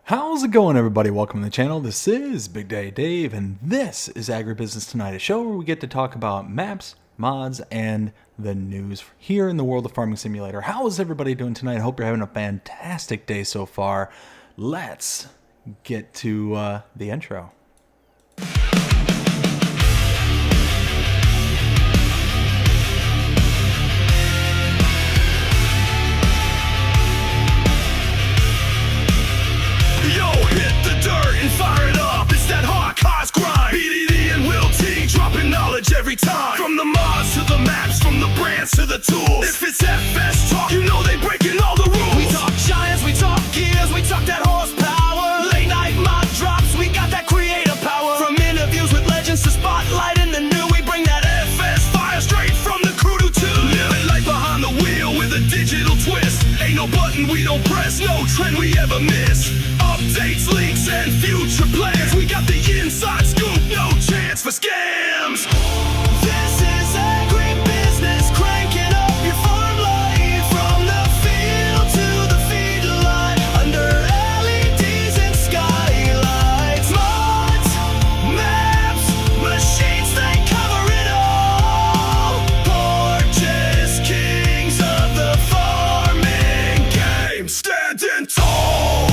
How's it going, everybody? Welcome to the channel. This is Big Daddy Dave, and this is AgriBusiness Tonight, a show where we get to talk about maps, mods, and the news here in the world of Farming Simulator. How is everybody doing tonight? I hope you're having a fantastic day so far. Let's get to the intro. And fire it up, it's that hard cause grind. BDD and WillT dropping knowledge every time. From the mods to the maps, from the brands to the tools. If it's FS talk, you know they breaking all the rules. We talk giants, we talk gears, we talk that horsepower. Late night mod drops, we got that creative power. From interviews with legends to spotlight in the new, we bring that FS fire straight from the crew to two. Living life behind the wheel with a digital twist. Ain't no button we don't press, no trend we ever miss. Updates, leaks, and future plans. We got the inside scoop, no chance for scams. This is AgriBusiness, cranking up your farm life. From the field to the feedlot, under LEDs and skylights. Mods, maps, machines, they cover it all. Porches, kings of the farming game, standing tall.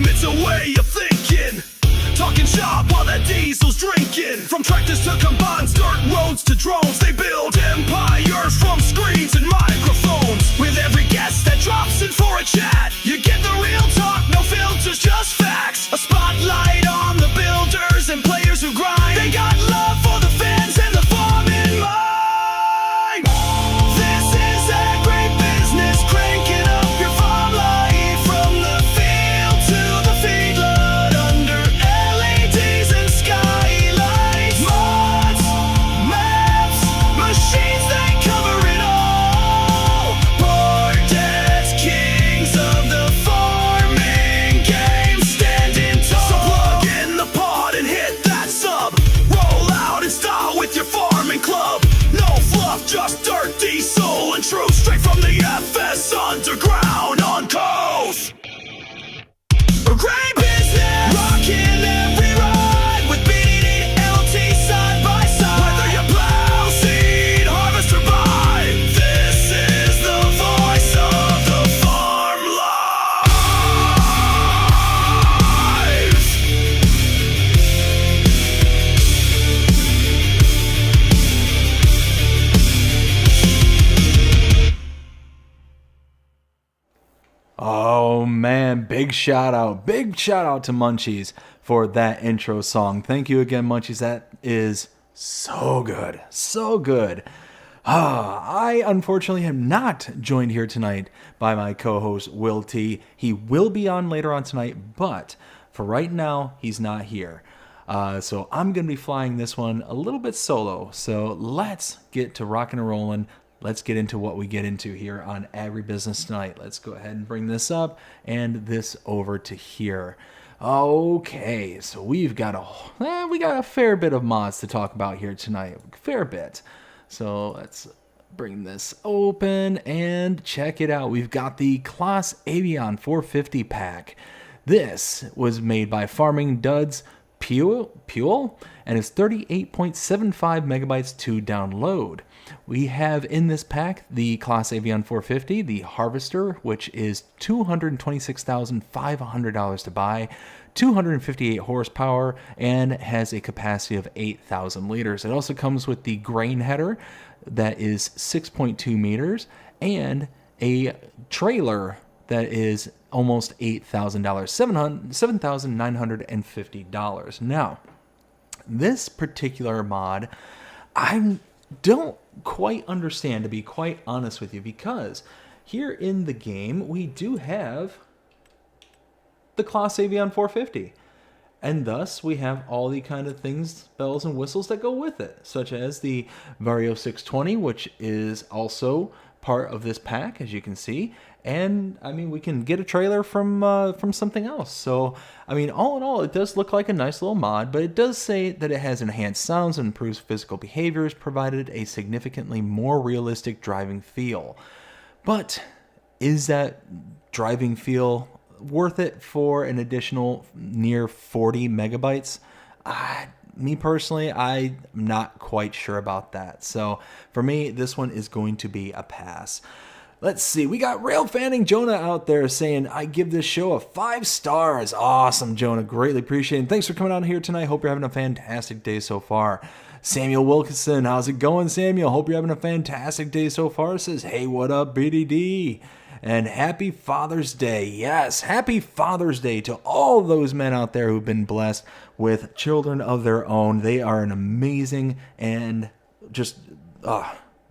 It's a way of thinking, talking shop while that diesel's drinking. From tractors to combines, dirt roads to drones, they build empires from screens and microphones. With every guest that drops in for a chat, you get the real talk, no filters, just facts. A spotlight on the builders and players who grind. They got love for the fans and the farm in mind. This is AgriBusiness, cranking up your farm life. From the field to the feedlot, under LEDs and skylights. Mods, maps, machines, they cover it all. Portents, kings of the farming game, standing tall. So plug in the pod and hit that sub. Roll out in style with your farming club. No fluff, just dirt, diesel, and truth. Straight from the FS underground on coast. Great business, rocking every ride with BDD LT side by side. Whether you plow, seed, harvest, or buy, this is the voice of the farm life. Oh man, big shout out to Munchies for that intro song. Thank you again, Munchies. That is so good, so good. I unfortunately am not joined here tonight by my co-host WillT. He will be on later on tonight, but for right now, he's not here. So I'm going to be flying this one a little bit solo. So let's get to rocking and rolling. Let's get into what we get into here on AgriBusiness Tonight. Let's go ahead and bring this up and this over to here. Okay, so we got a fair bit of mods to talk about here tonight. Fair bit. So let's bring this open and check it out. We've got the Class Avon 450 pack. This was made by Farming Duds Puel and is 38.75 megabytes to download. We have in this pack the Class Avon 450, the Harvester, which is $226,500 to buy, 258 horsepower, and has a capacity of 8,000 liters. It also comes with the grain header that is 6.2 meters and a trailer that is almost $8,000, $7,950. Now, this particular mod, I don't quite understand, to be quite honest with you, because here in the game we do have the Class Avon 450, and thus we have all the kind of things, bells and whistles that go with it, such as the Vario 620, which is also part of this pack, as you can see. And I mean, we can get a trailer from something else. So I mean, all in all, it does look like a nice little mod, but it does say that it has enhanced sounds and improves physical behaviors, provided a significantly more realistic driving feel. But is that driving feel worth it for an additional near 40 megabytes? Me personally, I'm not quite sure about that. So for me, this one is going to be a pass. Let's see. We got Rail Fanning Jonah out there saying, I give this show a 5 stars. Awesome, Jonah. Greatly appreciate it. Thanks for coming out here tonight. Hope you're having a fantastic day so far. Samuel Wilkinson, how's it going, Samuel? Hope you're having a fantastic day so far. Says, hey, what up, BDD? And happy Father's Day. Yes, happy Father's Day to all those men out there who've been blessed with children of their own. They are an amazing and just,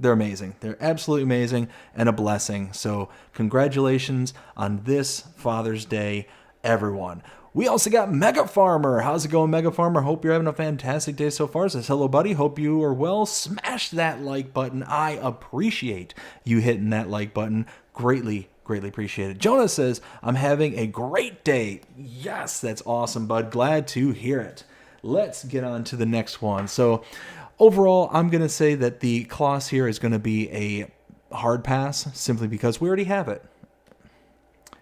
they're amazing. They're absolutely amazing and a blessing. So congratulations on this Father's Day, everyone. We also got Mega Farmer. How's it going, Mega Farmer? Hope you're having a fantastic day so far. Says, hello, buddy. Hope you are well. Smash that like button. I appreciate you hitting that like button. Greatly appreciate it. Jonah says, I'm having a great day. Yes, that's awesome, bud. Glad to hear it. Let's get on to the next one. So overall, I'm going to say that the Kloss here is going to be a hard pass simply because we already have it.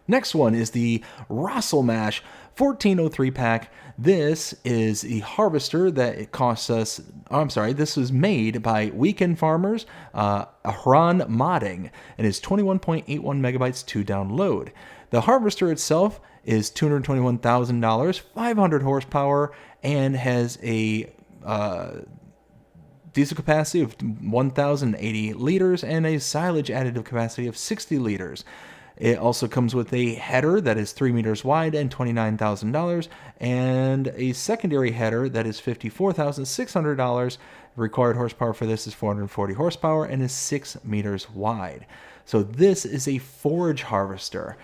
Next one is the Rosselmash 1403 pack. This is the harvester that it costs us. This was made by Weekend Farmers, Ahran Modding, and is 21.81 megabytes to download. The harvester itself is $221,000, 500 horsepower, and has a diesel capacity of 1,080 liters and a silage additive capacity of 60 liters. It also comes with a header that is 3 meters wide and $29,000, and a secondary header that is $54,600. Required horsepower for this is 440 horsepower and is 6 meters wide. So this is a forage harvester.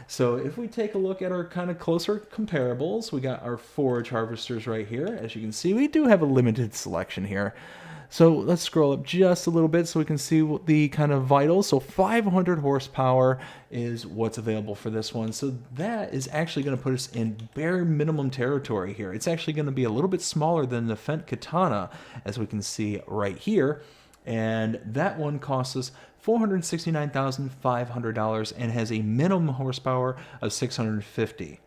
So if we take a look at our kind of closer comparables, we got our forage harvesters right here. As you can see, we do have a limited selection here. So let's scroll up just a little bit so we can see what the kind of vitals. So 500 horsepower is what's available for this one. So that is actually going to put us in bare minimum territory here. It's actually going to be a little bit smaller than the Fendt Katana, as we can see right here. And that one costs us $469,500 and has a minimum horsepower of 650.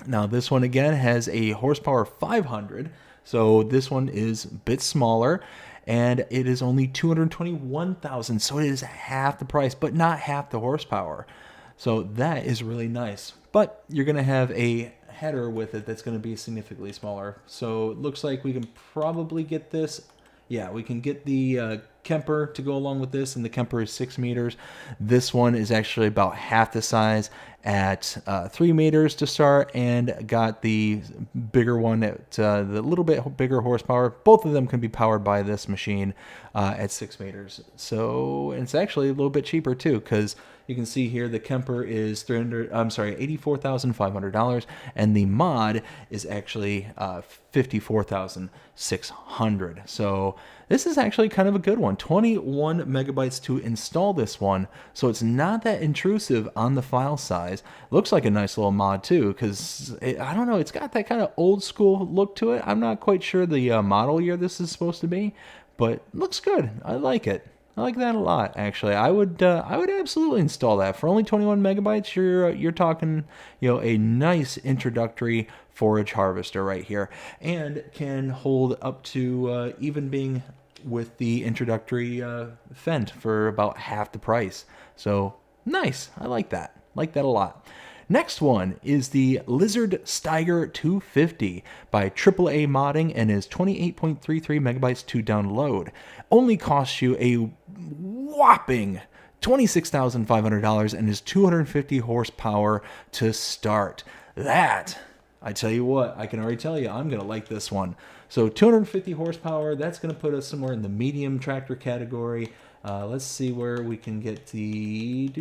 Now this one again has a horsepower of 500. So this one is a bit smaller, and it is only $221,000. So it is half the price, but not half the horsepower. So that is really nice. But you're going to have a header with it that's going to be significantly smaller. So it looks like we can probably get this. Yeah, we can get the Kemper to go along with this, and the Kemper is 6 meters. This one is actually about half the size at 3 meters to start, and got the bigger one at the little bit bigger horsepower. Both of them can be powered by this machine at 6 meters. So it's actually a little bit cheaper too, because you can see here the Kemper is $84,500, and the mod is actually $54,600. So this is actually kind of a good one. 21 megabytes to install this one, so it's not that intrusive on the file size. Looks like a nice little mod too, because I don't know, it's got that kind of old school look to it. I'm not quite sure the model year this is supposed to be, but looks good. I like it. I like that a lot, actually. I would absolutely install that. For only 21 megabytes, you're talking, a nice introductory forage harvester right here, and can hold up to even being with the introductory Fendt for about half the price. So nice. I like that. Like that a lot. Next one is the Lizard Stiger 250 by AAA Modding, and is 28.33 megabytes to download. Only costs you a whopping $26,500 and is 250 horsepower to start. That, I tell you what, I can already tell you, I'm going to like this one. So 250 horsepower, that's going to put us somewhere in the medium tractor category. Let's see where we can get the...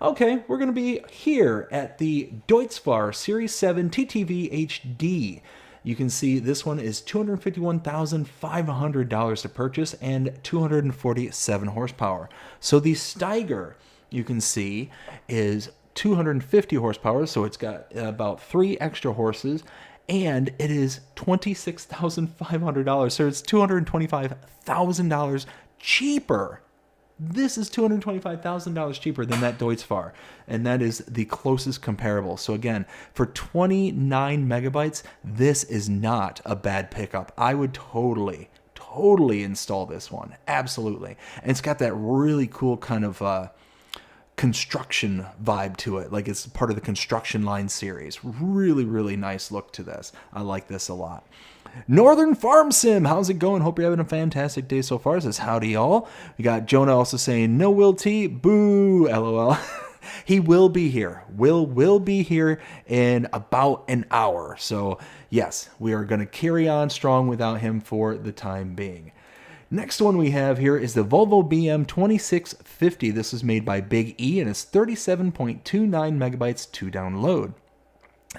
okay, we're going to be here at the Deutzfahr Series 7 TTV HD. you can see this one is $251,500 to purchase and 247 horsepower. So the Stiger, you can see, is 250 horsepower, so it's got about 3 extra horses, and it is $26,500, so it's $225,000 cheaper. This is $225,000 cheaper than that Deutz-Fahr, and that is the closest comparable. So again, for 29 megabytes, this is not a bad pickup. I would totally install this one, absolutely. And it's got that really cool kind of construction vibe to it, like it's part of the construction line series. Really nice look to this. I like this a lot. Northern Farm Sim, how's it going? Hope you're having a fantastic day so far. Says howdy y'all. We got Jonah also saying no WillT, boo, lol. He will be here. Will be here in about an hour. So yes, we are going to carry on strong without him for the time being. Next one we have here is the Volvo BM2650. This is made by Big E and it's 37.29 megabytes to download.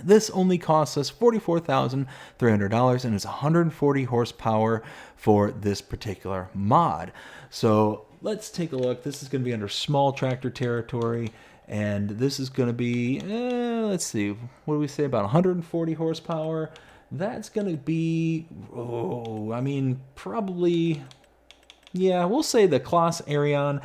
This only costs us $44,300 and it's 140 horsepower for this particular mod. So let's take a look. This is going to be under small tractor territory, and this is going to be, let's see, what do we say, about 140 horsepower? That's going to be, probably, yeah, we'll say the Claas Arion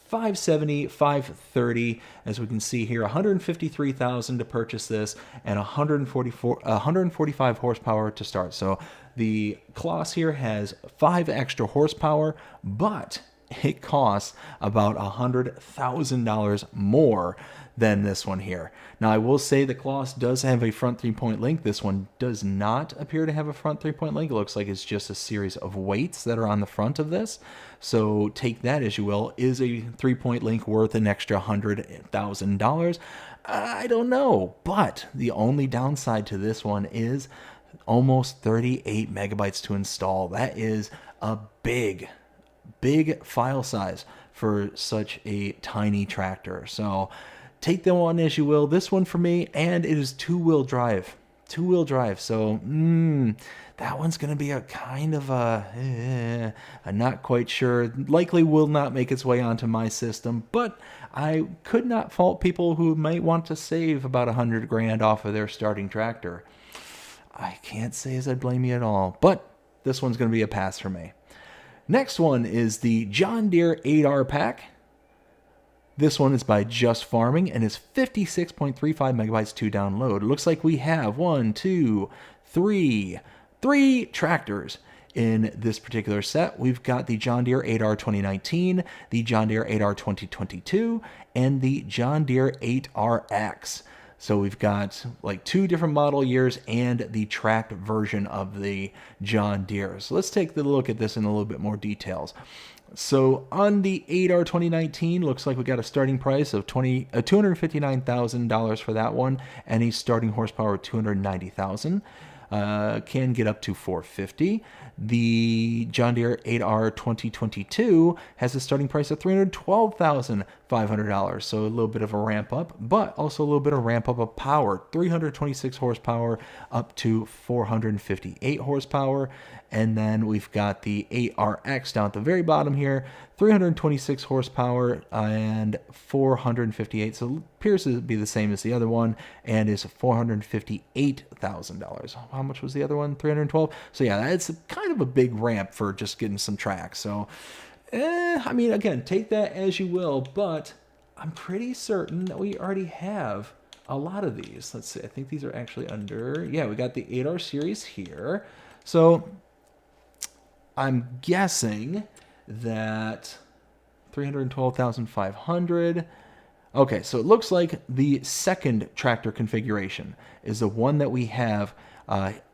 570, 530, as we can see here, $153,000 to purchase this and 145 horsepower to start. So the Claas here has 5 extra horsepower, but it costs about $100,000 more than this one here. Now, I will say the Claas does have a front 3-point link. This one does not appear to have a front 3-point link. It looks like it's just a series of weights that are on the front of this. So take that as you will. Is a 3-point link worth an extra $100,000? I don't know. But the only downside to this one is almost 38 megabytes to install. That is a big file size for such a tiny tractor. So take that one as you will. This one for me, and it is two-wheel drive. So that one's going to be a kind of I'm not quite sure. Likely will not make its way onto my system, but I could not fault people who might want to save about $100,000 off of their starting tractor. I can't say as I blame you at all, but this one's going to be a pass for me. Next one is the John Deere 8R pack. This one is by Just Farming and is 56.35 megabytes to download. It looks like we have three tractors in this particular set. We've got the John Deere 8R 2019, the John Deere 8R 2022, and the John Deere 8RX. So we've got like 2 different model years and the tracked version of the John Deere. So let's take a look at this in a little bit more details. So on the 8R 2019, looks like we got a starting price of $259,000 for that one, and a starting horsepower of 290,000. Can get up to 450. The John Deere 8R 2022 has a starting price of $312,500, so a little bit of a ramp up, but also a little bit of ramp up of power, 326 horsepower up to 458 horsepower. And then we've got the 8RX down at the very bottom here, 326 horsepower and 458. So it appears to be the same as the other one, and is $458,000. How much was the other one? 312. So yeah, that's kind of a big ramp for just getting some tracks. So, again, take that as you will, but I'm pretty certain that we already have a lot of these. Let's see. I think these are actually under. Yeah, we got the 8R series here. So I'm guessing that 312,500. Okay, so it looks like the second tractor configuration is the one that we have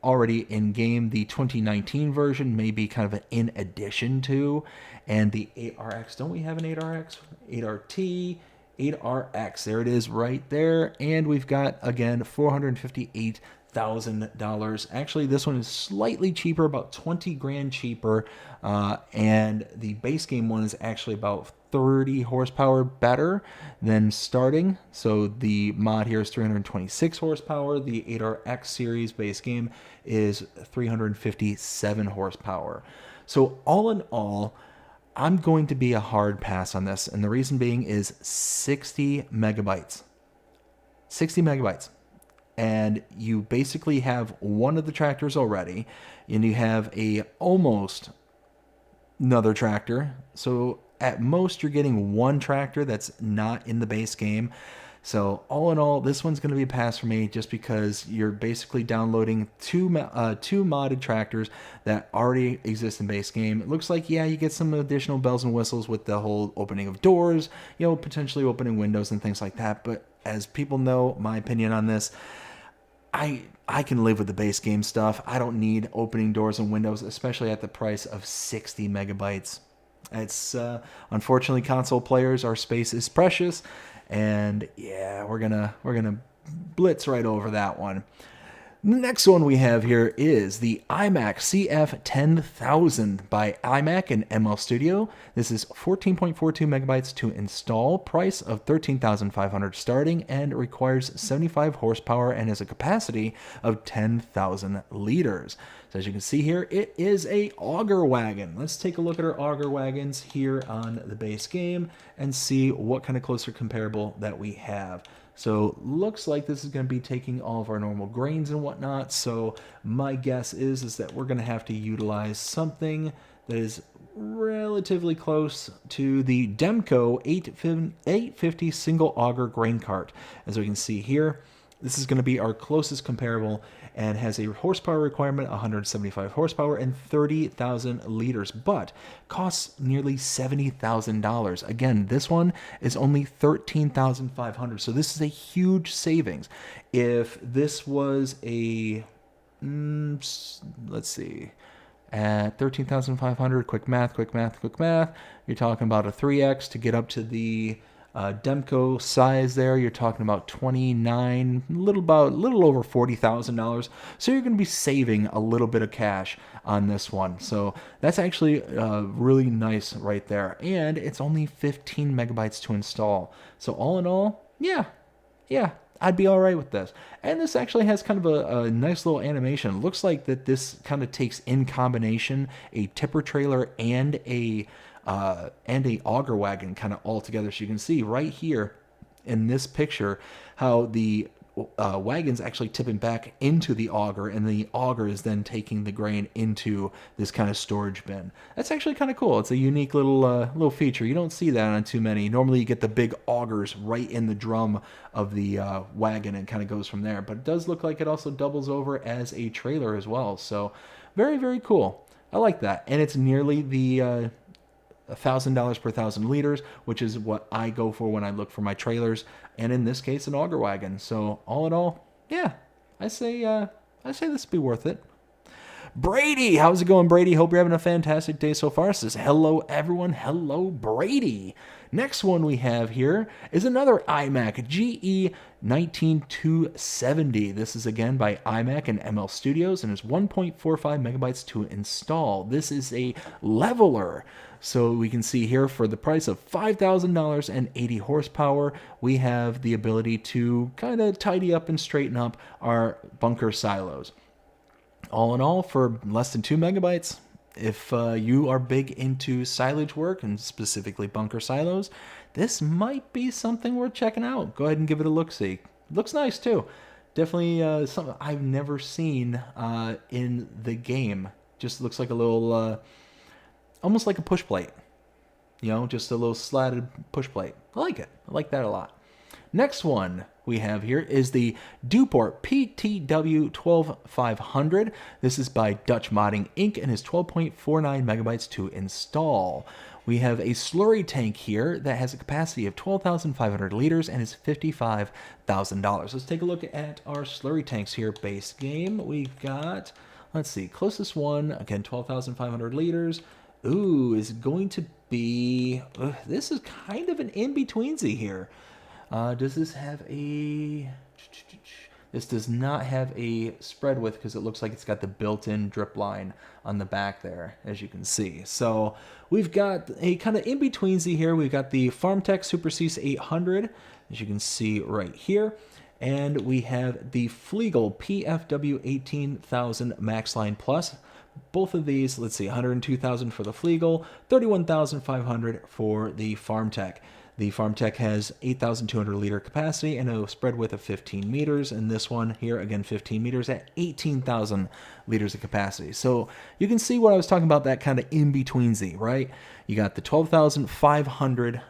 already in game. The 2019 version may be kind of an in addition to, and the 8RX. Don't we have an 8RX? 8RT, 8RX. There it is right there. And we've got, again, $458,000. Actually, this one is slightly cheaper, about $20,000 cheaper, and the base game one is actually about 30 horsepower better than starting. So the mod here is 326 horsepower. The 8RX series base game is 357 horsepower. So all in all, I'm going to be a hard pass on this. And the reason being is 60 megabytes. 60 megabytes. And you basically have one of the tractors already, and you have a almost another tractor. So at most you're getting one tractor that's not in the base game. So all in all, this one's going to be a pass for me just because you're basically downloading two modded tractors that already exist in base game. It looks like, yeah, you get some additional bells and whistles with the whole opening of doors, you know, potentially opening windows and things like that. But as people know, my opinion on this, I can live with the base game stuff. I don't need opening doors and windows, especially at the price of 60 megabytes. It's unfortunately, console players, our space is precious, and yeah, we're gonna blitz right over that one. The next one we have here is the iMac CF10000 by iMac and ML Studio. This is 14.42 megabytes to install, price of $13,500 starting, and requires 75 horsepower and has a capacity of 10,000 liters. So as you can see here, it is a auger wagon. Let's take a look at our auger wagons here on the base game and see what kind of closer comparable that we have. So looks like this is going to be taking all of our normal grains and whatnot. So my guess is that we're going to have to utilize something that is relatively close to the Demco 850 single auger grain cart. As we can see here, this is going to be our closest comparable and has a horsepower requirement, 175 horsepower and 30,000 liters, but costs nearly $70,000. Again, this one is only $13,500, so this is a huge savings. If this was a, let's see, at 13,500, quick math, you're talking about a 3X to get up to the Demco size there. You're talking about 29, little over $40,000. So you're going to be saving a little bit of cash on this one. So that's actually really nice right there. And it's only 15 megabytes to install. So all in all, yeah, I'd be all right with this. And this actually has kind of a nice little animation. It looks like that this kind of takes in combination a tipper trailer and a auger wagon kind of all together. So you can see right here in this picture how the wagon's actually tipping back into the auger, and the auger is then taking the grain into this kind of storage bin. That's actually kind of cool. It's a unique little feature. You don't see that on too many. Normally you get the big augers right in the drum of the wagon and kind of goes from there. But it does look like it also doubles over as a trailer as well. So very, very cool. I like that. And it's nearly the $1,000 per 1,000 liters, which is what I go for when I look for my trailers, and in this case, an auger wagon. So all in all, yeah, I say this would be worth it. Brady, how's it going, Brady? Hope you're having a fantastic day so far. Says hello, everyone. Hello, Brady. Next one we have here is another iMac GE19270. This is again by iMac and ML Studios, and is 1.45 megabytes to install. This is a leveler. So we can see here for the price of $5,000 and 80 horsepower, we have the ability to kind of tidy up and straighten up our bunker silos. All in all, for less than 2 megabytes, if you are big into silage work and specifically bunker silos, this might be something worth checking out. Go ahead and give it a look-see. Looks nice too. Definitely something I've never seen in the game. Just looks like a little, almost like a push plate. You know, just a little slatted push plate. I like it. I like that a lot. Next one we have here is the Duport PTW 12500. This is by Dutch Modding Inc. and is 12.49 megabytes to install. We have a slurry tank here that has a capacity of 12,500 liters and is $55,000. Let's take a look at our slurry tanks here. Base game, we've got, let's see, closest one, again, 12,500 liters. Ooh, is going to be, this is kind of an in-betweensy here. Does this have a, This does not have a spread width because it looks like it's got the built-in drip line on the back there, as you can see. So we've got a kind of in-betweensy here. We've got the FarmTech Super Cease 800, as you can see right here. And we have the Fliegl PFW 18,000 Max Line Plus. Both of these, let's see, 102,000 for the Fliegl, 31,500 for the FarmTech. The FarmTech has 8,200 liter capacity and a spread width of 15 meters. And this one here, again, 15 meters at 18,000 liters of capacity. So you can see what I was talking about, that kind of in-betweensy, right? You got the 12,500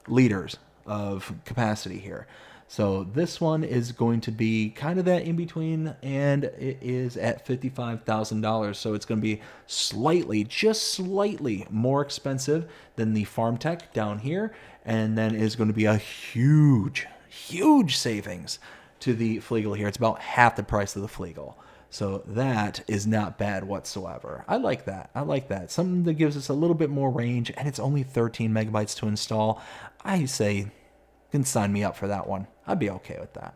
liters of capacity here. So this one is going to be kind of that in between, and it is at $55,000. So it's going to be slightly, just slightly more expensive than the FarmTech down here. And then is going to be a huge, huge savings to the Fliegl here. It's about half the price of the Fliegl. So that is not bad whatsoever. I like that. I like that. Something that gives us a little bit more range, and it's only 13 megabytes to install. I say, can sign me up for that one. I'd be okay with that.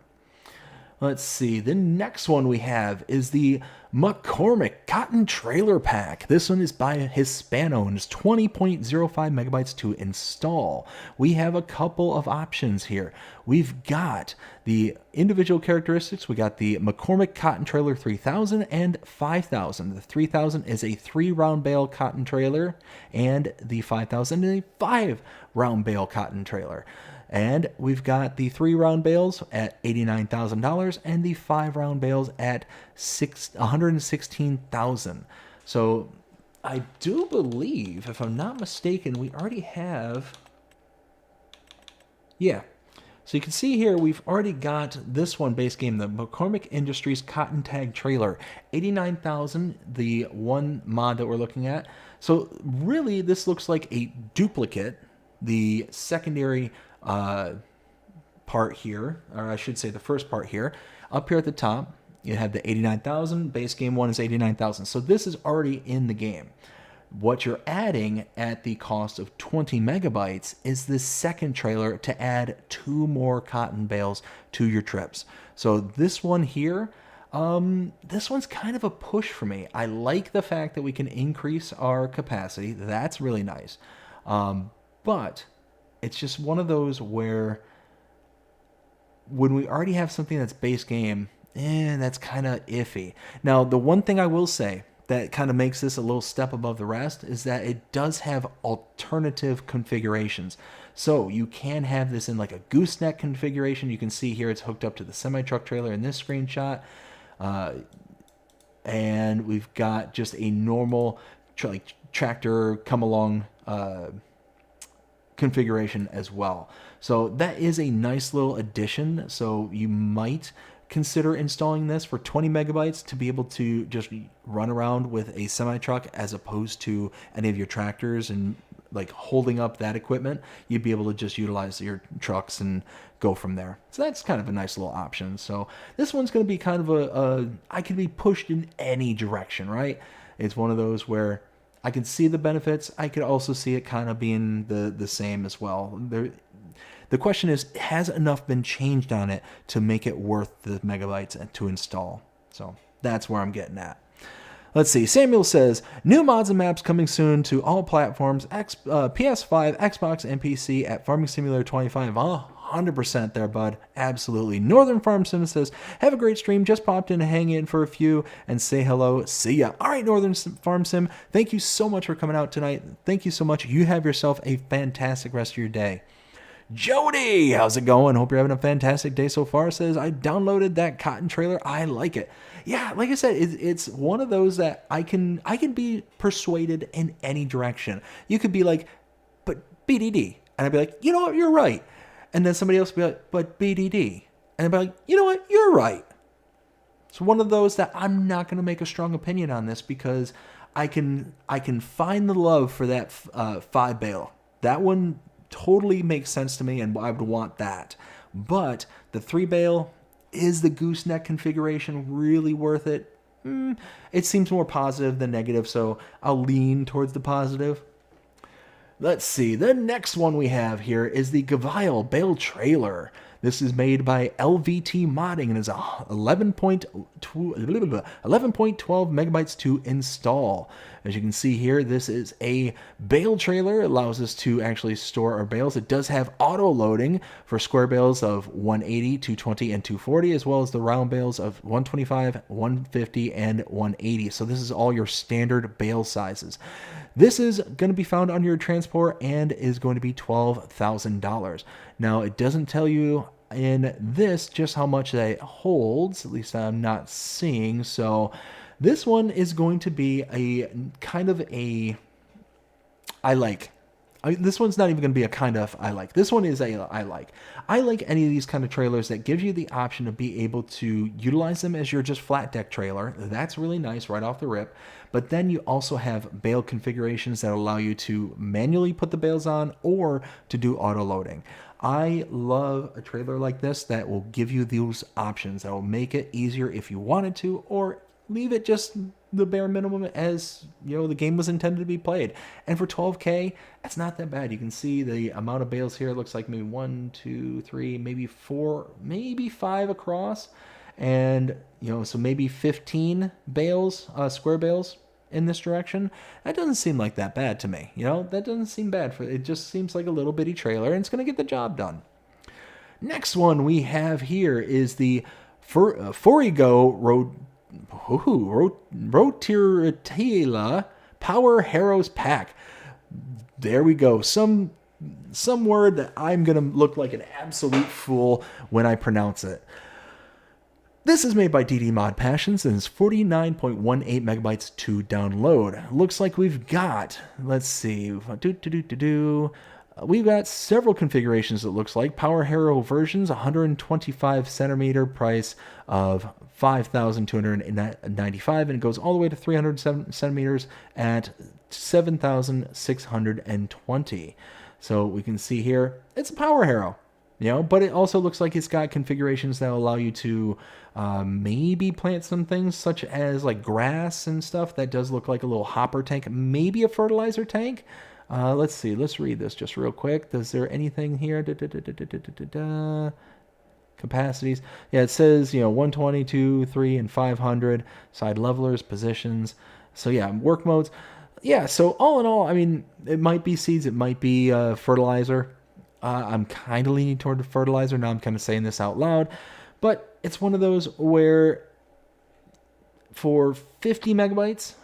Let's see. The next one we have is the McCormick Cotton Trailer Pack. This one is by Hispano and is 20.05 megabytes to install. We have a couple of options here. We've got the individual characteristics. We got the McCormick Cotton Trailer 3000 and 5000. The 3000 is a 3-round bale cotton trailer, and the 5000 is a 5-round bale cotton trailer. And we've got the 3-round bales at $89,000 and the 5-round bales at $116,000. So I do believe, if I'm not mistaken, we already have... Yeah. So you can see here, we've already got this one base game, the McCormick Industries Cotton Tag Trailer. $89,000, the one mod that we're looking at. So really, this looks like a duplicate. The secondary part here, or I should say the first part here, up here at the top, you have the 89,000, base game one is 89,000. So this is already in the game. What you're adding at the cost of 20 megabytes is this second trailer to add 2 more cotton bales to your trips. So this one here, this one's kind of a push for me. I like the fact that we can increase our capacity. That's really nice. But it's just one of those where when we already have something that's base game, that's kind of iffy. Now, the one thing I will say that kind of makes this a little step above the rest is that it does have alternative configurations. So you can have this in like a gooseneck configuration. You can see here it's hooked up to the semi-truck trailer in this screenshot. And we've got just a normal tractor come along configuration as well. So that is a nice little addition. So you might consider installing this for 20 megabytes to be able to just run around with a semi-truck as opposed to any of your tractors and like holding up that equipment. You'd be able to just utilize your trucks and go from there. So that's kind of a nice little option. So this one's going to be kind of I can be pushed in any direction, right? It's one of those where I can see the benefits. I could also see it kind of being the same as well. The question is, has enough been changed on it to make it worth the megabytes to install? So that's where I'm getting at. Let's see. Samuel says, new mods and maps coming soon to all platforms, PS5, Xbox, and PC at Farming Simulator 25. 100% there, bud. Absolutely. Northern Farm Sim says, have a great stream. Just popped in to hang in for a few and say hello. See ya. All right, Northern Farm Sim, thank you so much for coming out tonight. Thank you so much. You have yourself a fantastic rest of your day. Jody, how's it going? Hope you're having a fantastic day so far. Says, I downloaded that cotton trailer. I like it. Yeah, like I said, it's one of those that I can be persuaded in any direction. You could be like, but BDD. And I'd be like, you know what? You're right. And then somebody else would be like, but BDD. And I'd be like, you know what? You're right. It's one of those that I'm not going to make a strong opinion on this because I can find the love for that 5 bale. That one totally makes sense to me, and I would want that. But the 3 bale, is the gooseneck configuration really worth it? It seems more positive than negative, so I'll lean towards the positive. Let's see. The next one we have here is the Gavile bale trailer. This is made by LVT Modding and is 11.12 megabytes to install. As you can see here, this is a bale trailer. It allows us to actually store our bales. It does have auto loading for square bales of 180, 220, and 240, as well as the round bales of 125, 150, and 180. So this is all your standard bale sizes. This is going to be found on your transport and is going to be $12,000. Now, it doesn't tell you in this just how much that it holds, at least I'm not seeing. So this one is going to be a kind of a this one's not even going to be a kind of I like. This one is a I like. I like any of these kind of trailers that gives you the option to be able to utilize them as your just flat deck trailer. That's really nice right off the rip. But then you also have bale configurations that allow you to manually put the bales on or to do auto loading. I love a trailer like this that will give you those options, that will make it easier if you wanted to, or leave it just the bare minimum as, you know, the game was intended to be played. And for $12K, that's not that bad. You can see the amount of bales here. It looks like maybe 1, 2, 3, maybe 4, maybe 5 across. And, you know, so maybe 15 bales, square bales in this direction. That doesn't seem like that bad to me. You know, that doesn't seem bad. It just seems like a little bitty trailer, and it's going to get the job done. Next one we have here is the Forigo Rota Power Harrows Pack. There we go. Some word that I'm going to look like an absolute fool when I pronounce it. This is made by DD Mod Passions and is 49.18 megabytes to download. Looks like we've got, let's see, we've got several configurations, it looks like. Power Harrow versions, 125 centimeter, price of $5,295, and it goes all the way to 300 centimeters at $7,620. So we can see here, it's a Power Harrow. You know, but it also looks like it's got configurations that allow you to maybe plant some things such as like grass and stuff. That does look like a little hopper tank, maybe a fertilizer tank. Let's see. Let's read this just real quick. Is there anything here? Capacities. Yeah, it says, you know, 120, 2, 3, and 500. Side levelers, positions. So yeah, work modes. Yeah, so all in all, I mean, it might be seeds. It might be fertilizer. I'm kind of leaning toward the fertilizer. Now I'm kind of saying this out loud. But it's one of those where for 50 megabytes,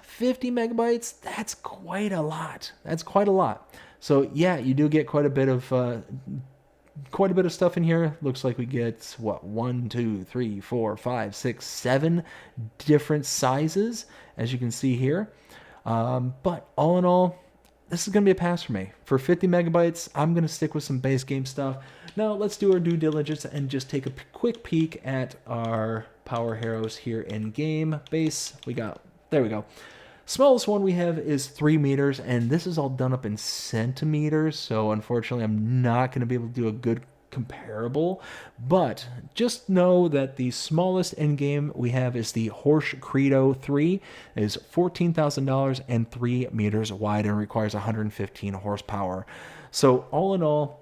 that's quite a lot. That's quite a lot. So yeah, you do get quite a bit of stuff in here. Looks like we get, 1, 2, 3, 4, 5, 6, 7 different sizes, as you can see here. But all in all, this is going to be a pass for me. For 50 megabytes, I'm going to stick with some base game stuff. Now, let's do our due diligence and just take a quick peek at our Power Harrows here in game. Base, there we go. Smallest one we have is 3 meters, and this is all done up in centimeters, so unfortunately, I'm not going to be able to do a good comparable, but just know that the smallest in-game we have is the Horsch Credo 3. It is $14,000 and 3 meters wide and requires 115 horsepower. So all in all,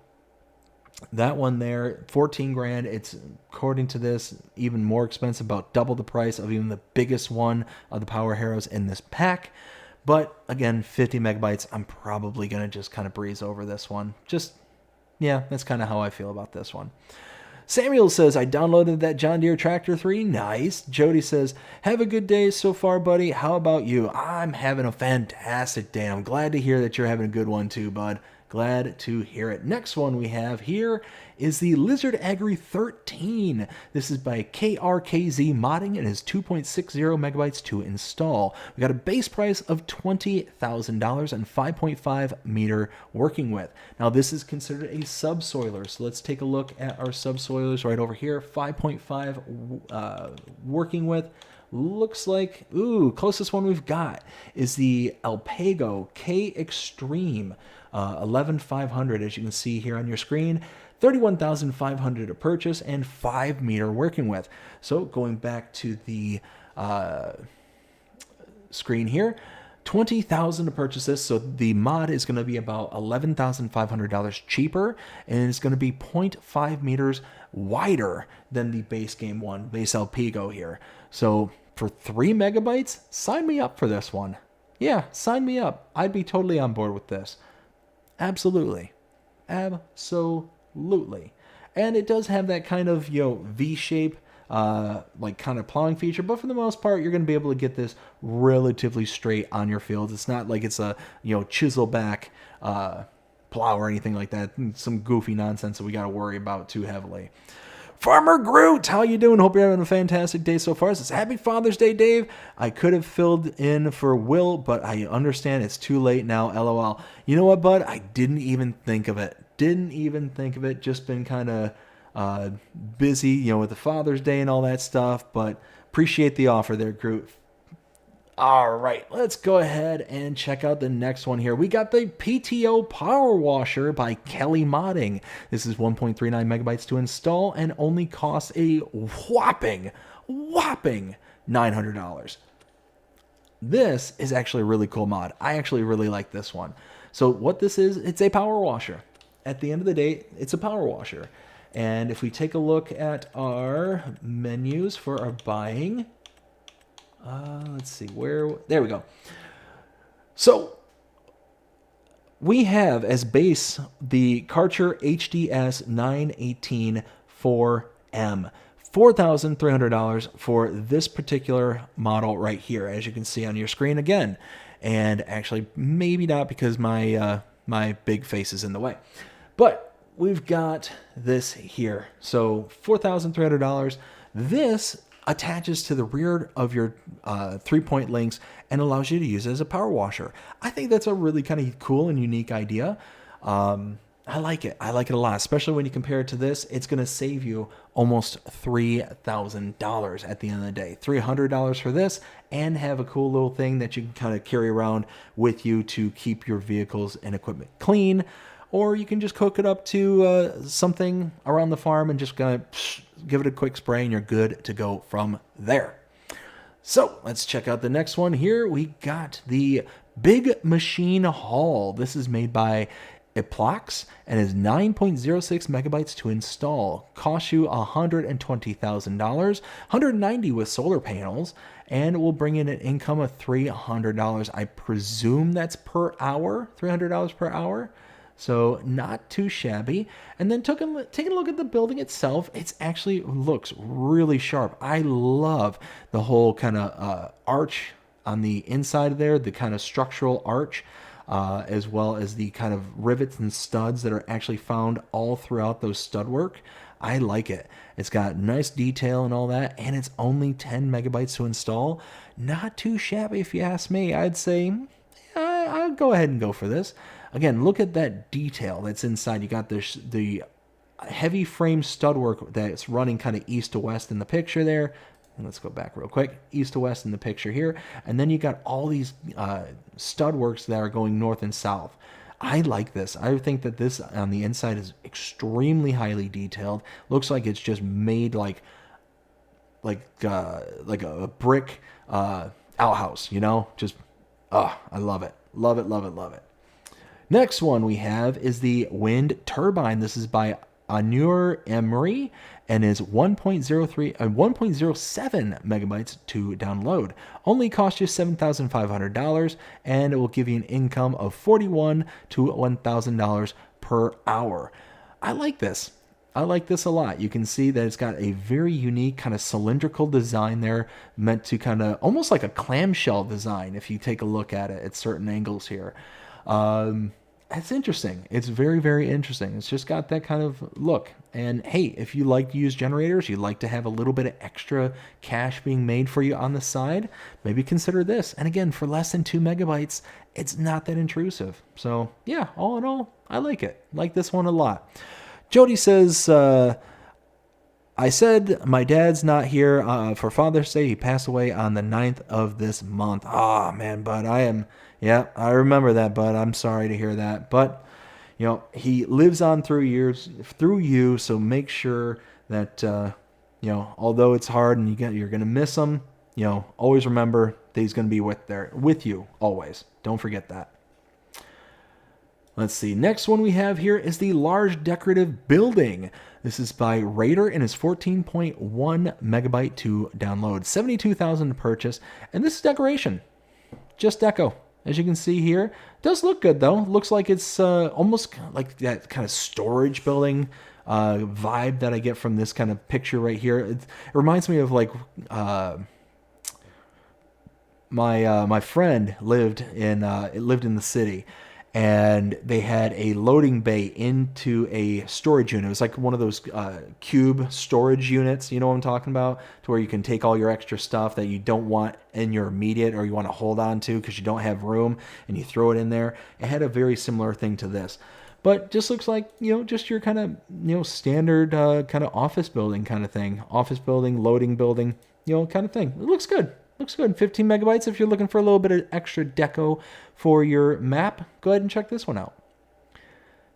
that one there, 14 grand. It's, according to this, even more expensive, about double the price of even the biggest one of the Power Harrows in this pack. But again, 50 megabytes, I'm probably going to just kind of breeze over this one. Yeah, that's kind of how I feel about this one. Samuel says, I downloaded that John Deere Tractor 3. Nice. Jody says, have a good day so far, buddy. How about you? I'm having a fantastic day. I'm glad to hear that you're having a good one too, bud. Glad to hear it. Next one we have here is the Lizard Agri 13. This is by KRKZ Modding and is 2.60 megabytes to install. We got a base price of $20,000 and 5.5 meter working width. Now this is considered a subsoiler, so let's take a look at our subsoilers right over here. 5.5 working width. Looks like, closest one we've got is the Alpago K Extreme 11500, as you can see here on your screen. 31,500 to purchase and 5 meter working width. So going back to the screen here, $20,000 to purchase this, so the mod is going to be about $11,500 cheaper, and it's going to be 0.5 meters wider than the base game one, base Alpigo here. So for 3 megabytes, sign me up for this one. Yeah, sign me up. I'd be totally on board with this. Absolutely. Absolutely. And it does have that kind of, V-shape, like kind of plowing feature, but for the most part, you're going to be able to get this relatively straight on your fields. It's not like it's a, chisel back plow or anything like that. Some goofy nonsense that we got to worry about too heavily. Farmer Groot, how you doing? Hope you're having a fantastic day so far. It says, Happy Father's Day, Dave. I could have filled in for Will, but I understand it's too late now, LOL. You know what, bud? I didn't even think of it. Just been kind of busy, with the Father's Day and all that stuff, but appreciate the offer there, Groot. All right, let's go ahead and check out the next one here. We got the PTO Power Washer by Kelly Modding. This is 1.39 megabytes to install and only costs a whopping $900. This is actually a really cool mod. I actually really like this one. So what this is, it's a power washer. At the end of the day, it's a power washer. And if we take a look at our menus for our buying, let's see there we go. So we have as base the Karcher HDS 918 4M. $4,300 for this particular model right here, as you can see on your screen again. And actually, maybe not because my big face is in the way. But we've got this here. So $4,300. This attaches to the rear of your 3-point links and allows you to use it as a power washer. I think that's a really kind of cool and unique idea. I like it. I like it a lot, especially when you compare it to this. It's going to save you almost $3,000 at the end of the day. $300 for this, and have a cool little thing that you can kind of carry around with you to keep your vehicles and equipment clean. Or you can just hook it up to something around the farm and just kind of give it a quick spray and you're good to go from there. So let's check out the next one here. We got the Big Machine Haul. This is made by Eplox and is 9.06 megabytes to install. Costs you $120,000, $190 with solar panels, and will bring in an income of $300. I presume that's per hour, $300 per hour. So not too shabby. And then taking a look at the building itself, it actually looks really sharp. I love the whole kind of arch on the inside of there, the kind of structural arch, as well as the kind of rivets and studs that are actually found all throughout those stud work. I like it. It's got nice detail and all that, and it's only 10 megabytes to install. Not too shabby if you ask me. I'd say I'll go ahead and go for this. Again, look at that detail that's inside. You got the heavy frame stud work that's running kind of east to west in the picture there. And let's go back real quick. East to west in the picture here. And then you got all these stud works that are going north and south. I like this. I think that this on the inside is extremely highly detailed. Looks like it's just made like a brick outhouse, Just, I love it. Love it, love it, love it. Next one we have is the wind turbine. This is by Anur Emery and is 1.07 megabytes to download. Only cost you $7,500, and it will give you an income of $41,000 to $1,000 per hour. I like this. I like this a lot. You can see that it's got a very unique kind of cylindrical design there, meant to kind of almost like a clamshell design if you take a look at it at certain angles here. It's interesting. It's very, very interesting. It's just got that kind of look. And hey, if you like to use generators, you like to have a little bit of extra cash being made for you on the side, maybe consider this. And again, for less than 2 megabytes, it's not that intrusive. So yeah, all in all, I like it. Like this one a lot. Jody says, I said my dad's not here for Father's Day. He passed away on the 9th of this month. Ah, man, bud, I remember that, bud. I'm sorry to hear that. But, he lives on through you, so make sure that, although it's hard and you're going to miss him, always remember that he's going to be with you always. Don't forget that. Let's see. Next one we have here is the large decorative building. This is by Raider and is 14.1 megabyte to download, 72,000 to purchase, and this is decoration, just deco. As you can see here, it does look good though. Looks like it's almost like that kind of storage building vibe that I get from this kind of picture right here. It reminds me of like my friend lived in the city, and they had a loading bay into a storage unit. It was like one of those cube storage units, you know what I'm talking about, to where you can take all your extra stuff that you don't want in your immediate or you want to hold on to because you don't have room, and you throw it in there. It had a very similar thing to this. But just looks like, just your kind of, standard kind of office building kind of thing. Office building, loading building, kind of thing. It looks good. Looks good. 15 megabytes. If you're looking for a little bit of extra deco for your map, go ahead and check this one out.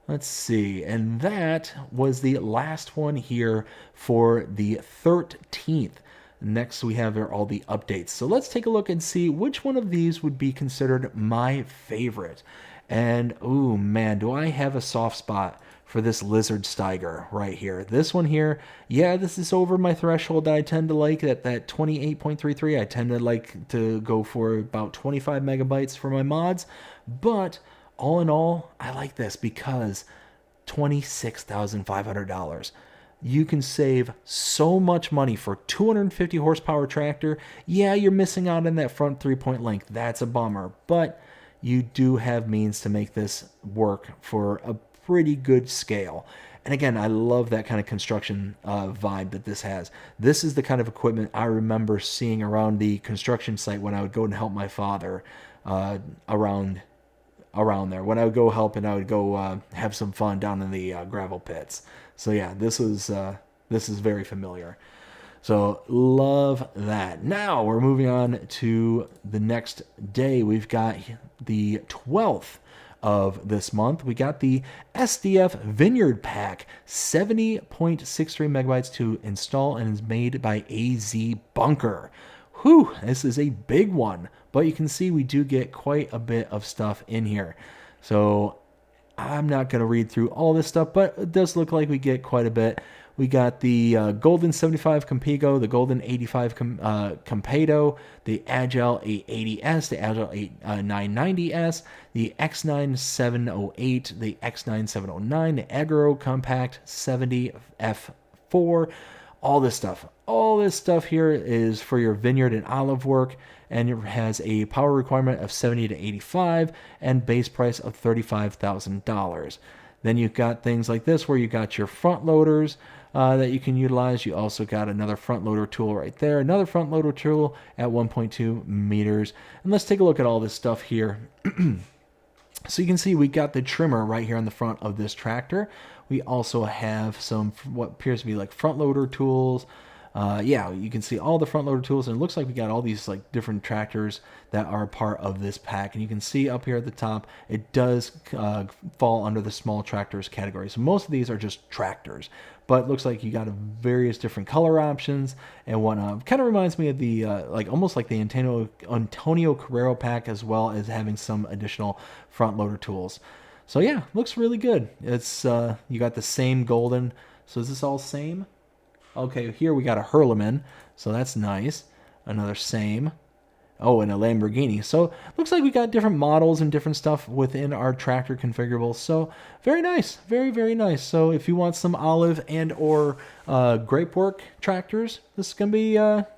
Let's see. And that was the last one here for the 13th. Next, we have all the updates. So let's take a look and see which one of these would be considered my favorite. And, ooh, man, do I have a soft spot for this Lizard Stiger right here. This one here, yeah, this is over my threshold that I tend to like, at that 28.33. I tend to like to go for about 25 megabytes for my mods. But all in all, I like this because $26,500. You can save so much money for 250 horsepower tractor. Yeah, you're missing out on that front 3-point length. That's a bummer. But you do have means to make this work for a pretty good scale. And again, I love that kind of construction vibe that this has. This is the kind of equipment I remember seeing around the construction site when I would go and help my father around there. When I would go help and I would go have some fun down in the gravel pits. So yeah, this is very familiar. So love that. Now we're moving on to the next day. We've got the 12th of this month. We got the SDF Vineyard pack, 70.63 megabytes to install, and is made by AZ Bunker. Whew, this is a big one, but you can see we do get quite a bit of stuff in here. So I'm not going to read through all this stuff, but it does look like we get quite a bit. We got the Golden 75 Compigo, the Golden 85 Compedo, the Agile 880S, the Agile 990S, the X9708, the X9709, the Agro Compact 70 F4, all this stuff. All this stuff here is for your vineyard and olive work, and it has a power requirement of 70 to 85 and base price of $35,000. Then you've got things like this where you got your front loaders that you can utilize. You also got another front loader tool right there, another front loader tool at 1.2 meters. And let's take a look at all this stuff here. So you can see we got the trimmer right here on the front of this tractor. We also have some what appears to be like front loader tools. Yeah, you can see all the front loader tools, and it looks like we got all these like different tractors that are part of this pack. And you can see up here at the top, it does fall under the small tractors category. So most of these are just tractors, but it looks like you got various different color options and whatnot. Kind of reminds me of the almost like the Antonio Carrero pack, as well as having some additional front loader tools. So yeah, looks really good. It's you got the same golden. So is this all same? Okay, here we got a Hurleman, so that's nice. Another same. Oh, and a Lamborghini. So looks like we got different models and different stuff within our tractor configurables. So very nice, very, very nice. So if you want some olive and or grape work tractors, this is gonna be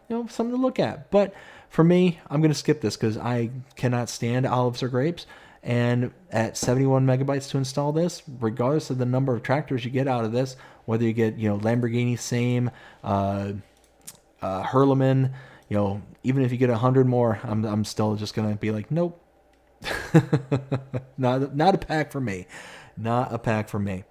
something to look at. But for me, I'm gonna skip this because I cannot stand olives or grapes. And at 71 megabytes to install this, regardless of the number of tractors you get out of this, whether you get Lamborghini, same, Hurleman, even if you get 100 more, I'm still just gonna be like, nope, not a pack for me, not a pack for me.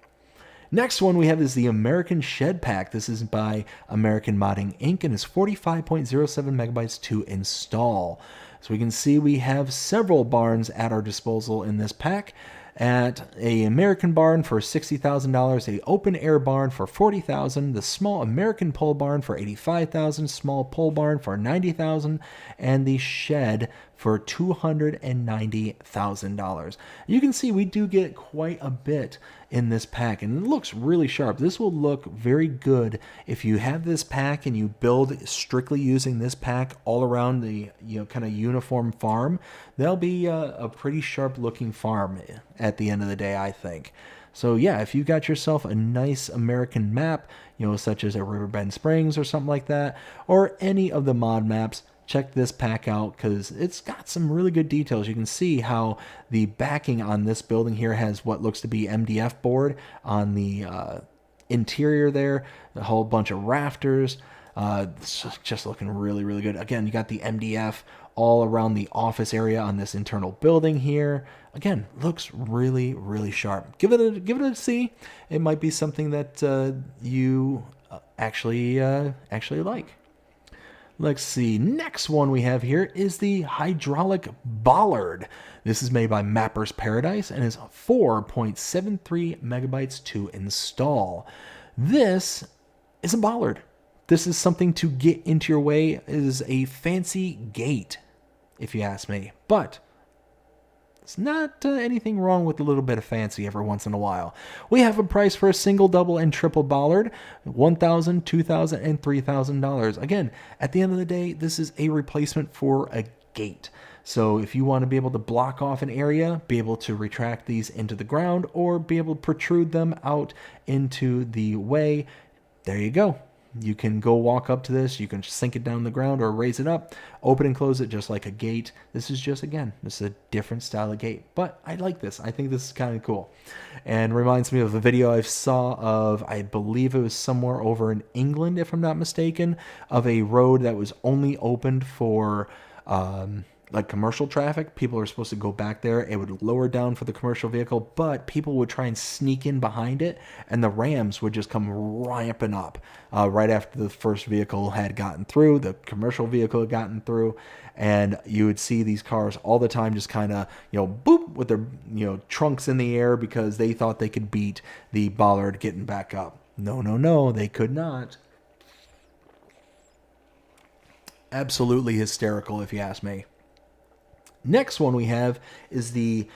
Next one we have is the American Shed Pack. This is by American Modding Inc. and is 45.07 megabytes to install. So we can see we have several barns at our disposal in this pack. at a American barn for $60,000, a open air barn for $40,000, the small American pole barn for $85,000, small pole barn for $90,000, and the shed for $290,000. You can see we do get quite a bit in this pack, and it looks really sharp. This will look very good if you have this pack and you build strictly using this pack all around the kind of uniform farm. That'll be a pretty sharp looking farm at the end of the day, I think. So yeah, if you got yourself a nice American map, such as a Riverbend Springs or something like that, or any of the mod maps, check this pack out because it's got some really good details. You can see how the backing on this building here has what looks to be MDF board on the interior there, a whole bunch of rafters. It's just looking really, really good. Again, you got the MDF all around the office area on this internal building here. Again, looks really, really sharp. Give it a see. It might be something that you actually like. Let's see. Next one we have here is the hydraulic Ballard. This is made by Mapper's Paradise and is 4.73 megabytes to install. This is a Ballard. This is something to get into your way. It is a fancy gate, if you ask me. But it's not anything wrong with a little bit of fancy every once in a while. We have a price for a single, double, and triple Ballard, $1,000, $2,000, and $3,000. Again, at the end of the day, this is a replacement for a gate. So if you want to be able to block off an area, be able to retract these into the ground, or be able to protrude them out into the way, there you go. You can go walk up to this, you can sink it down the ground or raise it up, open and close it just like a gate. This is just, again, this is a different style of gate, but I like this. I think this is kind of cool. And reminds me of a video I saw of, I believe it was somewhere over in England, if I'm not mistaken, of a road that was only opened for like commercial traffic. People are supposed to go back there. It would lower down for the commercial vehicle, but people would try and sneak in behind it, and the Rams would just come ramping up right after the first vehicle had gotten through, the commercial vehicle had gotten through, and you would see these cars all the time just kind of, boop, with their, trunks in the air because they thought they could beat the Ballard getting back up. No, they could not. Absolutely hysterical, if you ask me. Next one we have is the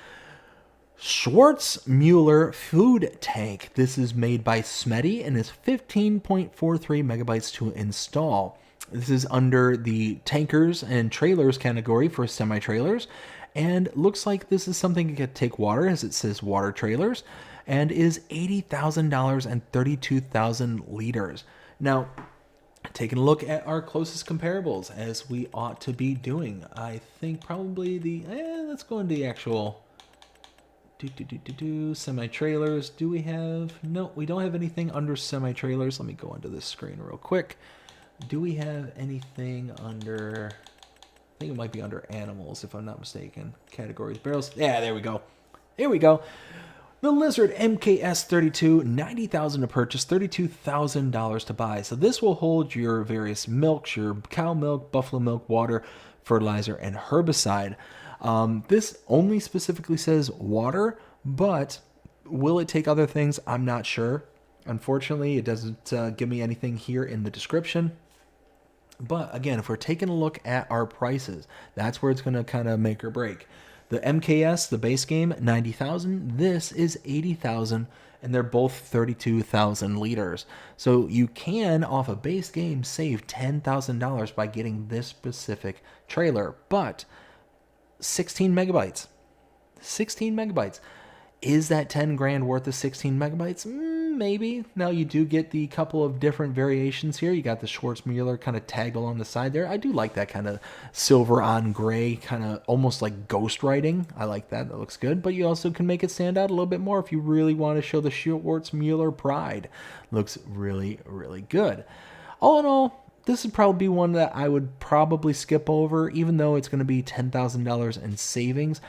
Schwarz Mueller food tank. This is made by Smetty and is 15.43 megabytes to install. This is under the tankers and trailers category for semi-trailers, and looks like this is something that can take water, as it says water trailers, and is $80,000 and 32,000 liters. Now, taking a look at our closest comparables, as we ought to be doing. I think probably let's go into the actual semi-trailers. Do we have, no, we don't have anything under semi-trailers. Let me go onto this screen real quick. Do we have anything under, I think it might be under animals, if I'm not mistaken. Categories, barrels. Yeah, there we go. Here we go. The Lizard MKS32, $90,000 to purchase, $32,000 to buy. So this will hold your various milks, your cow milk, buffalo milk, water, fertilizer, and herbicide. This only specifically says water, but will it take other things? I'm not sure. Unfortunately, it doesn't give me anything here in the description. But again, if we're taking a look at our prices, that's where it's going to kind of make or break. The MKS, the base game, $90,000. This is $80,000, and they're both 32,000 liters. So you can, off a base game, save $10,000 by getting this specific trailer. But 16 megabytes. 16 megabytes. Is that 10 grand worth of 16 megabytes? Maybe. Now you do get the couple of different variations here. You got the Schwarz Mueller kind of tagged along the side there. I do like that kind of silver on gray, kind of almost like ghost writing. I like that. That looks good. But you also can make it stand out a little bit more if you really want to show the Schwarz Mueller pride. Looks really, really good. All in all, this would probably be one that I would probably skip over, even though it's going to be $10,000 in savings.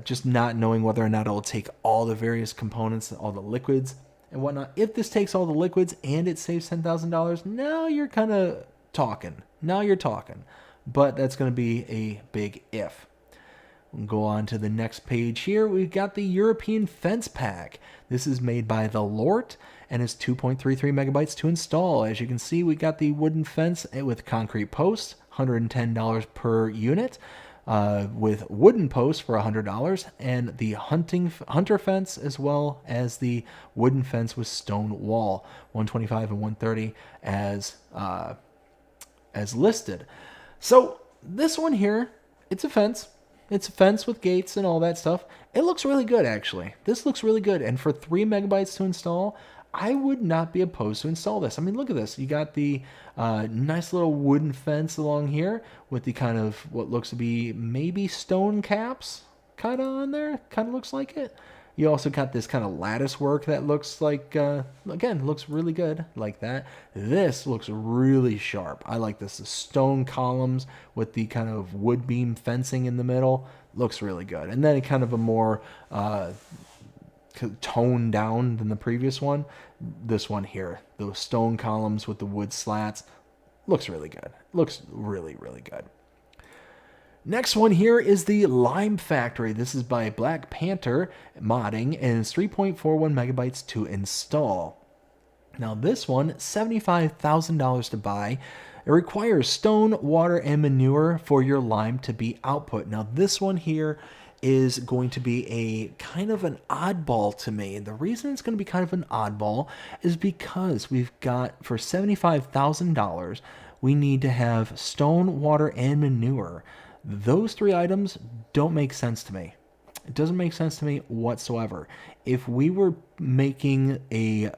Just not knowing whether or not it will take all the various components, all the liquids and whatnot. If this takes all the liquids and it saves $10,000, now you're kind of talking. Now you're talking. But that's going to be a big if. We'll go on to the next page here. We've got the European Fence Pack. This is made by the Lort and is 2.33 megabytes to install. As you can see, we got the wooden fence with concrete posts, $110 per unit, with wooden posts for $100, and the hunter fence as well as the wooden fence with stone wall, $125 and $130 as listed. So this one here, it's a fence. It's a fence with gates and all that stuff. It looks really good, actually. This looks really good. And for 3 megabytes to install, I would not be opposed to install this. I mean, look at this. You got the nice little wooden fence along here with the kind of what looks to be maybe stone caps kind of on there. Kind of looks like it. You also got this kind of lattice work that looks like, again, looks really good like that. This looks really sharp. I like this. The stone columns with the kind of wood beam fencing in the middle looks really good. And then kind of a more toned down than the previous one. This one here, those stone columns with the wood slats, looks really good. Looks really, really good. Next one here is the Lime Factory. This is by Black Panther Modding, and it's 3.41 megabytes to install. Now this one, $75,000 to buy. It requires stone, water, and manure for your lime to be output. Now this one here is going to be a kind of an oddball to me. And the reason it's going to be kind of an oddball is because we've got, for $75,000, we need to have stone, water, and manure. Those 3 items don't make sense to me. It doesn't make sense to me whatsoever. If we were making a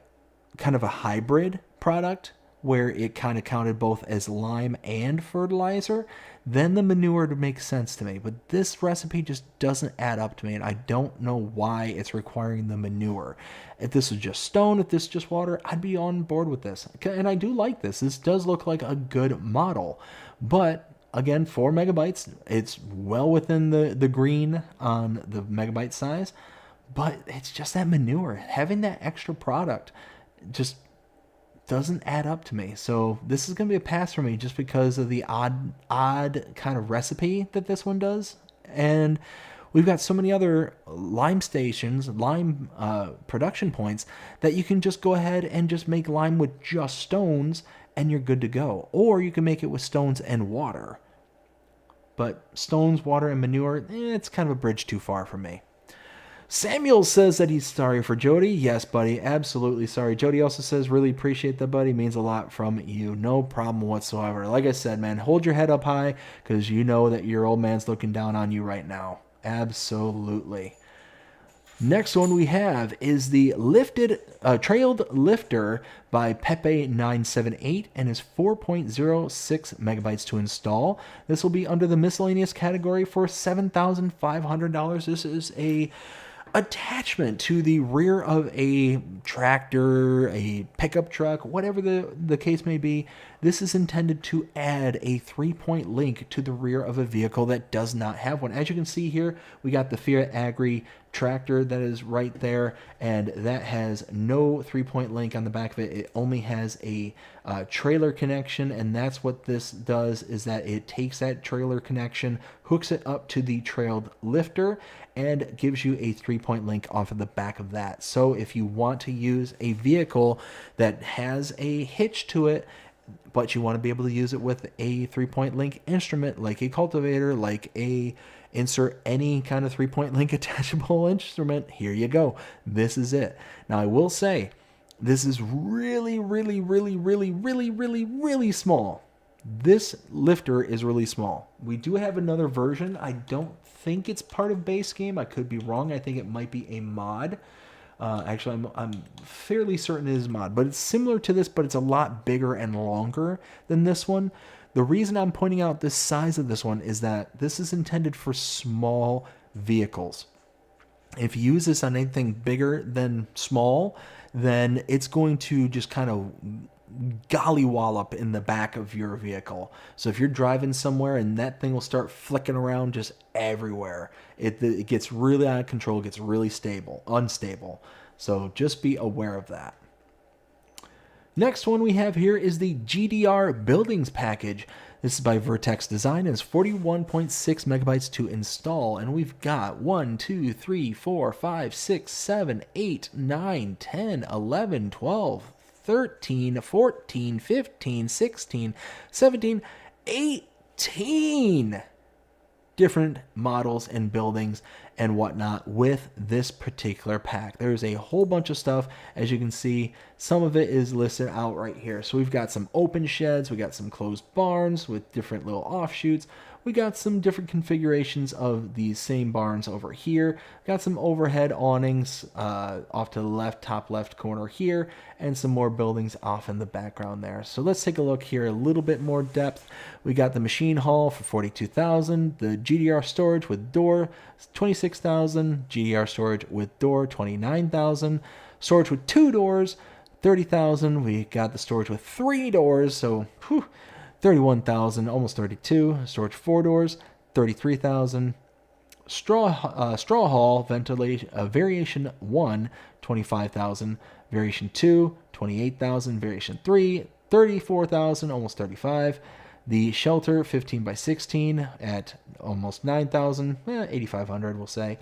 kind of a hybrid product where it kind of counted both as lime and fertilizer, then the manure would make sense to me. But this recipe just doesn't add up to me, and I don't know why it's requiring the manure. If this was just stone, if this is just water, I'd be on board with this. And I do like this. This does look like a good model. But again, 4 megabytes, it's well within the green on the megabyte size, but it's just that manure. Having that extra product just doesn't add up to me. So this is going to be a pass for me just because of the odd kind of recipe that this one does. And we've got so many other lime stations, lime production points, that you can just go ahead and just make lime with just stones and you're good to go. Or you can make it with stones and water. But stones, water, and manure, it's kind of a bridge too far for me. Samuel says that he's sorry for Jody. Yes, buddy, absolutely sorry. Jody also says, really appreciate that, buddy. Means a lot from you. No problem whatsoever. Like I said, man, hold your head up high because you know that your old man's looking down on you right now. Absolutely. Next one we have is the Trailed Lifter by Pepe978 and is 4.06 megabytes to install. This will be under the miscellaneous category for $7,500. This is a attachment to the rear of a tractor, a pickup truck, whatever the case may be. This is intended to add a 3-point link to the rear of a vehicle that does not have one. As you can see here, we got the Fiat Agri tractor that is right there, and that has no 3-point link on the back of it. It only has a trailer connection, and that's what this does, is that it takes that trailer connection, hooks it up to the trailed lifter, and gives you a 3-point link off of the back of that. So if you want to use a vehicle that has a hitch to it, but you want to be able to use it with a 3-point link instrument, like a cultivator, like a insert any kind of 3-point link attachable instrument, here you go. This is it. Now I will say, this is really, really, really, really, really, really, really small. This lifter is really small. We do have another version. I don't think it's part of base game. I could be wrong. I think it might be a mod. Actually, I'm fairly certain it is a mod, but it's similar to this, but it's a lot bigger and longer than this one. The reason I'm pointing out the size of this one is that this is intended for small vehicles. If you use this on anything bigger than small, then it's going to just kind of gollywallop in the back of your vehicle. So if you're driving somewhere, and that thing will start flicking around just everywhere. It gets really out of control, gets really unstable. So just be aware of that. Next one we have here is the GDR Buildings package. This is by Vertex Design. It's 41.6 megabytes to install. And we've got 1, 2, 3, 4, 5, 6, 7, 8, 9, 10, 11, 12, 13, 14, 15, 16, 17, 18 different models and buildings and whatnot with this particular pack. There's a whole bunch of stuff. As you can see, some of it is listed out right here. So we've got some open sheds, we got some closed barns with different little offshoots. We got some different configurations of these same barns over here. Got some overhead awnings off to the left, top left corner here, and some more buildings off in the background there. So let's take a look here, a little bit more depth. We got the machine hall for $42,000, the GDR storage with door, $26,000, GDR storage with door, $29,000, storage with 2 doors, $30,000. We got the storage with 3 doors, so whew, $31,000, almost $32,000. Storage 4 doors, $33,000. Straw hall ventilation variation 1, $25,000. Variation 2, $28,000. Variation 3, $34,000, almost $35,000. The shelter 15 by 16 at almost $9,000, $8,500 we'll say.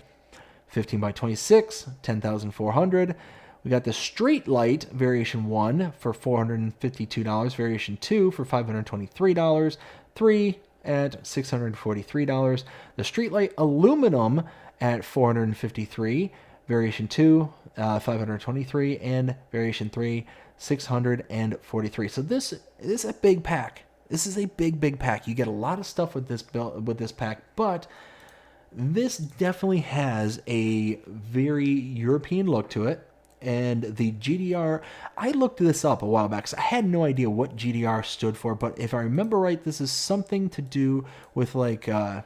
15 by 26, $10,400. We got the street light variation 1 for $452, variation 2 for $523, 3 at $643. The street light aluminum at $453, variation 2 $523, and variation 3 $643. So this is a big pack. This is a big pack. You get a lot of stuff with this pack, but this definitely has a very European look to it. And the GDR, I looked this up a while back because I had no idea what GDR stood for, but if I remember right, this is something to do with like, I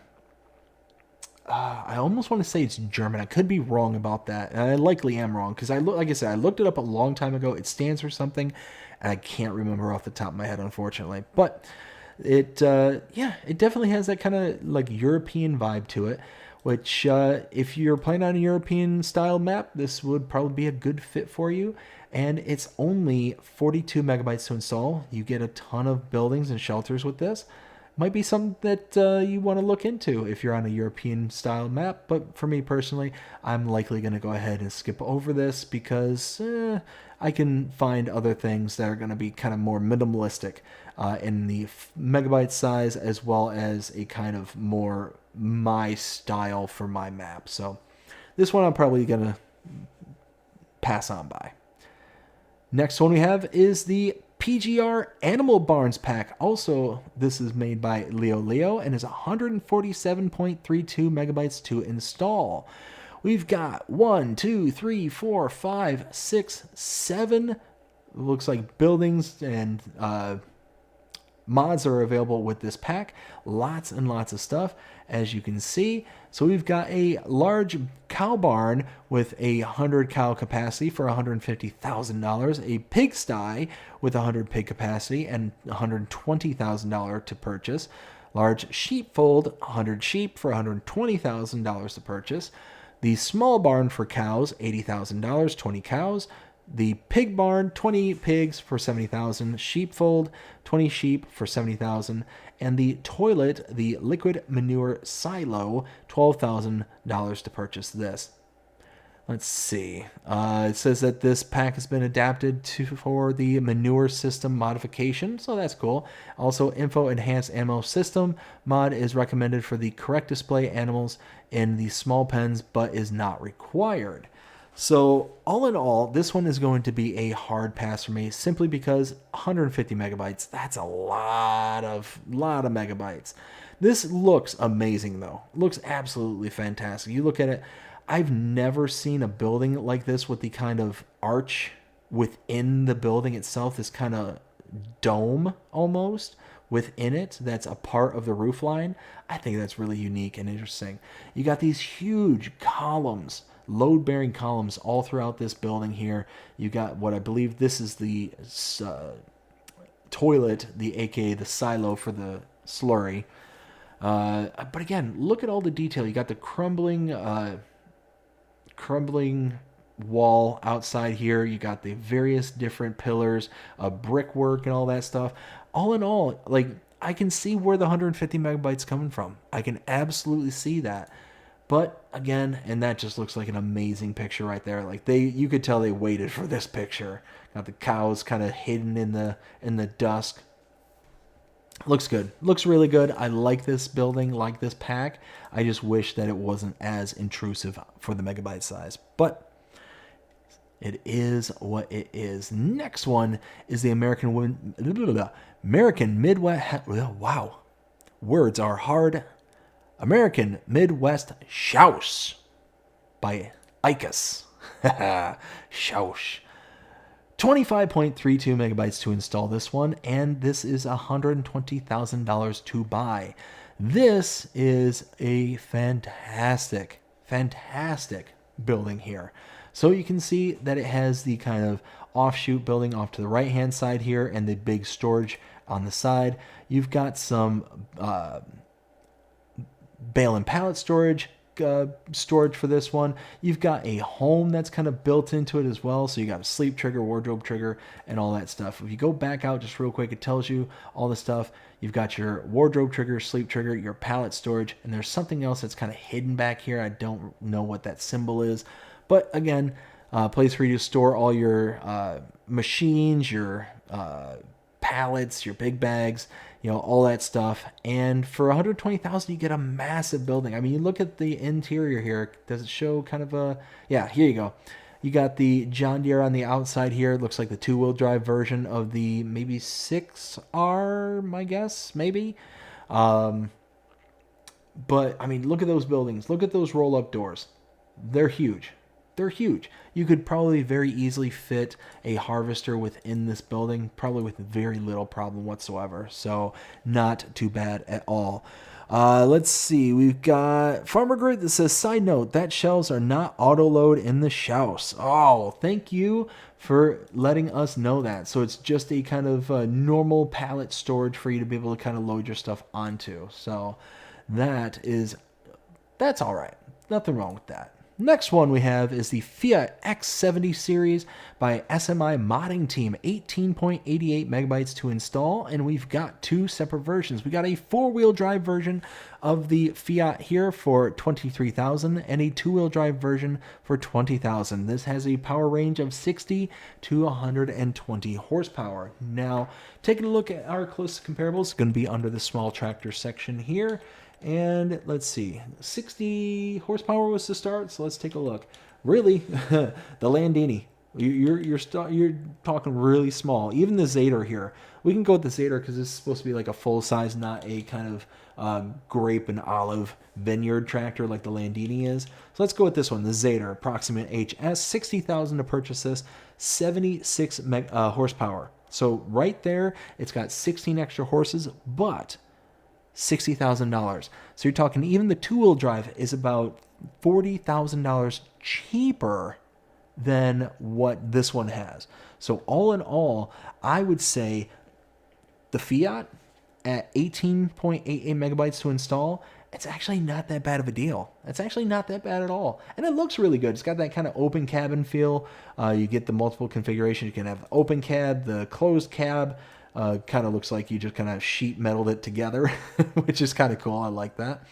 almost want to say it's German. I could be wrong about that, and I likely am wrong because like I said, I looked it up a long time ago. It stands for something, and I can't remember off the top of my head, unfortunately. But it, it definitely has that kind of like European vibe to it. Which, if you're playing on a European style map, this would probably be a good fit for you. And it's only 42 megabytes to install. You get a ton of buildings and shelters with this. Might be something that you want to look into if you're on a European style map. But for me personally, I'm likely going to go ahead and skip over this because I can find other things that are going to be kind of more minimalistic in the megabyte size, as well as a kind of more my style for my map. So this one I'm probably gonna pass on by. Next one we have is the PGR Animal Barnes pack. Also, this is made by Leo and is 147.32 megabytes to install. We've got 1, 2, 3, 4, 5, 6, 7 looks like buildings and mods are available with this pack. Lots and lots of stuff, as you can see. So we've got a large cow barn with 100 cow capacity for $150,000, a pigsty with 100 pig capacity and $120,000 to purchase, large sheepfold, 100 sheep for $120,000 to purchase, the small barn for cows, $80,000, 20 cows, the pig barn, 20 pigs for $70,000, sheepfold, 20 sheep for $70,000, and the toilet, the liquid manure silo, $12,000 to purchase this. Let's see. It says that this pack has been adapted for the manure system modification, so that's cool. Also, info enhanced animal system mod is recommended for the correct display animals in the small pens, but is not required. So all in all, this one is going to be a hard pass for me simply because 150 megabytes, that's a lot of megabytes. This looks amazing though. Looks absolutely fantastic. You look at it, I've never seen a building like this with the kind of arch within the building itself, this kind of dome almost within it that's a part of the roof line. I think that's really unique and interesting. You got these huge columns, load-bearing columns all throughout this building here. You got what I believe this is the toilet, the aka the silo for the slurry. But again, look at all the detail. You got the crumbling wall outside here. You got the various different pillars, brickwork and all that stuff. All in all, like, I can see where the 150 megabytes coming from. I can absolutely see that. But again, and that just looks like an amazing picture right there. Like you could tell they waited for this picture. Got the cows kind of hidden in the dusk. Looks good. Looks really good. I like this building, like this pack. I just wish that it wasn't as intrusive for the megabyte size. But it is what it is. Next one is the American Midwest. Wow, words are hard. American Midwest Schwarz by ICUS. Schwarz. 25.32 megabytes to install this one, and this is $120,000 to buy. This is a fantastic building here. So you can see that it has the kind of offshoot building off to the right hand side here and the big storage on the side. You've got some bale and pallet storage for this one. You've got a home that's kind of built into it as well. So you got a sleep trigger, wardrobe trigger, and all that stuff. If you go back out just real quick, it tells you all the stuff. You've got your wardrobe trigger, sleep trigger, your pallet storage, and there's something else that's kind of hidden back here. I don't know what that symbol is. But again, place for you to store all your machines, your pallets, your big bags, all that stuff. And for $120,000, you get a massive building. I mean, you look at the interior here. Does it show kind of a... Yeah, here you go. You got the John Deere on the outside here. It looks like the two-wheel drive version of the maybe 6R, my guess, maybe. But, I mean, look at those buildings. Look at those roll-up doors. They're huge. They're huge. You could probably very easily fit a harvester within this building, probably with very little problem whatsoever. So not too bad at all. Let's see. We've got Farmer Grid that says, side note, that shelves are not auto load in the Schwarz. Oh, thank you for letting us know that. So it's just a kind of normal pallet storage for you to be able to kind of load your stuff onto. So that's all right. Nothing wrong with that. Next one we have is the Fiat X70 series by SMI Modding Team, 18.88 megabytes to install, and we've got two separate versions. We got a four-wheel drive version of the Fiat here for $23,000 and a two-wheel drive version for $20,000. This has a power range of 60 to 120 horsepower. Now, taking a look at our closest comparables, it's going to be under the small tractor section here. And let's see, 60 horsepower was the start, so let's take a look. Really, the Landini, you're talking really small. Even the Zader here, we can go with the Zader because this is supposed to be like a full size, not a kind of grape and olive vineyard tractor like the Landini is. So let's go with this one, the Zader, approximate HS, $60,000 to purchase this, 76 horsepower. So right there, it's got 16 extra horses, but $60,000. So you're talking even the two-wheel drive is about $40,000 cheaper than what this one has. So all in all, I would say the Fiat at 18.88 megabytes to install, it's actually not that bad of a deal. It's actually not that bad at all. And it looks really good. It's got that kind of open cabin feel. You get the multiple configurations. You can have open cab, the closed cab. Kind of looks like you just kind of sheet metaled it together, which is kind of cool. I like that.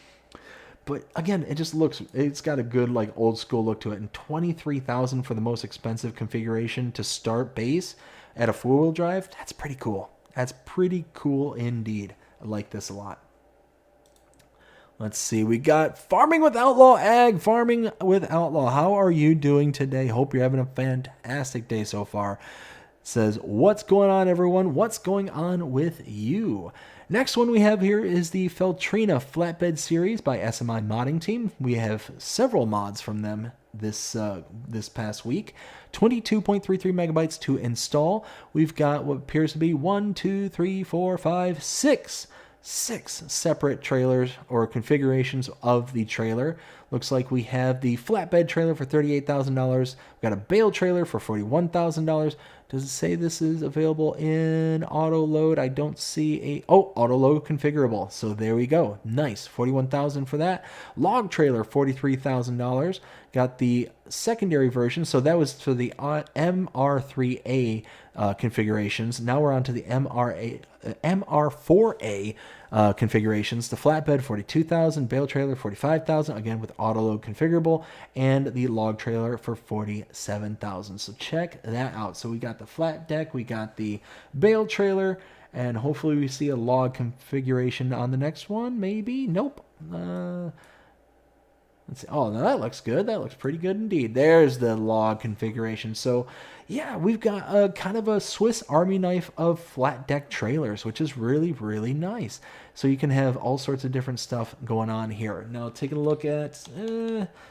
But again, it's got a good like old school look to it. And $23,000 for the most expensive configuration to start base at a four-wheel drive, that's pretty cool. That's pretty cool indeed. I like this a lot. Let's see. We got Farming with Outlaw Ag. Farming with Outlaw. How are you doing today? Hope you're having a fantastic day so far. Says, what's going on, everyone? What's going on with you? Next one we have here is the Feltrina Flatbed Series by SMI Modding Team. We have several mods from them this past week. 22.33 megabytes to install. We've got what appears to be 6 separate trailers or configurations of the trailer. Looks like we have the flatbed trailer for $38,000. We got a bale trailer for $41,000. Does it say this is available in auto load? I don't see auto load configurable. So there we go. Nice. $41,000 for that. Log trailer, $43,000. Got the secondary version. So that was for the MR3A configurations. Now we're on to the MR4A configurations. The flatbed, $42,000. Bale trailer, $45,000. Again, with auto load configurable. And the log trailer for $47,000. So check that out. So we got the flat deck. We got the bale trailer. And hopefully we see a log configuration on the next one. Maybe. Nope. Let's see. Oh, now that looks good. That looks pretty good indeed. There's the log configuration. So, yeah, we've got a kind of a Swiss Army knife of flat deck trailers, which is really, really nice. So you can have all sorts of different stuff going on here. Now, taking a look at,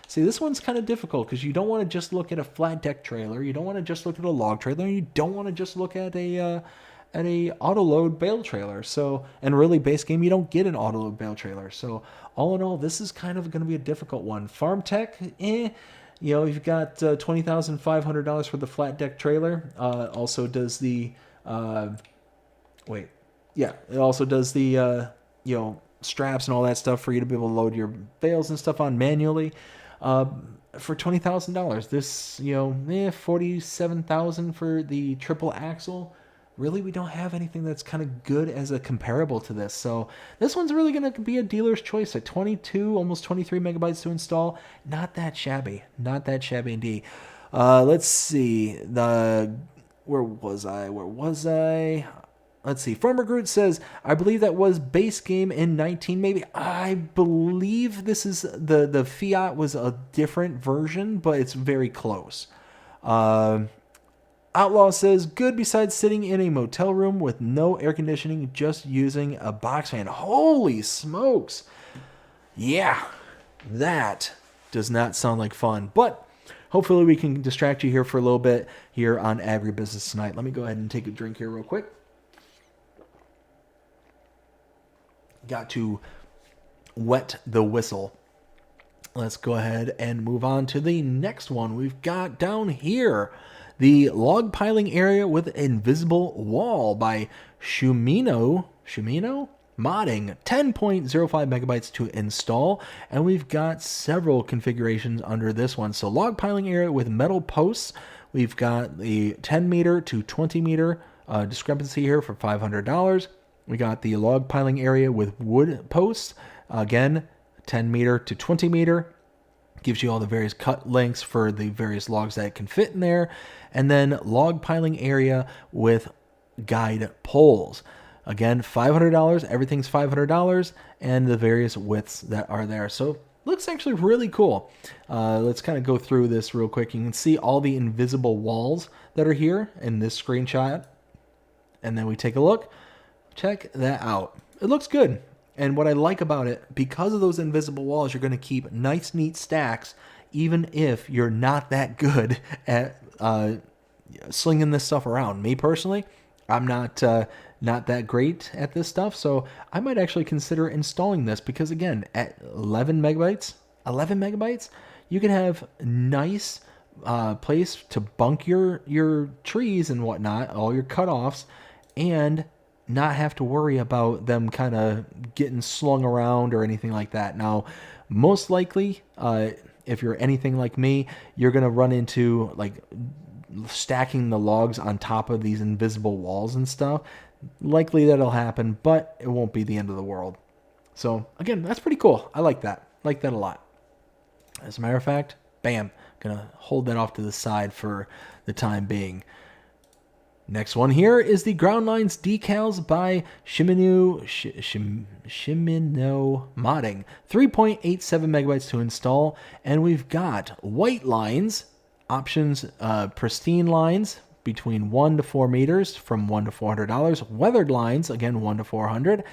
see, this one's kind of difficult because you don't want to just look at a flat deck trailer. You don't want to just look at a log trailer. You don't want to just look at a auto load bale trailer. So, and really base game, you don't get an auto load bale trailer. So all in all, this is kind of going to be a difficult one. Farm tech, you know, you've got $20,500 for the flat deck trailer. Also does the, it also does the, straps and all that stuff for you to be able to load your bales and stuff on manually. For $20,000, this, $47,000 for the triple axle. Really, we don't have anything that's kind of good as a comparable to this. So this one's really going to be a dealer's choice at 22, almost 23 megabytes to install. Not that shabby. Not that shabby indeed. Let's see. Where was I? Let's see. Farmer Groot says, I believe that was base game in 19, maybe. I believe this is the Fiat was a different version, but it's very close. Outlaw says, good besides sitting in a motel room with no air conditioning, just using a box fan. Holy smokes. Yeah, that does not sound like fun. But hopefully we can distract you here for a little bit here on AgriBusiness Tonight. Let me go ahead and take a drink here real quick. Got to wet the whistle. Let's go ahead and move on to the next one. We've got down here the log piling area with invisible wall by Shumino modding, 10.05 megabytes to install, and we've got several configurations under this one. So log piling area with metal posts. We've got the 10 meter to 20 meter discrepancy here for $500. We got the log piling area with wood posts, again 10 meter to 20 meter. Gives you all the various cut lengths for the various logs that can fit in there. And then log piling area with guide poles. Again, $500. Everything's $500. And the various widths that are there. So looks actually really cool. Let's kind of go through this real quick. You can see all the invisible walls that are here in this screenshot. And then we take a look. Check that out. It looks good. And what I like about it, because of those invisible walls, you're going to keep nice, neat stacks, even if you're not that good at slinging this stuff around. Me personally, I'm not that great at this stuff, so I might actually consider installing this because, again, at 11 megabytes, you can have nice place to bunk your trees and whatnot, all your cutoffs, and not have to worry about them kind of getting slung around or anything like that. Now, most likely, if you're anything like me, you're going to run into like stacking the logs on top of these invisible walls and stuff. Likely that'll happen, but it won't be the end of the world. So again, that's pretty cool. I like that. Like that a lot. As a matter of fact, bam, gonna hold that off to the side for the time being. Next one here is the ground lines decals by Shimano modding. 3.87 megabytes to install. And we've got white lines, options, pristine lines between 1 to 4 meters from $1 to $400. Weathered lines, again, 1 to 400.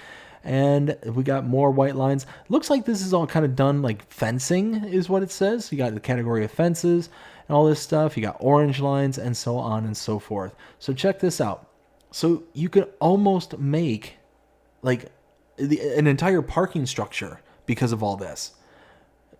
And we got more white lines. Looks like this is all kind of done like fencing is what it says. You got the category of fences and all this stuff. You got orange lines and so on and so forth. So check this out. So you could almost make like an entire parking structure because of all this.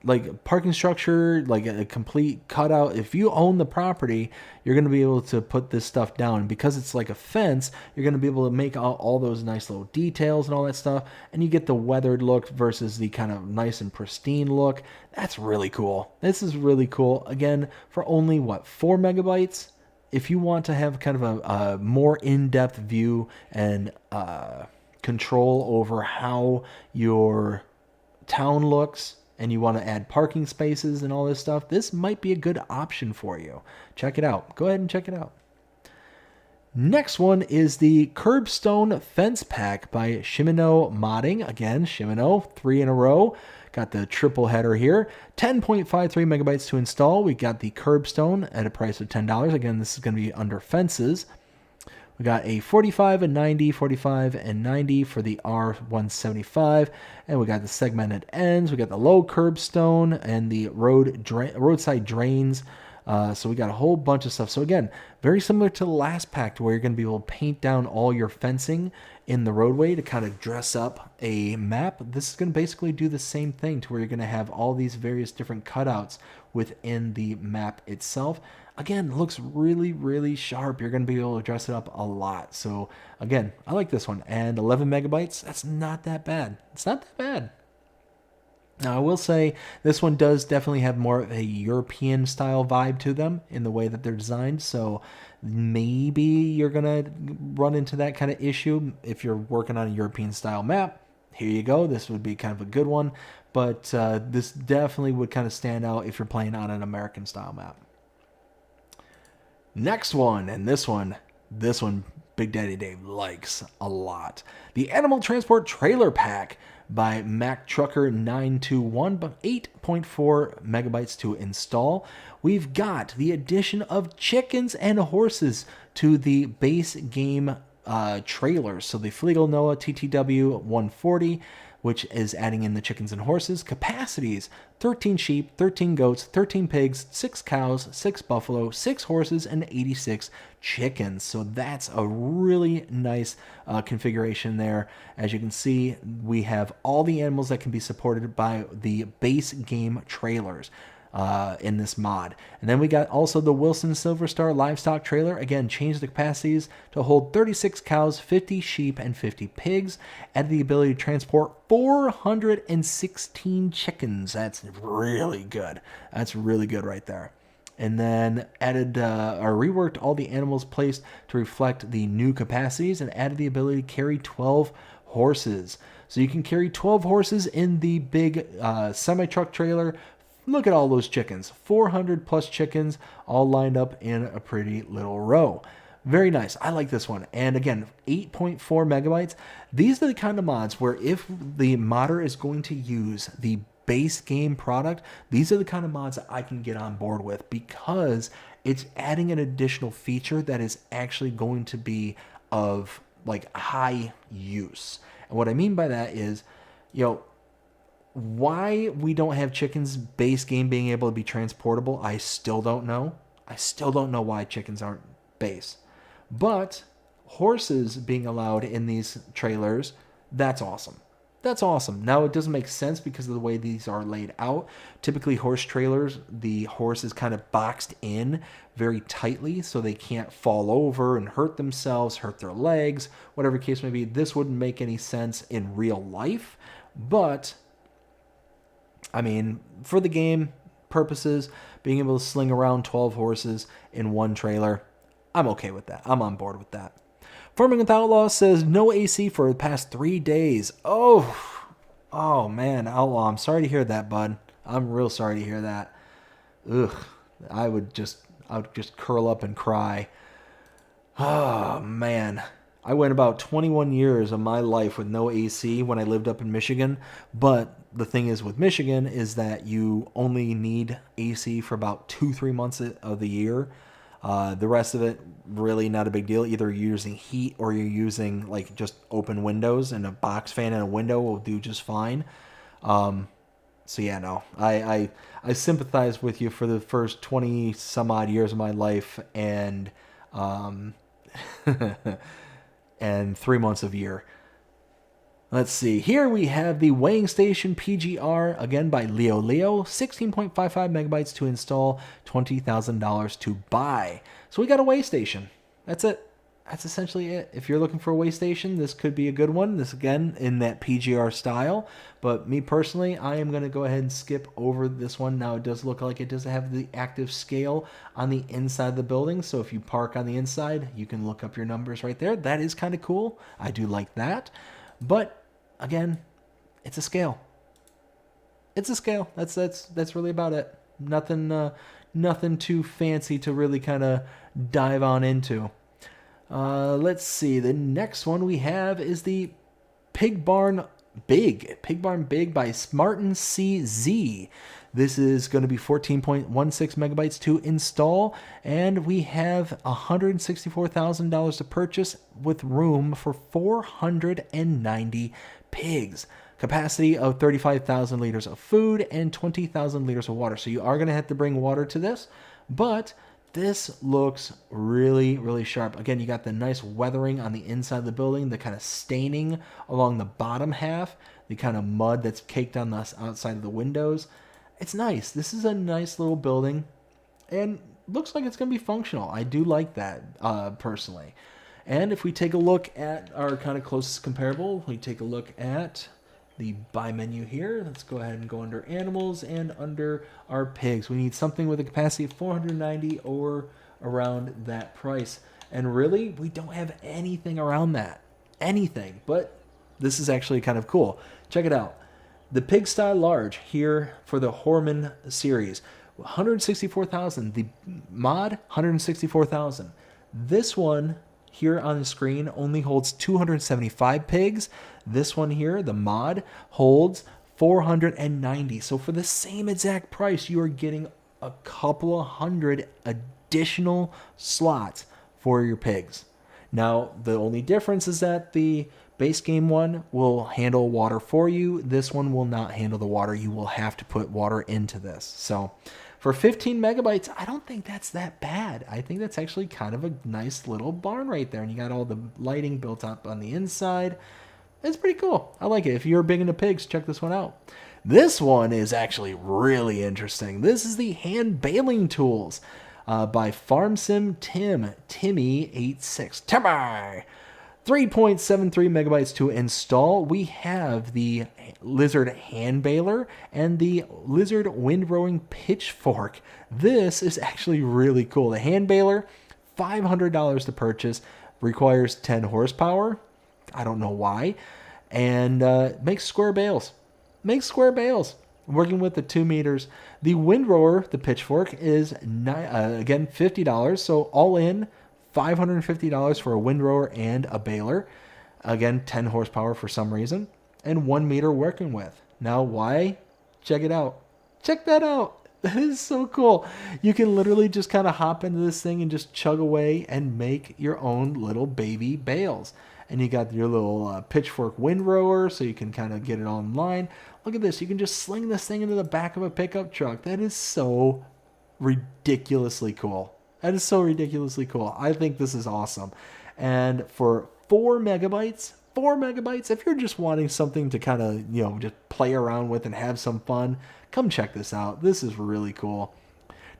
like parking structure, like a complete cutout. If you own the property, you're going to be able to put this stuff down. And because it's like a fence, you're going to be able to make all those nice little details and all that stuff. And you get the weathered look versus the kind of nice and pristine look. That's really cool. This is really cool. Again, for only, what, 4 megabytes? If you want to have kind of a more in-depth view and control over how your town looks, and you want to add parking spaces and all this stuff, this might be a good option for you. Check it out. Go ahead and check it out. Next one is the Curbstone Fence Pack by Shimano Modding. Again, Shimano, 3 in a row. Got the triple header here. 10.53 megabytes to install. We got the Curbstone at a price of $10. Again, this is going to be under fences. We got a 45, a 90, 45, and 90 for the R175. And we got the segmented ends. We got the low curbstone and the roadside drains. So we got a whole bunch of stuff. So again, very similar to the last pack, where you're going to be able to paint down all your fencing in the roadway to kind of dress up a map. This is going to basically do the same thing, to where you're going to have all these various different cutouts within the map itself. Again, looks really, really sharp. You're going to be able to dress it up a lot. So again, I like this one. And 11 megabytes, that's not that bad. It's not that bad. Now, I will say this one does definitely have more of a European style vibe to them in the way that they're designed. So maybe you're going to run into that kind of issue if you're working on a European style map. Here you go. This would be kind of a good one. But this definitely would kind of stand out if you're playing on an American style map. Next one, and this one Big Daddy Dave likes a lot. The Animal Transport Trailer Pack by Mac Trucker 921, but 8.4 megabytes to install. We've got the addition of chickens and horses to the base game trailers. So the Fliegel Noah TTW 140, which is adding in the chickens and horses. Capacities: 13 sheep, 13 goats, 13 pigs, 6 cows, 6 buffalo, 6 horses, and 86 chickens. So that's a really nice configuration there. As you can see, we have all the animals that can be supported by the base game trailers in this mod. And then we got also the Wilson Silver Star livestock trailer. Again, changed the capacities to hold 36 cows, 50 sheep, and 50 pigs. Added the ability to transport 416 chickens. That's really good. That's really good right there. And then added or reworked all the animals placed to reflect the new capacities, and added the ability to carry 12 horses. So you can carry 12 horses in the big semi-truck trailer. Look at all those chickens, 400 plus chickens all lined up in a pretty little row. Very nice. I like this one. And again, 8.4 megabytes. These are the kind of mods where if the modder is going to use the base game product, these are the kind of mods that I can get on board with, because it's adding an additional feature that is actually going to be of like high use. And what I mean by that is, why we don't have chickens base game being able to be transportable, I still don't know. I still don't know why chickens aren't base. But horses being allowed in these trailers, that's awesome. That's awesome. Now, it doesn't make sense because of the way these are laid out. Typically, horse trailers, the horse is kind of boxed in very tightly so they can't fall over and hurt themselves, hurt their legs, whatever the case may be. This wouldn't make any sense in real life, but I mean, for the game purposes, being able to sling around 12 horses in one trailer, I'm okay with that. I'm on board with that. Farming with Outlaw says no AC for the past 3 days. Oh man, Outlaw, I'm sorry to hear that, bud. I'm real sorry to hear that. Ugh, I would just curl up and cry. Oh man. I went about 21 years of my life with no AC when I lived up in Michigan, but the thing is with Michigan is that you only need AC for about 2-3 months of the year. The rest of it, really not a big deal. Either you're using heat or you're using like just open windows, and a box fan and a window will do just fine. So yeah, no, I sympathize with you for the first 20 some odd years of my life, and and 3 months of year. Let's see. Here we have the weighing station PGR, again by Leo. 16.55 megabytes to install, $20,000 to buy. So we got a weigh station. That's it. That's essentially it. If you're looking for a weigh station, this could be a good one. This, again, in that PGR style. But me personally, I am going to go ahead and skip over this one. Now, it does look like it doesn't have the active scale on the inside of the building. So if you park on the inside, you can look up your numbers right there. That is kind of cool. I do like that. But again, it's a scale. It's a scale. That's really about it. Nothing too fancy to really kind of dive on into. Let's see. The next one we have is the Pig Barn Big by Smartin CZ. This is going to be 14.16 megabytes to install, and we have $164,000 to purchase with room for 490 pigs. Capacity of 35,000 liters of food and 20,000 liters of water. So you are going to have to bring water to this, but this looks really, really sharp. Again, you got the nice weathering on the inside of the building, the kind of staining along the bottom half, the kind of mud that's caked on the outside of the windows. It's nice. This is a nice little building, and looks like it's going to be functional. I do like that, personally. And if we take a look at our kind of closest comparable, we take a look at the buy menu here. Let's go ahead and go under animals and under our pigs. We need something with a capacity of 490 or around that price. And really, we don't have anything around that. Anything. But this is actually kind of cool. Check it out. The Pigsty Large here for the Horman series. 164,000. The mod, 164,000. This one here on the screen only holds 275 pigs. This one here, the mod, holds 490. So for the same exact price, you are getting a couple of hundred additional slots for your pigs. Now, the only difference is that the base game one will handle water for you. This one will not handle the water. You will have to put water into this. So for 15 megabytes, I don't think that's that bad. I think that's actually kind of a nice little barn right there. And you got all the lighting built up on the inside. It's pretty cool. I like it. If you're big into pigs, check this one out. This one is actually really interesting. This is the hand baling tools by FarmSim Timmy86. Timmy! 3.73 megabytes to install. We have the Lizard hand baler and the Lizard windrowing pitchfork. This is actually really cool. The hand baler, $500 to purchase, requires 10 horsepower. I don't know why. And makes square bales. Working with the 2 meters. The windrower, the pitchfork, is again $50. So all in, $550 for a windrower and a baler. Again, 10 horsepower for some reason. And 1 meter working with. Now, why? Check it out. Check that out. That is so cool. You can literally just kind of hop into this thing and just chug away and make your own little baby bales. And you got your little pitchfork windrower, so you can kind of get it online. Look at this. You can just sling this thing into the back of a pickup truck. That is so ridiculously cool. That is so ridiculously cool. I think this is awesome. And for 4 megabytes, if you're just wanting something to kind of, just play around with and have some fun, come check this out. This is really cool.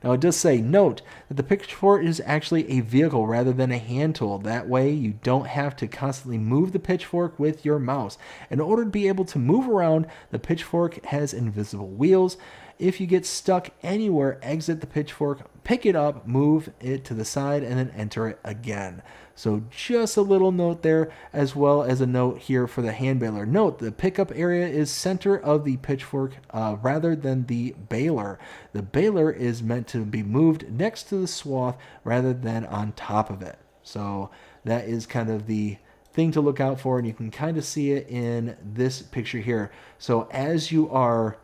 Now it does say, note that the pitchfork is actually a vehicle rather than a hand tool. That way you don't have to constantly move the pitchfork with your mouse. In order to be able to move around, the pitchfork has invisible wheels. If you get stuck anywhere, exit the pitchfork, pick it up, move it to the side, and then enter it again. So just a little note there, as well as a note here for the hand baler. Note, the pickup area is center of the pitchfork rather than the baler. The baler is meant to be moved next to the swath rather than on top of it. So that is kind of the thing to look out for, and you can kind of see it in this picture here. So as you are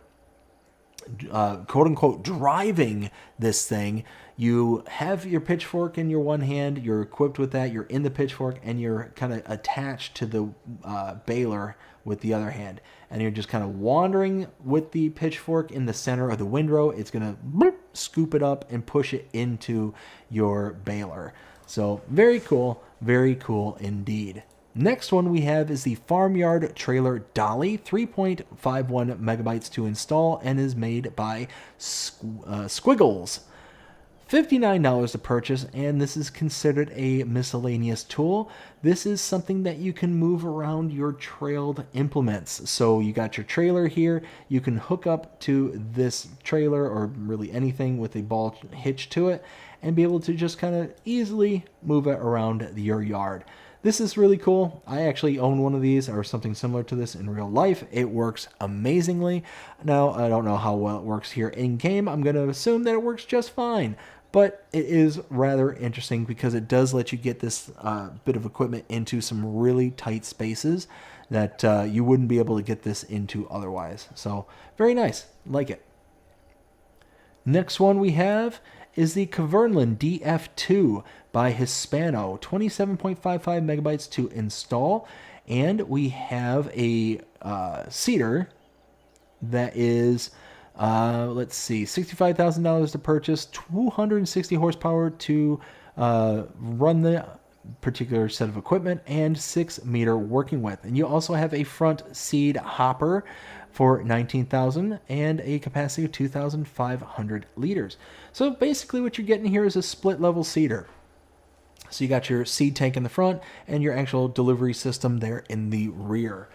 quote unquote driving this thing, you have your pitchfork in your one hand, you're equipped with that, you're in the pitchfork, and you're kind of attached to the baler with the other hand, and you're just kind of wandering with the pitchfork in the center of the windrow. It's gonna scoop it up and push it into your baler. So very cool indeed. Next one we have is the Farmyard Trailer Dolly, 3.51 megabytes to install, and is made by Squiggles. $59 to purchase, and this is considered a miscellaneous tool. This is something that you can move around your trailed implements. So you got your trailer here, you can hook up to this trailer or really anything with a ball hitch to it and be able to just kind of easily move it around your yard. This is really cool. I actually own one of these or something similar to this in real life. It works amazingly. Now, I don't know how well it works here in game. I'm going to assume that it works just fine. But it is rather interesting because it does let you get this bit of equipment into some really tight spaces that you wouldn't be able to get this into otherwise. So very nice. Like it. Next one we have is the Kverneland DF2 by Hispano, 27.55 megabytes to install. And we have a seeder that is, let's see, $65,000 to purchase, 260 horsepower to run the particular set of equipment, and 6-meter working width. And you also have a front seed hopper for $19,000 and a capacity of 2,500 liters. So basically what you're getting here is a split level seeder. So you got your seed tank in the front and your actual delivery system there in the rear.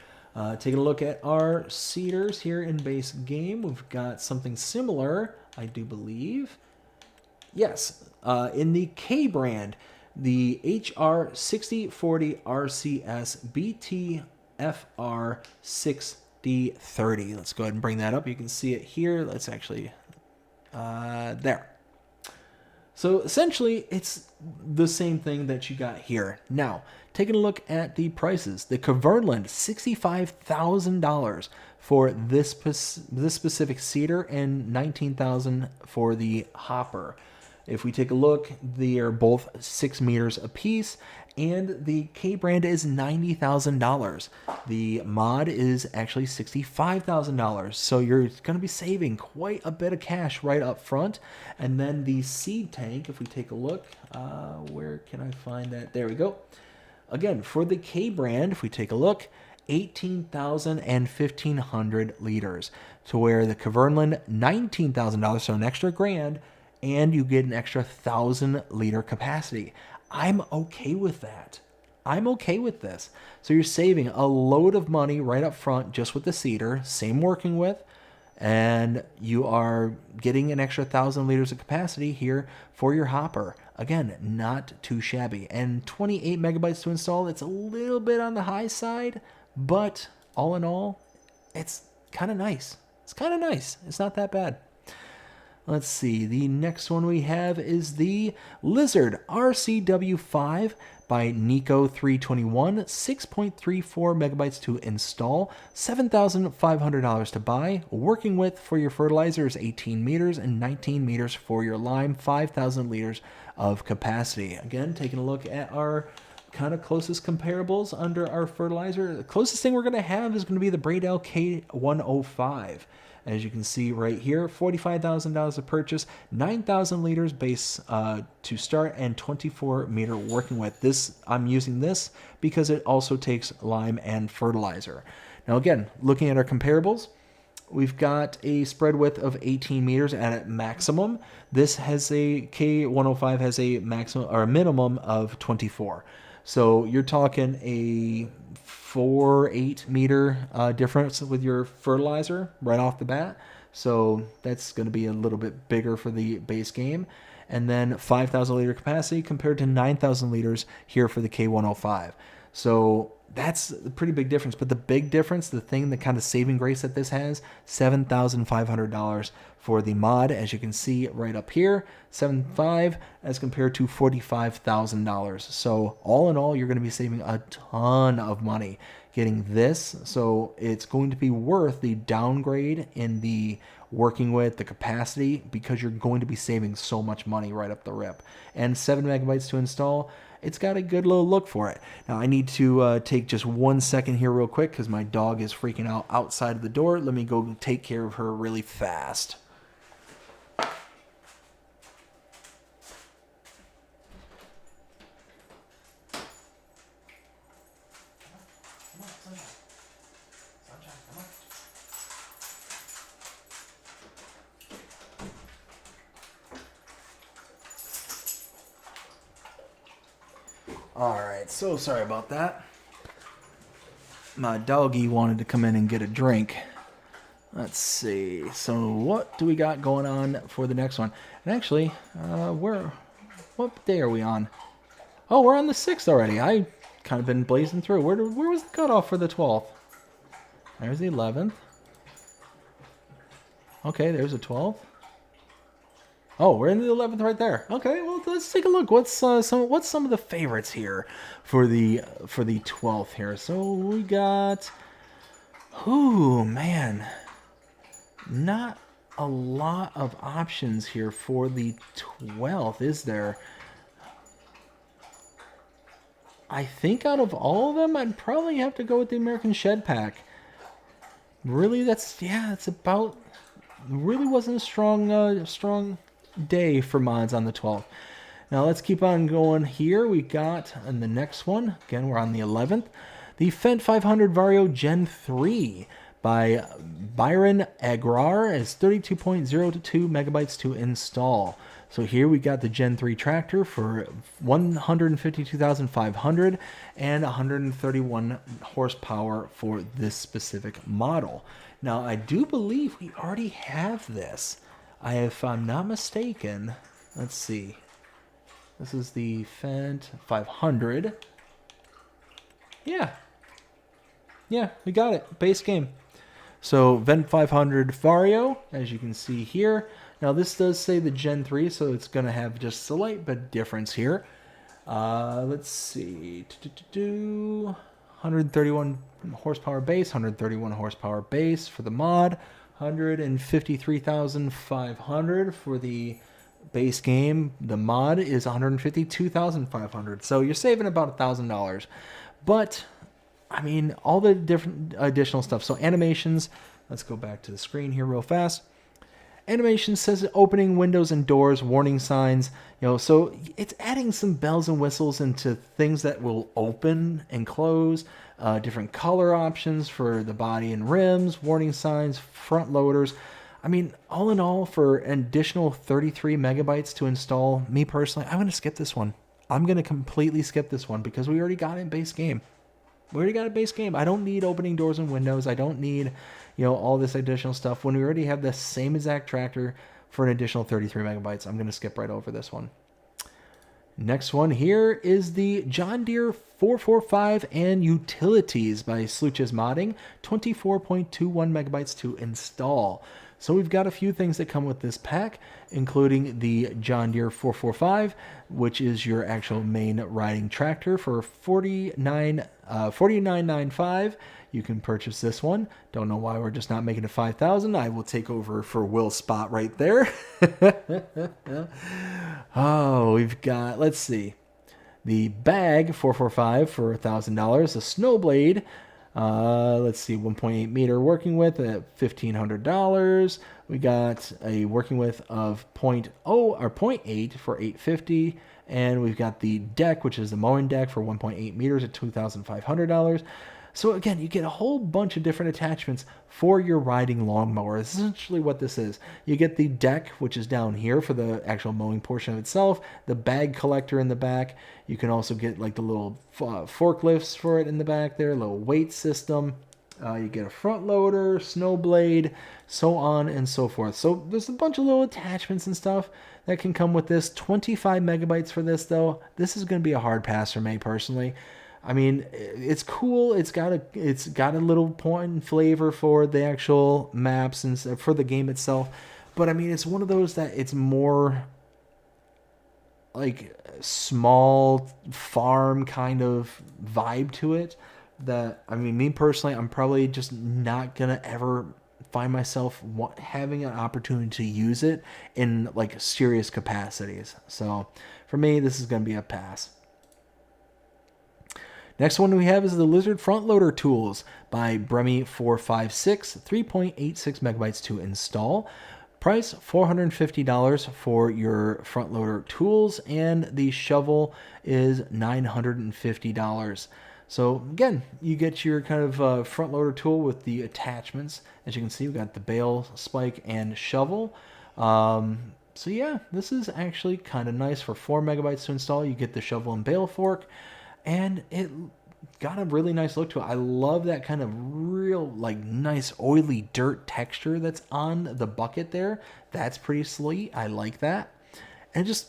Taking a look at our seeders here in base game, we've got something similar, I do believe. Yes, in the K brand, the HR6040 RCS BTFR 6D30. Let's go ahead and bring that up. You can see it here. Let's actually, there. So essentially, it's the same thing that you got here. Now, taking a look at the prices. The Kverneland, $65,000 for this specific seeder and $19,000 for the hopper. If we take a look, they are both 6 meters apiece, and the K brand is $90,000. The mod is actually $65,000. So you're going to be saving quite a bit of cash right up front. And then the seed tank, if we take a look, where can I find that? There we go. Again, for the K brand, if we take a look, 18,000 and 1,500 liters. To where the Kverneland, $19,000, so an extra grand, and you get an extra 1,000-liter capacity. I'm okay with that. I'm okay with this. So you're saving a load of money right up front just with the seeder, same working width, and you are getting an extra 1,000 liters of capacity here for your hopper. Again, not too shabby. And 28 megabytes to install, it's a little bit on the high side, but all in all, it's kind of nice. It's kind of nice. It's not that bad. Let's see, the next one we have is the Lizard RCW5 by Nico 321, 6.34 megabytes to install, $7,500 to buy. Working width for your fertilizer is 18 meters and 19 meters for your lime, 5,000 liters of capacity. Again, taking a look at our kind of closest comparables under our fertilizer. The closest thing we're going to have is going to be the Braidel K105. As you can see right here, $45,000 to purchase, 9,000 liters base to start, and 24-meter working width. I'm using this because it also takes lime and fertilizer. Now again, looking at our comparables, we've got a spread width of 18 meters at maximum. This has a K105 has a maximum or a minimum of 24. So you're talking a 4-8 meter difference with your fertilizer right off the bat. So that's going to be a little bit bigger for the base game. And then 5,000 liter capacity compared to 9,000 liters here for the K105. So that's a pretty big difference. But the big difference, the thing, the kind of saving grace that this has, $7,500 for the mod. As you can see right up here, $7,500 as compared to $45,000. So all in all, you're going to be saving a ton of money getting this. So it's going to be worth the downgrade in the working with the capacity because you're going to be saving so much money right up the rip. And 7 megabytes to install. It's got a good little look for it. Now, I need to take just 1 second here real quick because my dog is freaking out outside of the door. Let me go take care of her really fast. Alright, so sorry about that. My doggy wanted to come in and get a drink. Let's see. So what do we got going on for the next one? And actually, what day are we on? Oh, we're on the 6th already. I kind of been blazing through. Where was the cutoff for the 12th? There's the 11th. Okay, there's the 12th. Oh, we're in the 11th right there. Okay, well, let's take a look. What's some of the favorites here for the 12th here? So we got, ooh, man, not a lot of options here for the 12th, is there? I think out of all of them, I'd probably have to go with the American Shed Pack. Really, it's about, really wasn't a strong day for mods on the 12th. Now let's keep on going here. We got in the next one, again we're on the 11th, the Fendt 500 Vario Gen 3 by Byron Agrar is 32.02 megabytes to install. So here we got the Gen 3 tractor for 152,500 and 131 horsepower for this specific model. Now I do believe we already have this. If I'm not mistaken, let's see. This is the Fendt 500. Yeah, we got it. Base game. So Fendt 500 Vario, as you can see here. Now this does say the Gen 3, so it's going to have just a slight bit difference here. Let's see. 131 horsepower base, 131 horsepower base for the mod. 153,500 for the base game. The mod is 152,500. So you're saving about $1,000. But I mean, all the different additional stuff. So animations. Let's go back to the screen here real fast. Animation says opening windows and doors, warning signs. So it's adding some bells and whistles into things that will open and close. Different color options for the body and rims, warning signs, front loaders. I mean, all in all, for an additional 33 megabytes to install, me personally, I'm going to skip this one. I'm going to completely skip this one because we already got it in base game. We already got a base game. I don't need opening doors and windows. I don't need, all this additional stuff. When we already have the same exact tractor for an additional 33 megabytes, I'm going to skip right over this one. Next one here is the John Deere 445 and Utilities by Sluches Modding, 24.21 megabytes to install. So we've got a few things that come with this pack, including the John Deere 445, which is your actual main riding tractor for $49.95. You can purchase this one. Don't know why we're just not making it $5,000. I will take over for Will's spot right there. Oh, we've got, let's see, the Bag 445 for $1,000, the Snowblade. Let's see, 1.8 meter working width at $1,500. We got a working width of 0.8 for $850, and we've got the deck, which is the mowing deck for 1.8 meters at $2,500. So again, you get a whole bunch of different attachments for your riding lawnmower. This is essentially what this is. You get the deck, which is down here for the actual mowing portion of itself, the bag collector in the back. You can also get like the little forklifts for it in the back there, a little weight system. You get a front loader, snow blade, so on and so forth. So there's a bunch of little attachments and stuff that can come with this. 25 megabytes for this though. This is going to be a hard pass for me personally. I mean, it's cool. It's got a little point and flavor for the actual maps and for the game itself. But I mean, it's one of those that it's more like small farm kind of vibe to it. That, I mean, me personally, I'm probably just not gonna ever find myself having an opportunity to use it in like serious capacities. So for me, this is gonna be a pass. Next one we have is the Lizard Front Loader Tools by Bremy456, 3.86 megabytes to install. Price $450 for your front loader tools, and the shovel is $950. So again, you get your kind of front loader tool with the attachments. As you can see, we've got the bale, spike, and shovel. So yeah, this is actually kind of nice for 4 megabytes to install. You get the shovel and bale fork. and it got a really nice look to it. I love that kind of real, like, nice oily dirt texture that's on the bucket there. That's pretty sweet. I like that. And it just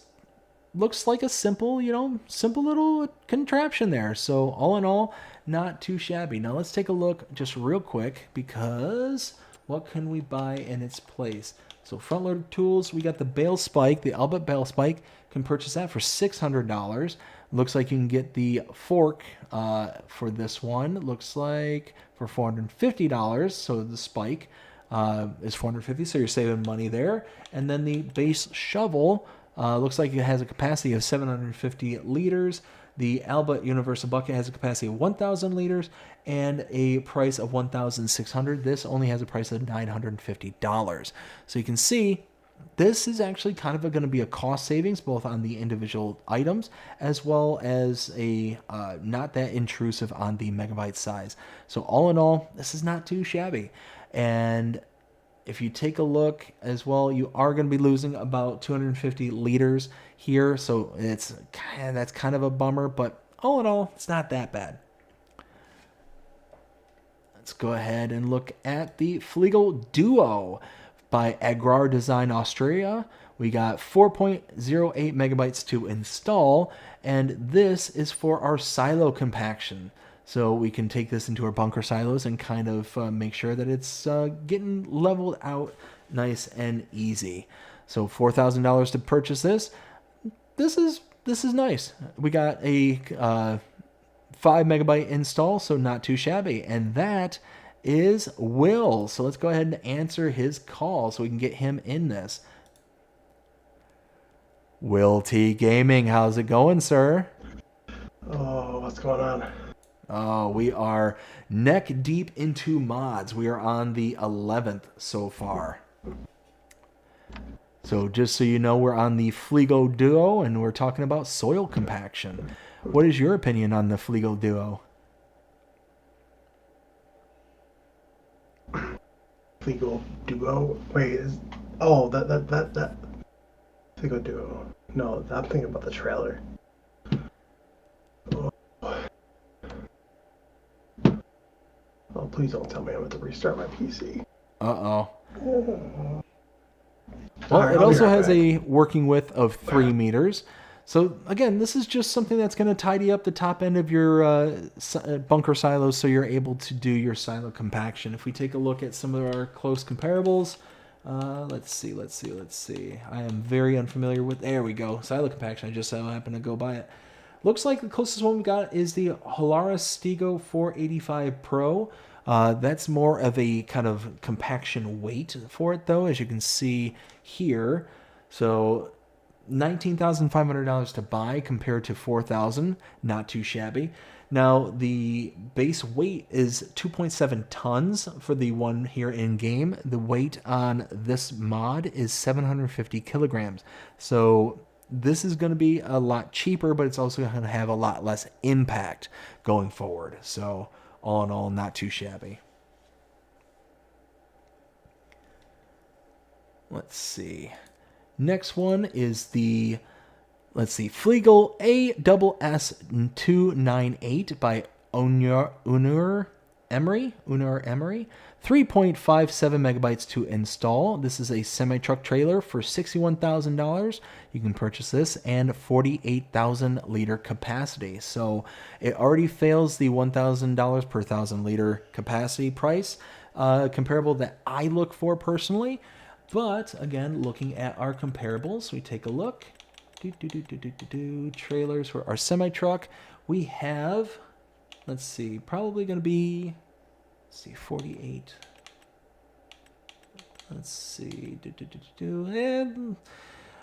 looks like a simple, simple little contraption there. So all in all, not too shabby. Now let's take a look just real quick, because what can we buy in its place? So front loader tools, we got the bale spike, the Albert bale spike. Can purchase that for $600. Looks like you can get the fork for this one. Looks like for $450. So the spike is $450, so you're saving money there. And then the base shovel looks like it has a capacity of 750 liters. The Alba Universal Bucket has a capacity of 1,000 liters and a price of $1,600. This only has a price of $950. So you can see this is actually kind of going to be a cost savings, both on the individual items as well as a not that intrusive on the megabyte size. So all in all, this is not too shabby. And if you take a look as well, you are going to be losing about 250 liters here. So that's kind of a bummer, but all in all, it's not that bad. Let's go ahead and look at the Fliegl Duo by Agrar Design Australia. We got 4.08 megabytes to install, and this is for our silo compaction. So we can take this into our bunker silos and kind of make sure that it's getting leveled out nice and easy. So $4,000 to purchase this. This is nice. We got a 5 megabyte install, so not too shabby. And that is Will. So let's go ahead and answer his call so we can get him in this. WillTGaming, how's it going, sir? Oh, what's going on? Oh, we are neck deep into mods. We are on the 11th so far. So just so you know, we're on the Fliegl Duo, and we're talking about soil compaction. What is your opinion on the Fliegl Duo? Fliegl Duo? Wait, that Fliegl Duo. No, I'm thinking about the trailer. Oh, please don't tell me I'm going to restart my PC. Uh-oh. Oh. Well, Right, it I'll be also right has back. a working width of 3 meters. So again, this is just something that's going to tidy up the top end of your bunker silos so you're able to do your silo compaction. If we take a look at some of our close comparables, let's see. I am very unfamiliar with, there we go, silo compaction. I just happened to go by it. Looks like the closest one we got is the Holaris Stigo 485 Pro. That's more of a kind of compaction weight for it, though, as you can see here. So $19,500 to buy compared to $4,000. Not too shabby. Now, the base weight is 2.7 tons for the one here in game. The weight on this mod is 750 kilograms. So this is going to be a lot cheaper, but it's also going to have a lot less impact going forward. So all in all, not too shabby. Let's see. Next one is the, Fliegl ASS298 by Unur Emery. 3.57 megabytes to install. This is a semi-truck trailer for $61,000. You can purchase this, and 48,000 liter capacity. So it already fails the $1,000 per 1,000 liter capacity price, comparable that I look for personally. But again, looking at our comparables, we take a look. Trailers for our semi-truck. We have, let's see, probably going to be, 48. Let's see.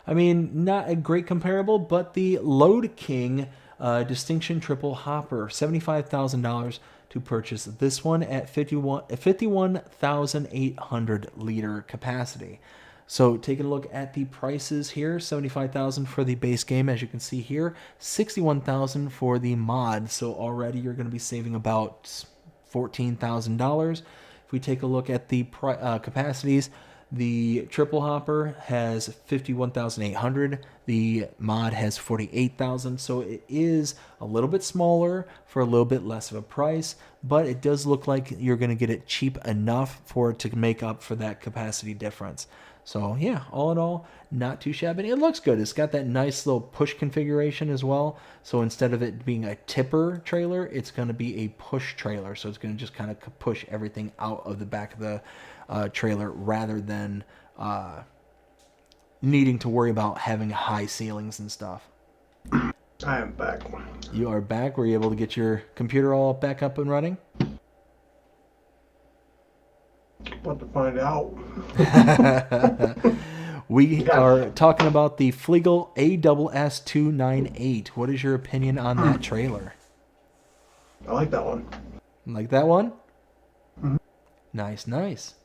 I mean, not a great comparable, but the Load King Distinction Triple Hopper, $75,000 to purchase this one at 51,800 liter capacity. So taking a look at the prices here, $75,000 for the base game, as you can see here, $61,000 for the mod. So already you're going to be saving about $14,000. If we take a look at the capacities, The triple hopper has 51,800. The mod has 48,000. So it is a little bit smaller for a little bit less of a price, but it does look like you're going to get it cheap enough for it to make up for that capacity difference. So yeah, all in all, not too shabby. It looks good. It's got that nice little push configuration as well. So instead of it being a tipper trailer, it's going to be a push trailer. So it's going to just kind of push everything out of the back of the trailer rather than needing to worry about having high ceilings and stuff. I am back. You are back. Were you able to get your computer all back up and running? What to find out? We are talking about the Fliegl ASS298. What is your opinion on that trailer? I like that one. Like that one? Mm-hmm. Nice, nice.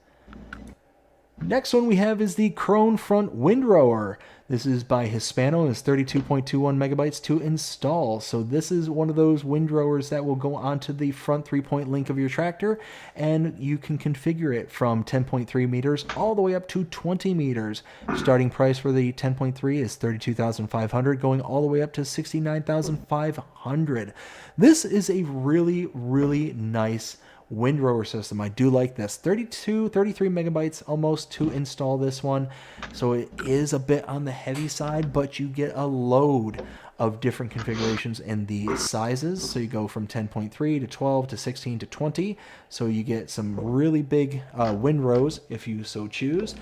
Next one we have is the Krone Front Windrower. This is by Hispano and is 32.21 megabytes to install. So this is one of those windrowers that will go onto the front 3-point link of your tractor, and you can configure it from 10.3 meters all the way up to 20 meters. Starting price for the 10.3 is $32,500, going all the way up to $69,500. This is a really, really nice windrower system. I do like this. 33 megabytes almost to install this one. So it is a bit on the heavy side, but you get a load of different configurations in the sizes. So you go from 10.3 to 12 to 16 to 20. So you get some really big windrows if you so choose.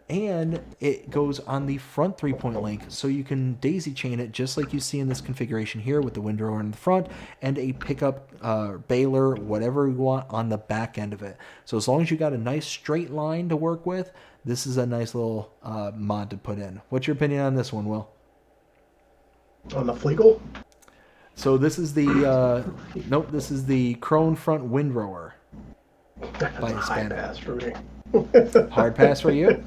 And it goes on the front 3-point link, so you can daisy chain it just like you see in this configuration here with the windrower in the front and a pickup baler, whatever you want on the back end of it. So as long as you got a nice straight line to work with, this is a nice little mod to put in. What's your opinion on this one, Will? On the Fliegl? So this is the nope, this is the Krone Front Windrower. That's a high pass for me. Hard pass for you?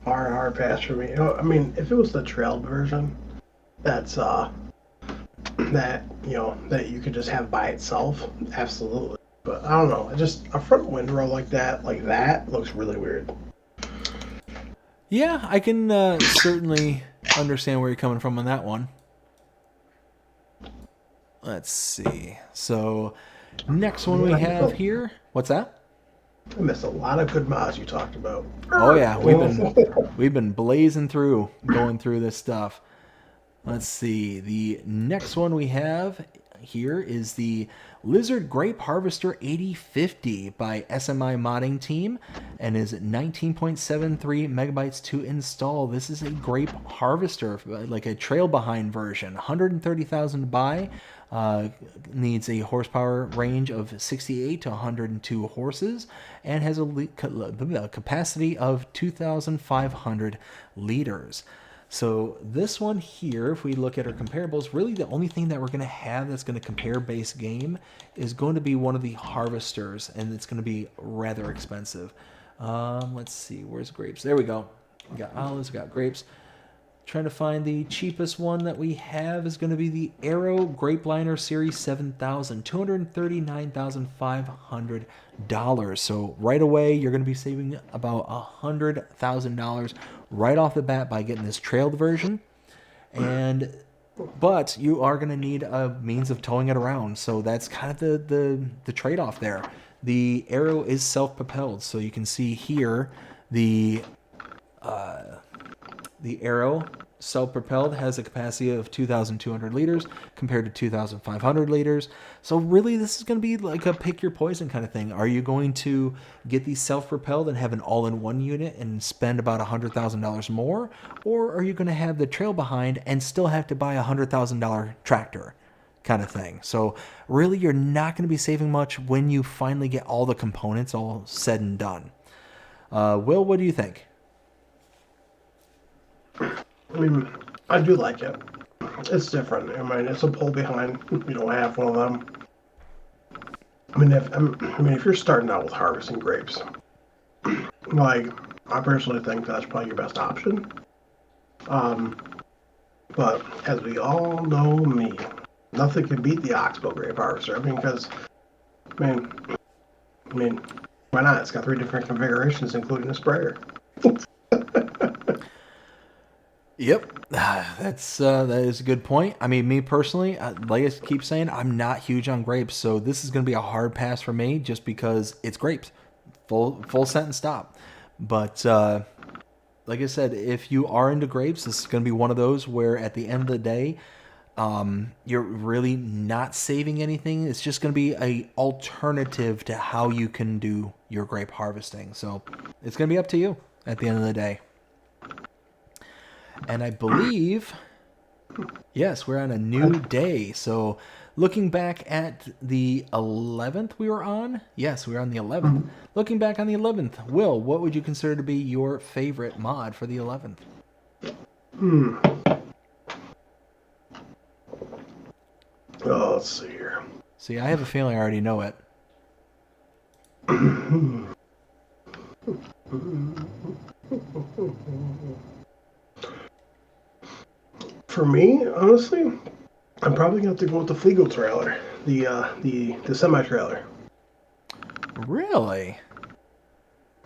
Hard pass for me. I mean, if it was the trailed version, that's that that you could just have by itself, absolutely. But I don't know, just a front windrow like that looks really weird. Yeah, I can certainly understand where you're coming from on that one. Let's see. So, next one we have here. What's that? I missed a lot of good mods you talked about. Oh yeah, we've been blazing through, going through this stuff. Let's see. The next one we have here is the Lizard Grape Harvester 8050 by SMI Modding Team and is 19.73 megabytes to install. This is a grape harvester, like a trail behind version. 130,000 to buy. Needs a horsepower range of 68 to 102 horses and has a capacity of 2,500 liters. So this one here, if we look at our comparables, really the only thing that we're going to have that's going to compare base game is going to be one of the harvesters, and it's going to be rather expensive. Let's see, where's grapes? There we go. We got olives, we got grapes. Trying to find the cheapest one that we have is going to be the Arrow Grape Liner Series 7000, $239,500. So right away, you're going to be saving about $100,000 right off the bat by getting this trailed version. But you are going to need a means of towing it around. So that's kind of the trade-off there. The Arrow is self-propelled. So you can see here the Arrow self-propelled has a capacity of 2,200 liters compared to 2,500 liters. So really this is going to be like a pick your poison kind of thing. Are you going to get the self-propelled and have an all-in-one unit and spend about $100,000 more? Or are you going to have the trail behind and still have to buy a $100,000 tractor kind of thing? So really you're not going to be saving much when you finally get all the components all said and done. Will, what do you think? I mean, I do like it. It's different. I mean, it's a pull behind. You don't have one of them. I mean, if you're starting out with harvesting grapes, like I personally think that's probably your best option. But as we all know, nothing can beat the Oxbow grape harvester. I mean, because I mean, why not? It's got 3 different configurations, including a sprayer. Yep, that is a good point. I mean, me personally, like I keep saying, I'm not huge on grapes, so this is going to be a hard pass for me just because it's grapes. Full sentence stop. But like I said, if you are into grapes, this is going to be one of those where at the end of the day, you're really not saving anything. It's just going to be a alternative to how you can do your grape harvesting. So it's going to be up to you at the end of the day. And I believe, yes, we're on a new day. So looking back at the 11th we were on. Yes, we were on the 11th. Looking back on the 11th, Will, what would you consider to be your favorite mod for the 11th? Oh, let's see here. See, I have a feeling I already know it. For me, honestly, I'm probably going to have to go with the Forigo trailer, the semi trailer. Really?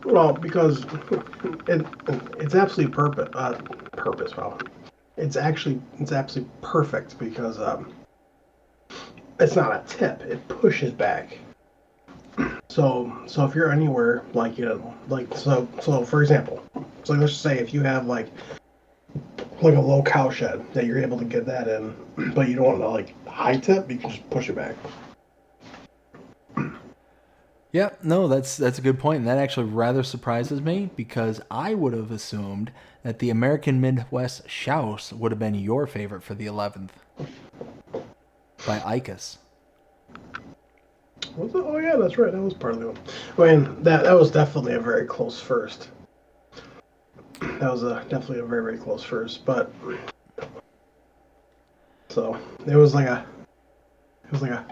Well, because it's absolutely purpose. Well, it's absolutely perfect because it's not a tip; it pushes back. So if you're anywhere so for example, so let's just say if you have like a low cow shed that you're able to get that in, but you don't want to high tip, you can just push it back. Yeah, no, that's a good point, and that actually rather surprises me because I would have assumed that the American Midwest Schwarz would have been your favorite for the 11th by Icus. Was it? Oh yeah, that's right. That was part of the one. I mean, that was definitely a very close first. That was definitely a very, very close first, but so it was like a I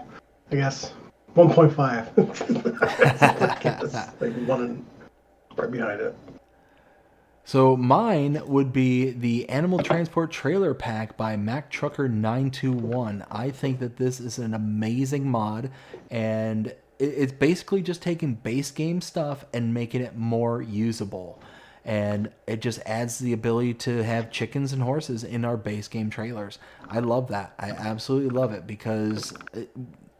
guess 1.5. like one right behind it. So mine would be the Animal Transport Trailer Pack by Mac Trucker 921. I think that this is an amazing mod, and it's basically just taking base game stuff and making it more usable. And it just adds the ability to have chickens and horses in our base game trailers. I love that. I absolutely love it because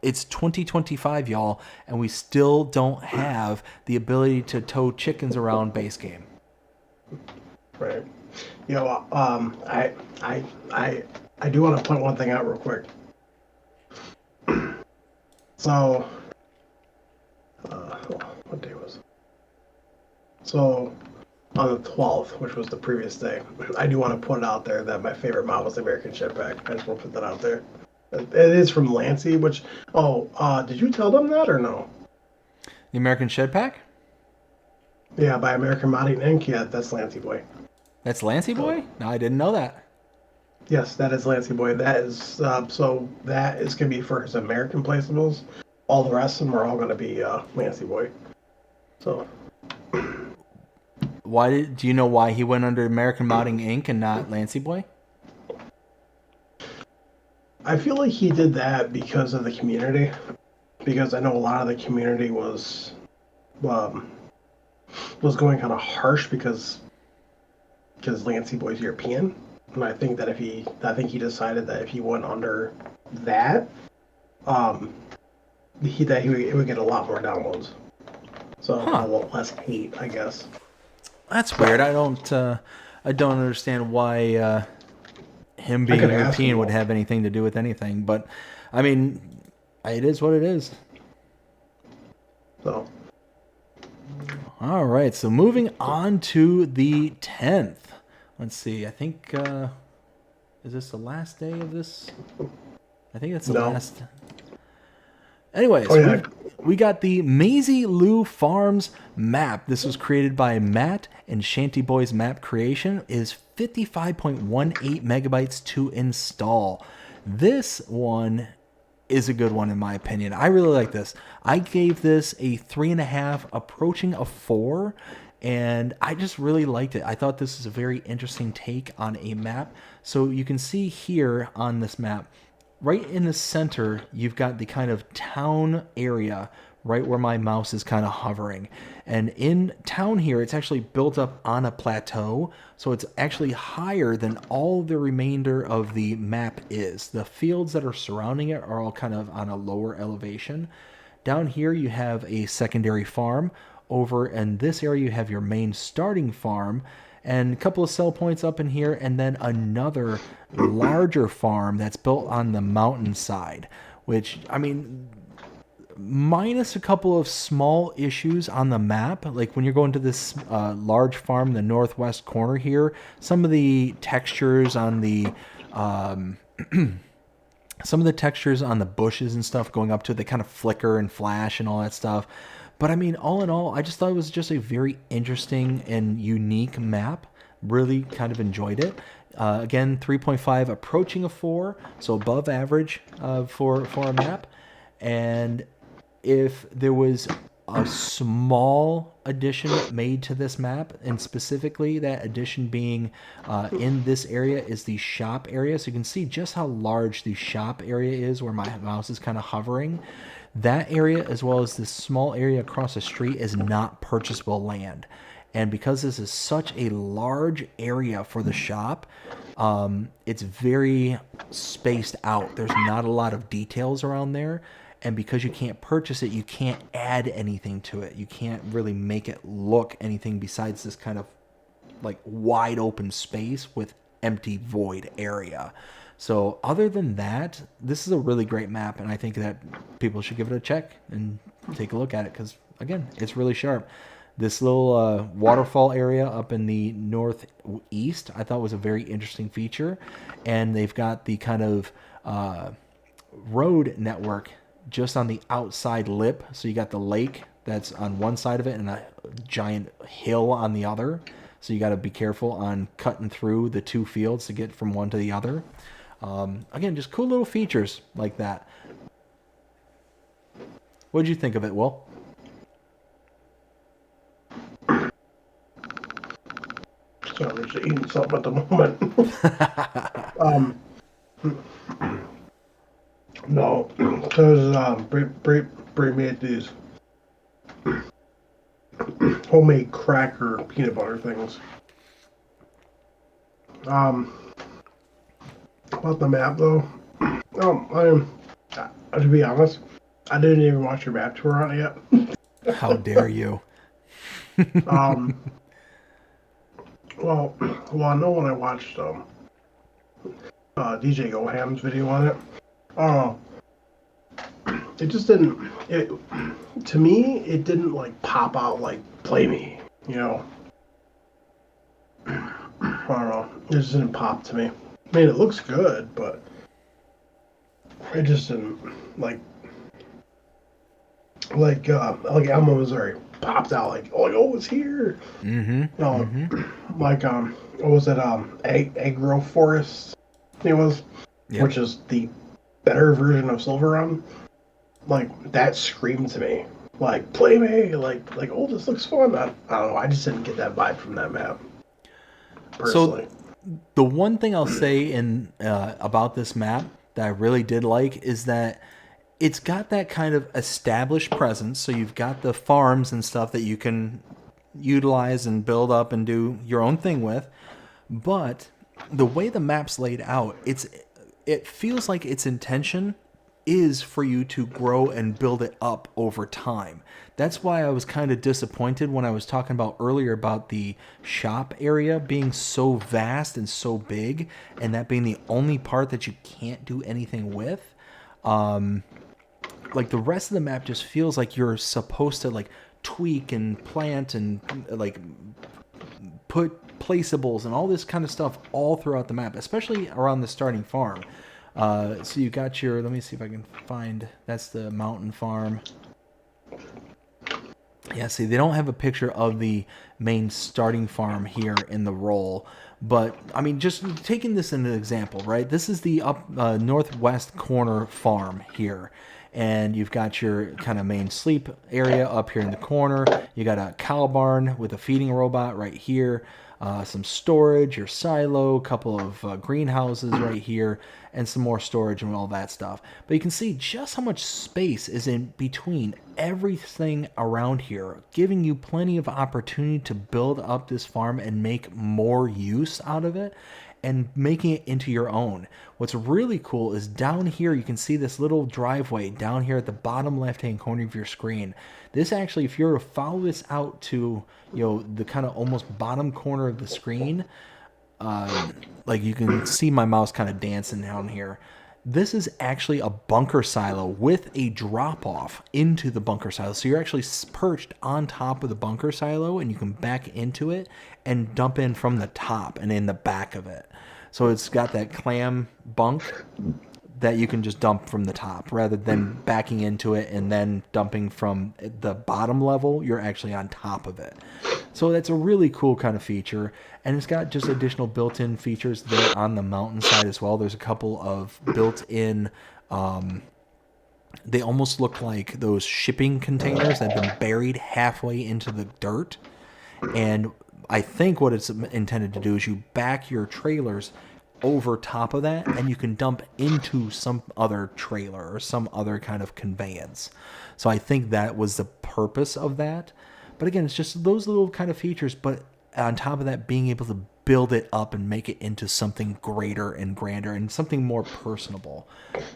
it's 2025, y'all, and we still don't have the ability to tow chickens around base game. Right. You know, I do want to point one thing out real quick. So, what day was it? So, on the 12th, which was the previous day, I do want to put it out there that my favorite mod was the American Shed Pack. I just want to put that out there. It is from Lancey, which, did you tell them that or no? The American Shed Pack? Yeah, by American Modding Inc. Yeah, that's Lancey Boy. That's Lancey Boy? No, I didn't know that. Yes, that is Lancey Boy. That is, so that is going to be for his American placeables. All the rest of them are all going to be Lancey Boy. So... Do you know why he went under American Modding Inc. and not Lancey Boy? I feel like he did that because of the community. Because I know a lot of the community was going kind of harsh because Lancey Boy's European, and I think he decided that if he went under that, he would get a lot more downloads. So a lot less hate, I guess. That's weird. I don't understand why him being European would have anything to do with anything. But I mean, it is what it is. So. All right. So moving on to the 10th. Let's see. I think is this the last day of this? I think it's the last. Anyways, we got the Maisie Lou Farms map. This was created by Matt and Shanty Boys Map Creation. It is 55.18 megabytes to install. This one is a good one in my opinion. I really like this. I gave this a 3.5, approaching a 4, and I just really liked it. I thought this is a very interesting take on a map. So you can see here on this map, right in the center, you've got the kind of town area right where my mouse is kind of hovering. And in town here, it's actually built up on a plateau, so it's actually higher than all the remainder of the map is. The fields that are surrounding it are all kind of on a lower elevation. Down here, you have a secondary farm. Over in this area, you have your main starting farm, and a couple of sell points up in here, and then another larger farm that's built on the mountainside, which, I mean, minus a couple of small issues on the map, like when you're going to this large farm in the northwest corner here, some of the textures on the bushes and stuff going up to it, they kind of flicker and flash and all that stuff. But I mean, all in all, I just thought it was just a very interesting and unique map. Really kind of enjoyed it. Again, 3.5 approaching a 4, so above average for a map. And if there was a small addition made to this map, and specifically that addition being in this area is the shop area. So you can see just how large the shop area is where my mouse is kind of hovering. That area, as well as this small area across the street, is not purchasable land. And because this is such a large area for the shop, it's very spaced out. There's not a lot of details around there. And because you can't purchase it, you can't add anything to it. You can't really make it look anything besides this kind of like wide open space with empty void area. So other than that, this is a really great map, and I think that people should give it a check and take a look at it because, again, it's really sharp. This little waterfall area up in the northeast I thought was a very interesting feature, and they've got the kind of road network just on the outside lip. So you got the lake that's on one side of it and a giant hill on the other. So you got to be careful on cutting through the two fields to get from one to the other. Again, just cool little features like that. What did you think of it, Will? So I'm just eating something at the moment. No, because Bray made these homemade cracker peanut butter things. About the map though, to be honest, I didn't even watch your map tour on it yet. How dare you? Well, I know when I watched DJ Goham's video on it. It just didn't. To me, it didn't like pop out like play me. You know. I don't know. It just didn't pop to me. I mean, it looks good, but it just didn't like Elmo, Missouri popped out like, oh, it's here. Like what was it? Agroforest. It was, yep. Which is the better version of Silver Run. Like that screamed to me, like play me, like oh, this looks fun. I don't know. I just didn't get that vibe from that map. Personally. So the one thing I'll say about this map that I really did like is that it's got that kind of established presence. So you've got the farms and stuff that you can utilize and build up and do your own thing with. But the way the map's laid out, it feels like its intention is for you to grow and build it up over time. That's why I was kind of disappointed when I was talking about earlier about the shop area being so vast and so big, and that being the only part that you can't do anything with. Like the rest of the map just feels like you're supposed to like tweak and plant and like put placeables and all this kind of stuff all throughout the map, especially around the starting farm. So you got your, let me see if I can find, that's the mountain farm. Yeah, see, they don't have a picture of the main starting farm here in the roll. But, I mean, just taking this as an example, right? This is the northwest corner farm here. And you've got your kind of main sleep area up here in the corner. You got a cow barn with a feeding robot right here. some storage, your silo, a couple of greenhouses right here, and some more storage and all that stuff. But you can see just how much space is in between everything around here, giving you plenty of opportunity to build up this farm and make more use out of it and making it into your own. What's really cool is down here, you can see this little driveway down here at the bottom left-hand corner of your screen. This actually, if you were to follow this out to, the kind of almost bottom corner of the screen, like you can see my mouse kind of dancing down here. This is actually a bunker silo with a drop-off into the bunker silo. So you're actually perched on top of the bunker silo, and you can back into it and dump in from the top and in the back of it. So it's got that clam bunk that you can just dump from the top rather than backing into it and then dumping from the bottom level. You're actually on top of it. So that's a really cool kind of feature, and it's got just additional built-in features there on the mountainside as well. There's a couple of built-in, they almost look like those shipping containers that have been buried halfway into the dirt. And I think what it's intended to do is you back your trailers over top of that, and you can dump into some other trailer or some other kind of conveyance. So I think that was the purpose of that. But again, it's just those little kind of features, but on top of that, being able to build it up and make it into something greater and grander and something more personable,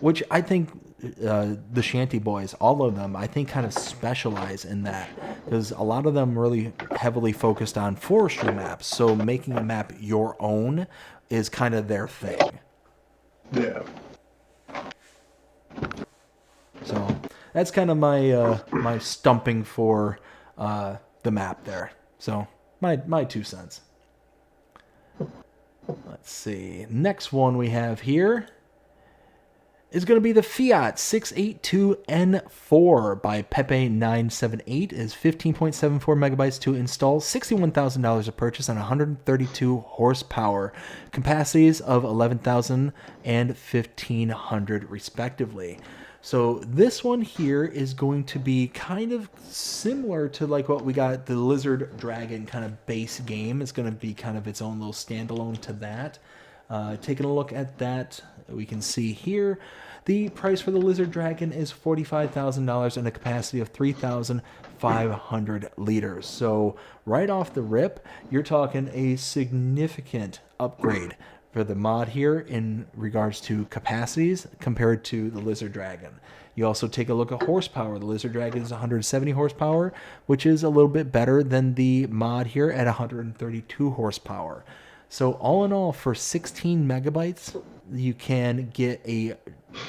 which I think the Shanty Boys, all of them, I think kind of specialize in that, because a lot of them really heavily focused on forestry maps. So making a map your own is kind of their thing. Yeah. So that's kind of my my stumping for the map there. So my 2 cents. Let's see. Next one we have here is going to be the Fiat 682N4 by Pepe978. Is 15.74 megabytes to install, $61,000 a purchase, and 132 horsepower. Capacities of 11,000 and 1,500 respectively. So this one here is going to be kind of similar to like what we got, the Lizard Dragon kind of base game. It's going to be kind of its own little standalone to that. Taking a look at that, we can see here the price for the Lizard Dragon is $45,000 and a capacity of 3,500 liters. So right off the rip, you're talking a significant upgrade for the mod here in regards to capacities compared to the Lizard Dragon. You also take a look at horsepower. The Lizard Dragon is 170 horsepower, which is a little bit better than the mod here at 132 horsepower. So all in all, for 16 megabytes, you can get a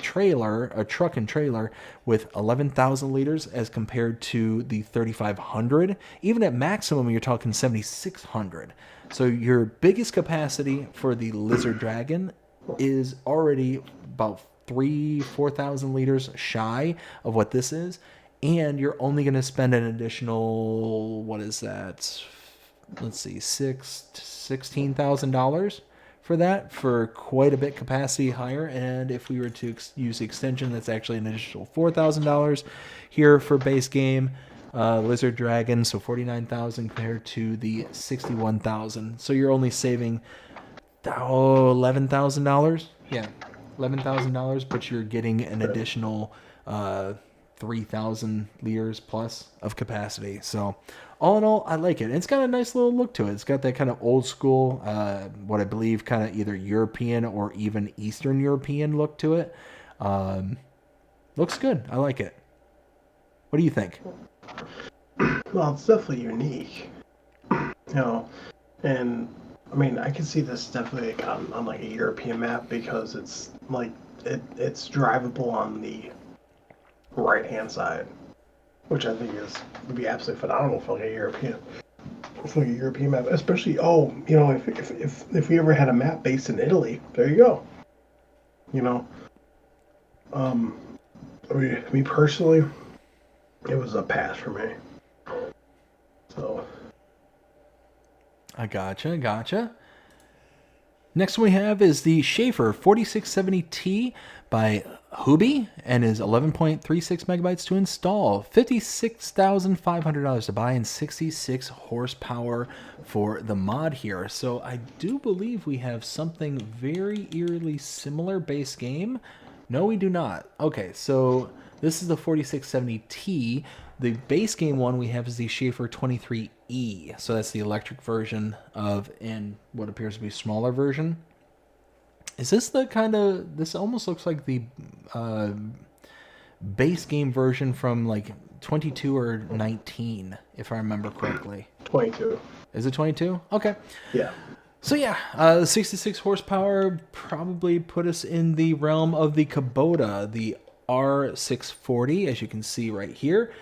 trailer, a truck and trailer with 11,000 liters as compared to the 3,500. Even at maximum, you're talking 7,600. So your biggest capacity for the Lizard Dragon is already about 4,000 liters shy of what this is. And you're only going to spend an additional, what is that? Let's see, $16,000 for that, for quite a bit capacity higher. And if we were to use the extension, that's actually an additional $4,000 here for base game. Lizard Dragon, so 49,000 compared to the 61,000. So you're only saving $11,000. Yeah, $11,000, but you're getting an additional 3,000 liters plus of capacity. So all in all, I like it. It's got a nice little look to it. It's got that kind of old school, what I believe kind of either European or even Eastern European look to it. Looks good. I like it. What do you think? Well, it's definitely unique, and I mean, I can see this definitely on like a European map, because it's like it's drivable on the right hand side, which I think would be absolutely phenomenal for like a European map, especially if we ever had a map based in Italy. There you go. Me personally, it was a pass for me. So I gotcha. Next one we have is the Schaefer 4670T by Hubie and is 11.36 megabytes to install, $56,500 to buy, and 66 horsepower for the mod here. So I do believe we have something very eerily similar base game. No, we do not. Okay, so this is the 4670T. The base game one we have is the Schaefer 23E. So that's the electric version of, and what appears to be a smaller version. Is this the kind of, this almost looks like the base game version from like 22 or 19, if I remember correctly. 22. Is it 22? Okay. Yeah. So yeah, 66 horsepower probably put us in the realm of the Kubota, the R640, as you can see right here.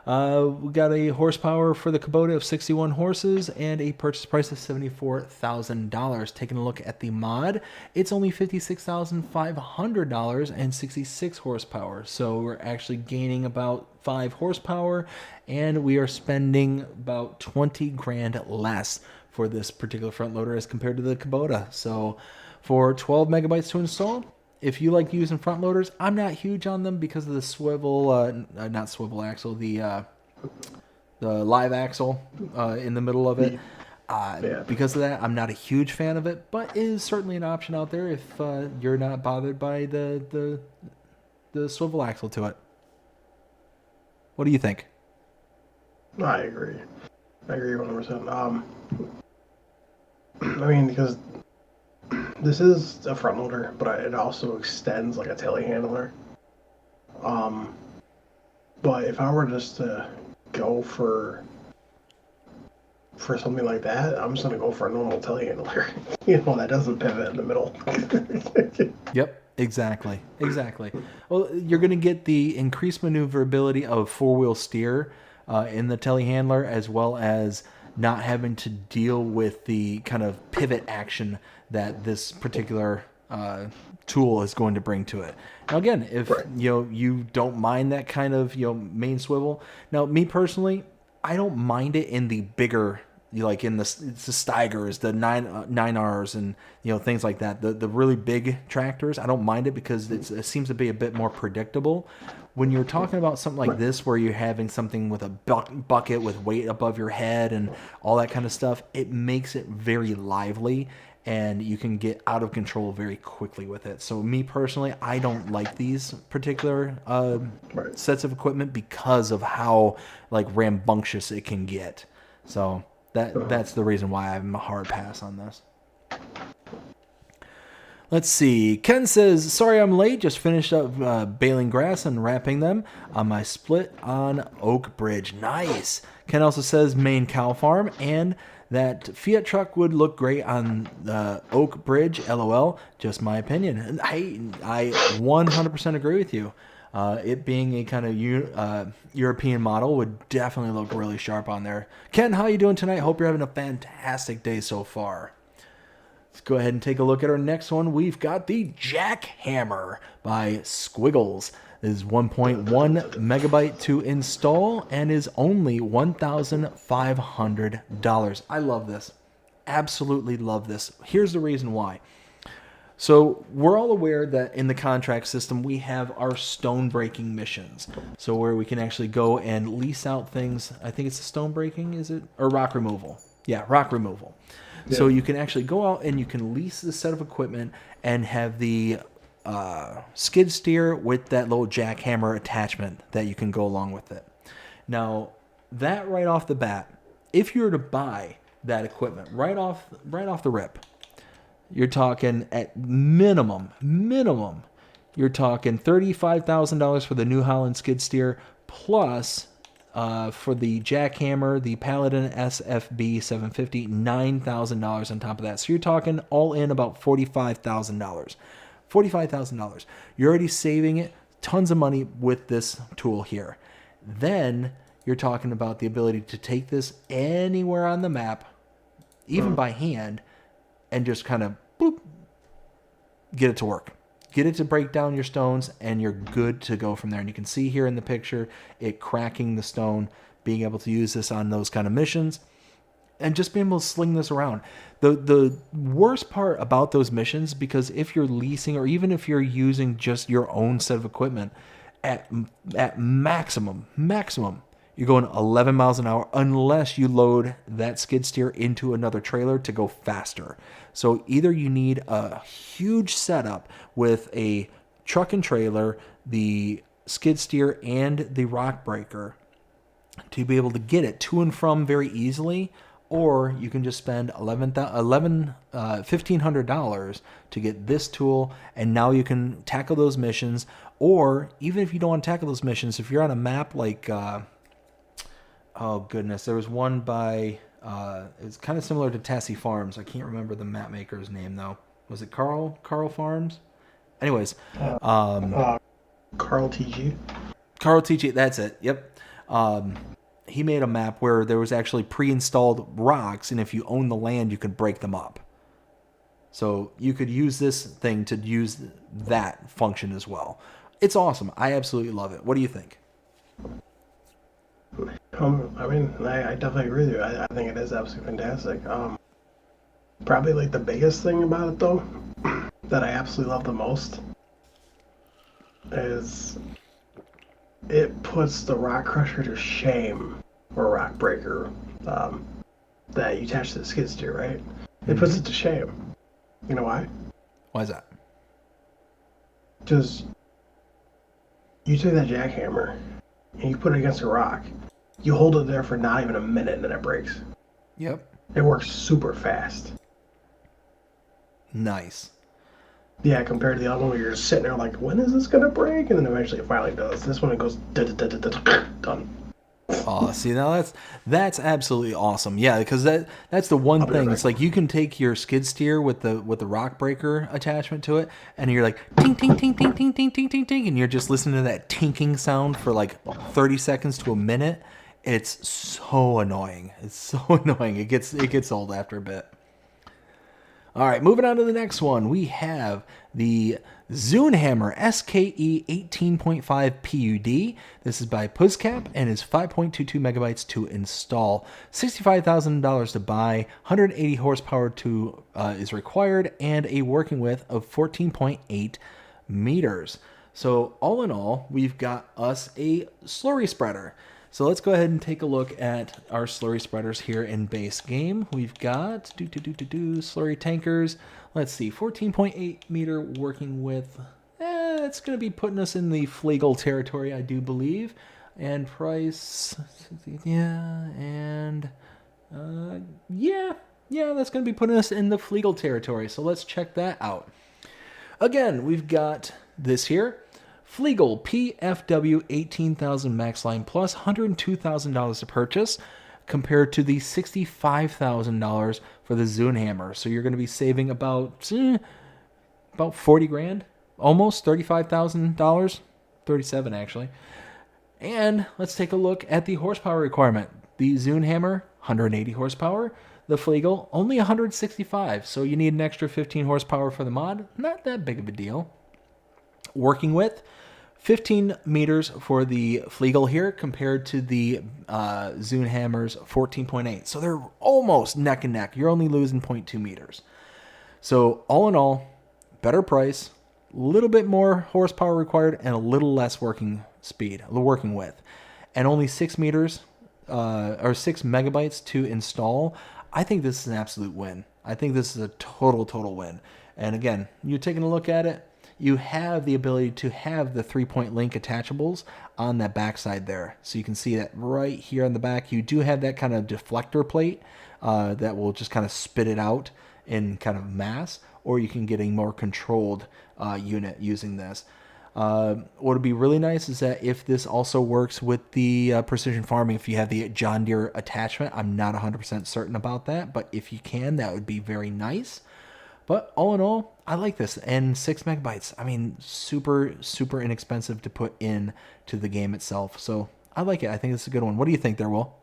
We got a horsepower for the Kubota of 61 horses and a purchase price of $74,000. Taking a look at the mod, it's only $56,500 and 66 horsepower. So we're actually gaining about 5 horsepower, and we are spending about 20 grand less for this particular front loader as compared to the Kubota. So for 12 megabytes to install, if you like using front loaders, I'm not huge on them because of the swivel, not swivel axle, the live axle in the middle of it. Because of that, I'm not a huge fan of it, but it is certainly an option out there if you're not bothered by the swivel axle to it. What do you think? I agree. I agree 100%. I mean, because this is a front loader, but it also extends like a telehandler. But if I were just to go for something like that, I'm just gonna go for a normal telehandler. That doesn't pivot in the middle. Yep, exactly. Well, you're gonna get the increased maneuverability of four-wheel steer in the telehandler, as well as not having to deal with the kind of pivot action that this particular tool is going to bring to it. Now again, if you don't mind that kind of main swivel. Now me personally, I don't mind it in the bigger, like in the Stigers, the 9Rs, and things like that. The really big tractors, I don't mind it because it seems to be a bit more predictable. When you're talking about something like this, where you're having something with a bucket with weight above your head and all that kind of stuff, it makes it very lively, and you can get out of control very quickly with it. So me personally, I don't like these particular sets of equipment because of how like rambunctious it can get. So that's the reason why I'm a hard pass on this. Let's see. Ken says, sorry I'm late. Just finished up baling grass and wrapping them on my split on Oak Bridge. Nice. Ken also says Maine cow farm, and that Fiat truck would look great on the Oak Bridge. LOL. Just my opinion. And I 100% agree with you. It being a kind of European model would definitely look really sharp on there. Ken, how you doing tonight? Hope you're having a fantastic day so far. Let's go ahead and take a look at our next one. We've got the Jackhammer by Squiggles. This is 1.1 megabyte to install and is only $1,500. I love this. Absolutely love this. Here's the reason why. So we're all aware that in the contract system, we have our stone breaking missions. So where we can actually go and lease out things. I think it's stone breaking, is it? Or rock removal. Yeah, rock removal. Yeah. So you can actually go out and you can lease the set of equipment and have the skid steer with that little jackhammer attachment that you can go along with it. Now, that right off the bat, if you were to buy that equipment right off the rip, you're talking at minimum, you're talking $35,000 for the New Holland skid steer, plus for the jackhammer, the Paladin SFB 750, $9,000 on top of that. So you're talking all in about $45,000. $45,000. You're already saving it tons of money with this tool here. Then you're talking about the ability to take this anywhere on the map, even by hand, and just kind of boop, get it to work. Get it to break down your stones, and you're good to go from there. And you can see here in the picture, it cracking the stone, being able to use this on those kind of missions. and just being able to sling this around. The worst part about those missions, because if you're leasing or even if you're using just your own set of equipment, at maximum, you're going 11 miles an hour unless you load that skid steer into another trailer to go faster. So either you need a huge setup with a truck and trailer, the skid steer, and the rock breaker to be able to get it to and from very easily, or you can just spend $1,500 to get this tool, and now you can tackle those missions. Or even if you don't want to tackle those missions, if you're on a map like, oh goodness, there was one by, it's kind of similar to Tassie Farms. I can't remember the map maker's name though. Was it Carl Farms? Anyways, Carl TG. Carl TG, that's it. Yep. He made a map where there was actually pre-installed rocks, and if you own the land, you could break them up. So you could use this thing to use that function as well. It's awesome. I absolutely love it. What do you think? I mean, I definitely agree with you. I think it is absolutely fantastic. Probably like the biggest thing about it though, that I absolutely love the most, is it puts the rock crusher to shame, or rock breaker, that you attach to the skid steer, right? It puts it to shame. You know why? Why is that? Because you take that jackhammer and you put it against a rock, you hold it there for not even a minute and then it breaks. Yep. It works super fast. Nice. Yeah, compared to the other one where you're just sitting there like, when is this gonna break? And then eventually it finally does. This one it goes done. Oh, see, now that's absolutely awesome. Yeah, because that's the one thing. It's like you can take your skid steer with the rock breaker attachment to it, and you're like ting ting ting ting ting ting ting ting ting, and you're just listening to that tinking sound for like 30 seconds to a minute. It's so annoying. It's so annoying. It gets old after a bit. All right, moving on to the next one. We have the Zunehammer SKE 18.5 PUD. This is by Puzzcap and is 5.22 megabytes to install. $65,000 to buy. 180 horsepower is required, and a working width of 14.8 meters. So all in all, we've got us a slurry spreader. So let's go ahead and take a look at our slurry spreaders here in base game. We've got slurry tankers. Let's see, 14.8 meter working width. That's going to be putting us in the Flegel territory, I do believe. And price, yeah, that's going to be putting us in the Flegel territory. So let's check that out. Again, we've got this here. Flegel PFW 18,000 max line plus $102,000 to purchase, compared to the $65,000 for the Zunehammer. So you're going to be saving about 40 grand, almost $35,000, 37 actually. And let's take a look at the horsepower requirement. The Zunehammer 180 horsepower, the Flegel only 165. So you need an extra 15 horsepower for the mod. Not that big of a deal. Working width 15 meters for the Flegel here compared to the Zunehammer's 14.8. So they're almost neck and neck. You're only losing 0.2 meters. So all in all, better price, a little bit more horsepower required, and a little less working speed, the working width. And only 6 meters or 6 megabytes to install. I think this is an absolute win. I think this is a total win. And again, you're taking a look at it. You have the ability to have the 3-point link attachables on that backside there. So you can see that right here on the back. You do have that kind of deflector plate that will just kind of spit it out in kind of mass, or you can get a more controlled unit using this. What would be really nice is that if this also works with the precision farming, if you have the John Deere attachment, I'm not 100% certain about that, but if you can, that would be very nice. But all in all, I like this. And 6 megabytes, I mean, super inexpensive to put in to the game itself. So I like it. I think this is a good one. What do you think there, Will?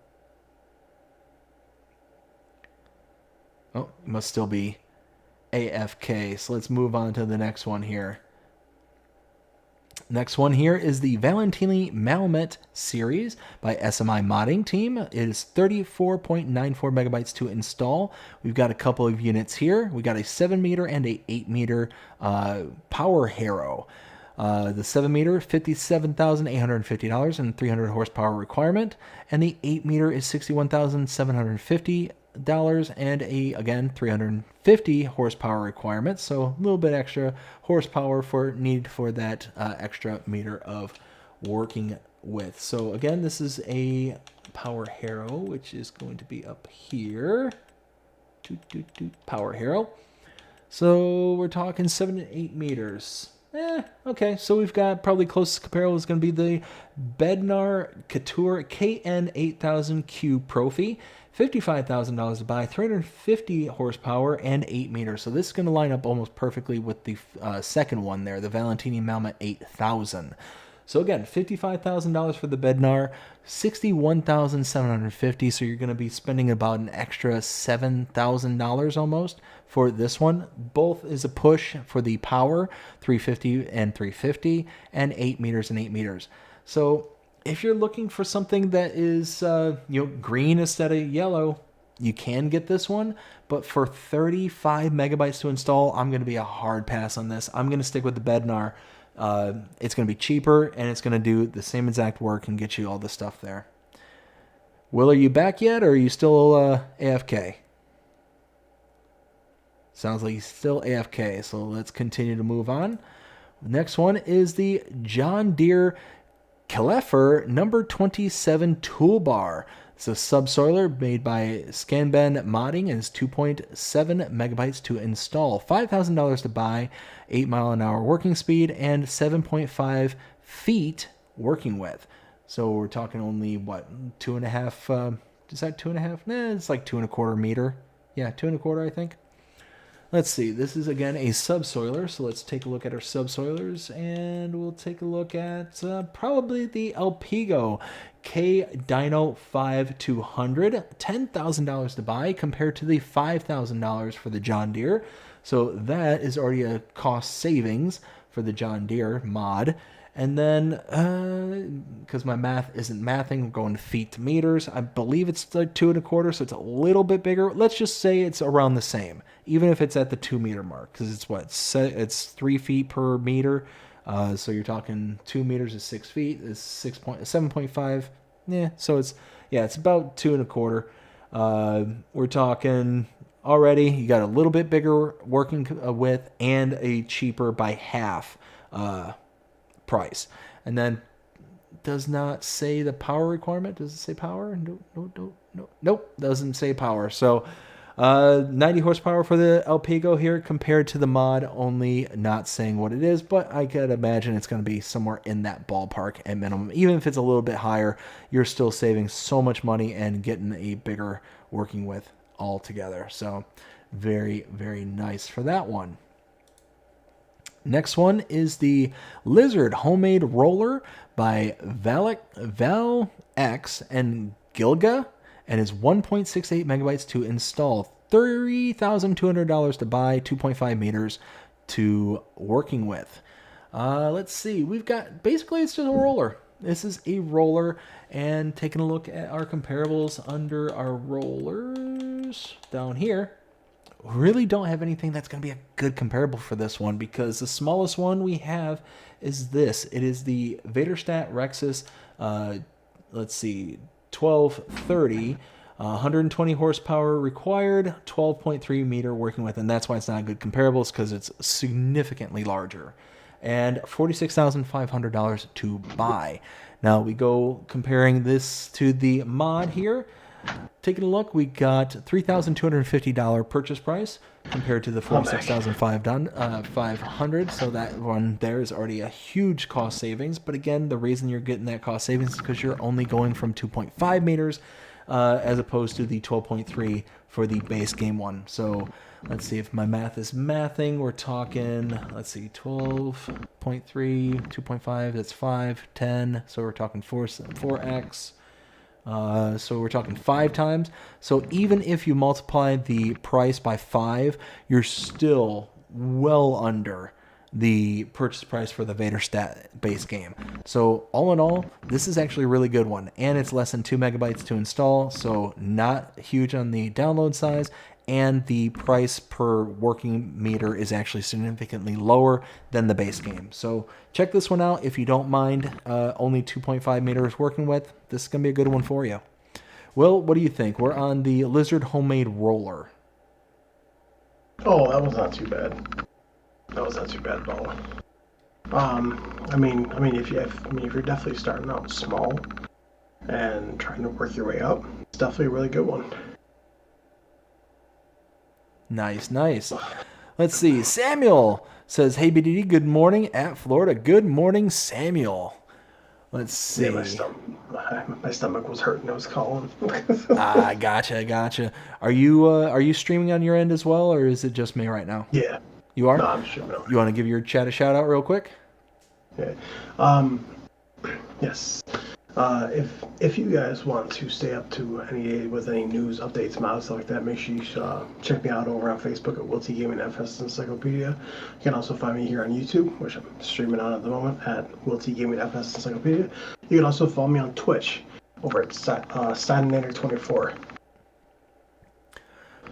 Oh, it must still be AFK. So let's move on to the next one here. Next one here is the Valentini Malamute series by SMI Modding Team. It is 34.94 megabytes to install. We've got a couple of units here. We got a 7 meter and a 8 meter power harrow. The 7 meter, $57,850 and 300 horsepower requirement, and the 8 meter is $61,750 and again 350 horsepower requirement, so a little bit extra horsepower needed for that extra meter of working with. So again, this is a power harrow, which is going to be up here. Power harrow. So we're talking 7 to 8 meters. Okay, so we've got probably closest comparable is going to be the Bednar Couture KN8000Q Profi. $55,000 to buy, 350 horsepower, and 8 meters. So this is going to line up almost perfectly with the second one there, the Valentini Malamute 8000. So again, $55,000 for the Bednar, $61,750. So you're going to be spending about an extra $7,000 almost for this one. Both is a push for the power, 350 and 350, and 8 meters and 8 meters. So if you're looking for something that is, green instead of yellow, you can get this one. But for 35 megabytes to install, I'm going to be a hard pass on this. I'm going to stick with the Bednar. It's going to be cheaper, and it's going to do the same exact work and get you all the stuff there. Will, are you back yet, or are you still AFK? Sounds like he's still AFK, so let's continue to move on. Next one is the John Deere Kelefer number 27 toolbar. It's a subsoiler made by Scanben Modding and is 2.7 megabytes to install. $5,000 to buy, 8 mile an hour working speed, and 7.5 feet working width. So we're talking only, what, 2.5, is that 2.5? Nah, it's like 2.25 meter. Yeah, 2.25, I think. Let's see, this is again a subsoiler, so let's take a look at our subsoilers, and we'll take a look at probably the Alpigo K Dino 5200, $10,000 to buy compared to the $5,000 for the John Deere. So that is already a cost savings for the John Deere mod. And then, because my math isn't mathing, we're going feet to meters. I believe it's like 2.25, so it's a little bit bigger. Let's just say it's around the same, even if it's at the 2 meter mark, because it's what? It's 3 feet per meter. So you're talking 2 meters is 6 feet, is 7.5. Yeah, so it's about 2.25. We're talking already, you got a little bit bigger working width and a cheaper by half price. And then does not say the power requirement. Does it say power? Nope, doesn't say power. So 90 horsepower for the Alpigo here compared to the mod, only not saying what it is, but I could imagine it's going to be somewhere in that ballpark at minimum. Even if it's a little bit higher, you're still saving so much money and getting a bigger working width altogether. So very, very nice for that one. Next one is the Lizard Homemade Roller by Val X and Gilga, and is 1.68 megabytes to install, $30,200 to buy, 2.5 meters to working with. Let's see, we've got, basically it's just a roller. This is a roller, and taking a look at our comparables under our rollers down here, really don't have anything that's going to be a good comparable for this one, because the smallest one we have is this. It is the Vaderstadt Rexus, let's see, 1230, 120 horsepower required, 12.3 meter working with, and that's why it's not a good comparable, because it's significantly larger. And $46,500 to buy. Now we go comparing this to the mod here. Taking a look, we got $3,250 purchase price compared to the $46,500. So that one there is already a huge cost savings. But again, the reason you're getting that cost savings is because you're only going from 2.5 meters as opposed to the 12.3 for the base game one. So let's see if my math is mathing. We're talking, let's see, 12.3, 2.5, that's 5, 10. So we're talking 4x. So we're talking 5 times. So even if you multiply the price by 5, you're still well under the purchase price for the Vaderstat base game. So all in all, this is actually a really good one, and it's less than 2 megabytes to install, so not huge on the download size, and the price per working meter is actually significantly lower than the base game. So check this one out if you don't mind only 2.5 meters working with. This is going to be a good one for you. Will, what do you think? We're on the Lizard Homemade Roller. Oh, that was not too bad. That was not too bad at all. I mean, if you're definitely starting out small and trying to work your way up, it's definitely a really good one. Nice, nice. Let's see. Samuel says, "Hey BDD, good morning at Florida." Good morning, Samuel. Let's see. Yeah, my stomach was hurting. I was calling. Gotcha. Are you streaming on your end as well, or is it just me right now? Yeah. You are? No, I'm streaming. You want to give your chat a shout out real quick? Yeah. Yes. If you guys want to stay up to any news, updates, mods, stuff like that, make sure you check me out over on Facebook at WillTGaming FS Encyclopedia. You can also find me here on YouTube, which I'm streaming on at the moment at WillTGaming FS Encyclopedia. You can also follow me on Twitch over at Steinator24.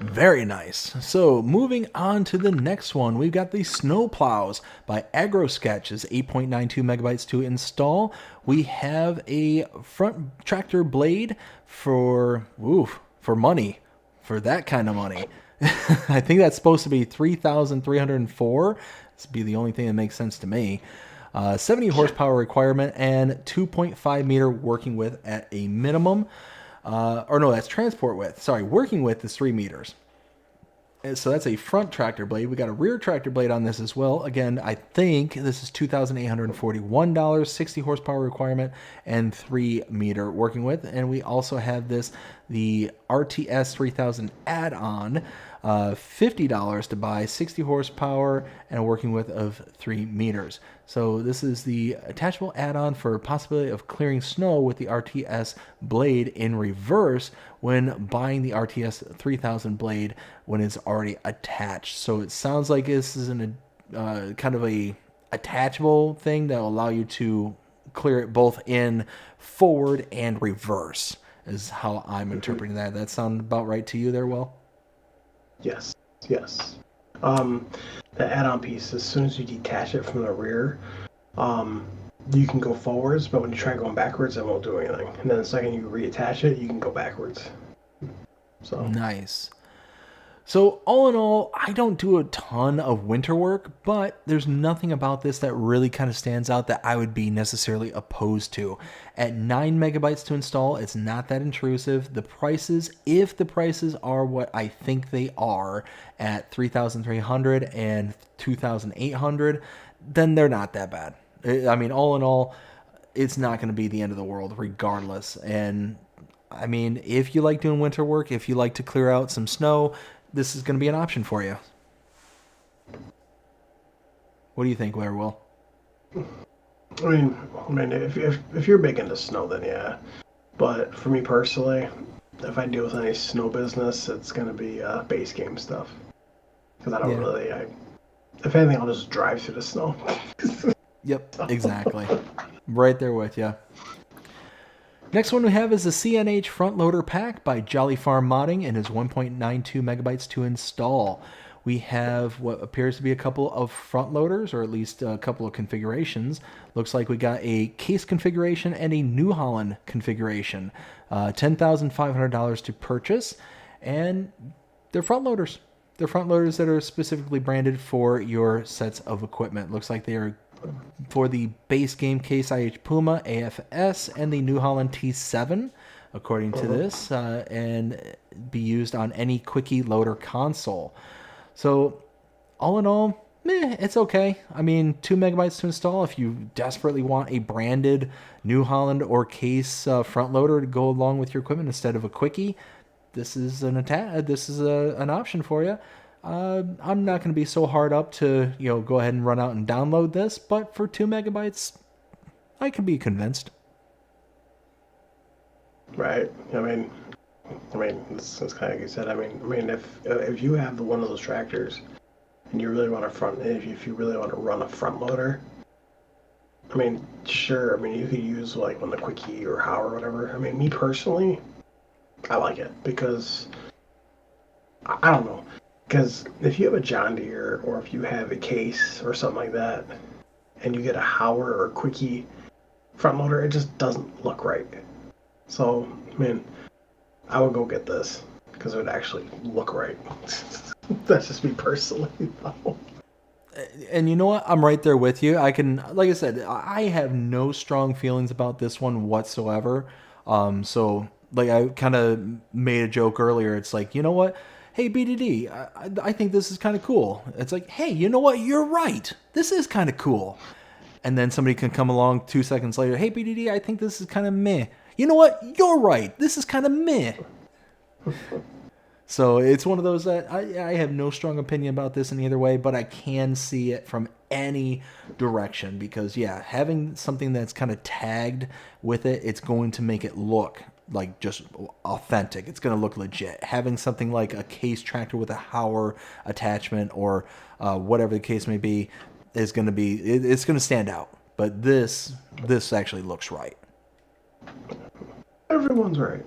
Very nice. So moving on to the next one, we've got the Snow Plows by AgroSketch. Is 8.92 megabytes to install. We have a front tractor blade for money, for that kind of money. I think that's supposed to be 3,304. This would be the only thing that makes sense to me. 70 horsepower requirement and 2.5 meter working width at a minimum. That's transport width. Sorry, working width is 3 meters. So that's a front tractor blade. We got a rear tractor blade on this as well. Again, I think this is $2,841, 60 horsepower requirement, and 3 meter working width. And we also have the RTS 3000 add-on, $50 to buy, 60 horsepower, and a working width of 3 meters. So this is the attachable add-on for possibility of clearing snow with the RTS blade in reverse when buying the RTS 3000 blade when it's already attached. So it sounds like this is kind of a attachable thing that will allow you to clear it both in forward and reverse, is how I'm interpreting that. That sound about right to you there, Will? Yes. The add-on piece, as soon as you detach it from the rear, you can go forwards, but when you try going backwards, it won't do anything. And then the second you reattach it, you can go backwards. So nice. So all in all, I don't do a ton of winter work, but there's nothing about this that really kind of stands out that I would be necessarily opposed to. At 9 megabytes to install, it's not that intrusive. The prices, if the prices are what I think they are at 3,300 and 2,800, then they're not that bad. I mean, all in all, it's not going to be the end of the world regardless. And I mean, if you like doing winter work, if you like to clear out some snow, this is going to be an option for you. What do you think, Will? I mean, if you're big into snow, then yeah. But for me personally, if I deal with any snow business, it's going to be base game stuff. Because I don't really. If anything, I'll just drive through the snow. Yep, exactly. Right there with you. Next one we have is the CNH Front Loader Pack by Jolly Farm Modding, and is 1.92 megabytes to install. We have what appears to be a couple of front loaders, or at least a couple of configurations. Looks like we got a case configuration and a New Holland configuration. $10,500 to purchase, and they're front loaders. They're front loaders that are specifically branded for your sets of equipment. Looks like they are for the base game Case IH Puma AFS and the New Holland T7, according to this, and be used on any quickie loader console. So, all in all, it's okay. I mean, 2 megabytes to install. If you desperately want a branded New Holland or Case front loader to go along with your equipment instead of a quickie, this is an option for you. I'm not going to be so hard up to go ahead and run out and download this, but for 2 megabytes, I can be convinced. Right. I mean, it's kind of like you said. I mean, if you have one of those tractors and you really want if you really want to run a front loader, I mean, sure. I mean, you could use like one of the Quickie or How or whatever. I mean, me personally, I like it because I don't know. Because if you have a John Deere or if you have a Case or something like that, and you get a Hauer or Quickie front loader, it just doesn't look right. So, I mean, I would go get this because it would actually look right. That's just me personally, though. And you know what? I'm right there with you. I can, like I said, I have no strong feelings about this one whatsoever. So, like I kind of made a joke earlier. It's like, you know what? Hey, BDD, I think this is kind of cool. It's like, hey, you know what? You're right. This is kind of cool. And then somebody can come along 2 seconds later. Hey, BDD, I think this is kind of meh. You know what? You're right. This is kind of meh. So it's one of those that I have no strong opinion about this in either way, but I can see it from any direction because, yeah, having something that's kind of tagged with it, it's going to make it look like just authentic. It's going to look legit. Having something like a Case tractor with a Hauer attachment or whatever the case may be is going to be, it's going to stand out. But this actually looks right. Everyone's right.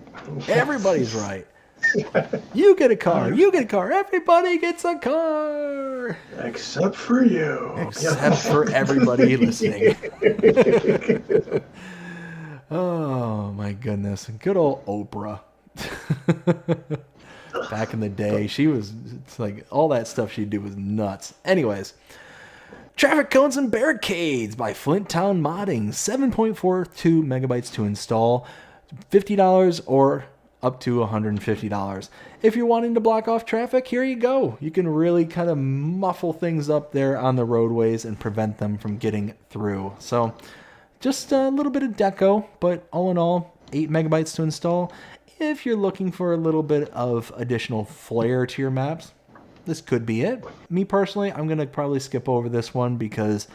Everybody's right. You get a car. You get a car. Everybody gets a car. Except for you. Except for everybody listening. Oh, my goodness. Good old Oprah. Back in the day, it's like all that stuff she'd do was nuts. Anyways, Traffic Cones and Barricades by Flint Town Modding. 7.42 megabytes to install. $50 or up to $150. If you're wanting to block off traffic, here you go. You can really kind of muffle things up there on the roadways and prevent them from getting through. So just a little bit of deco, but all in all, 8 megabytes to install. If you're looking for a little bit of additional flair to your maps, this could be it. Me personally, I'm going to probably skip over this one because,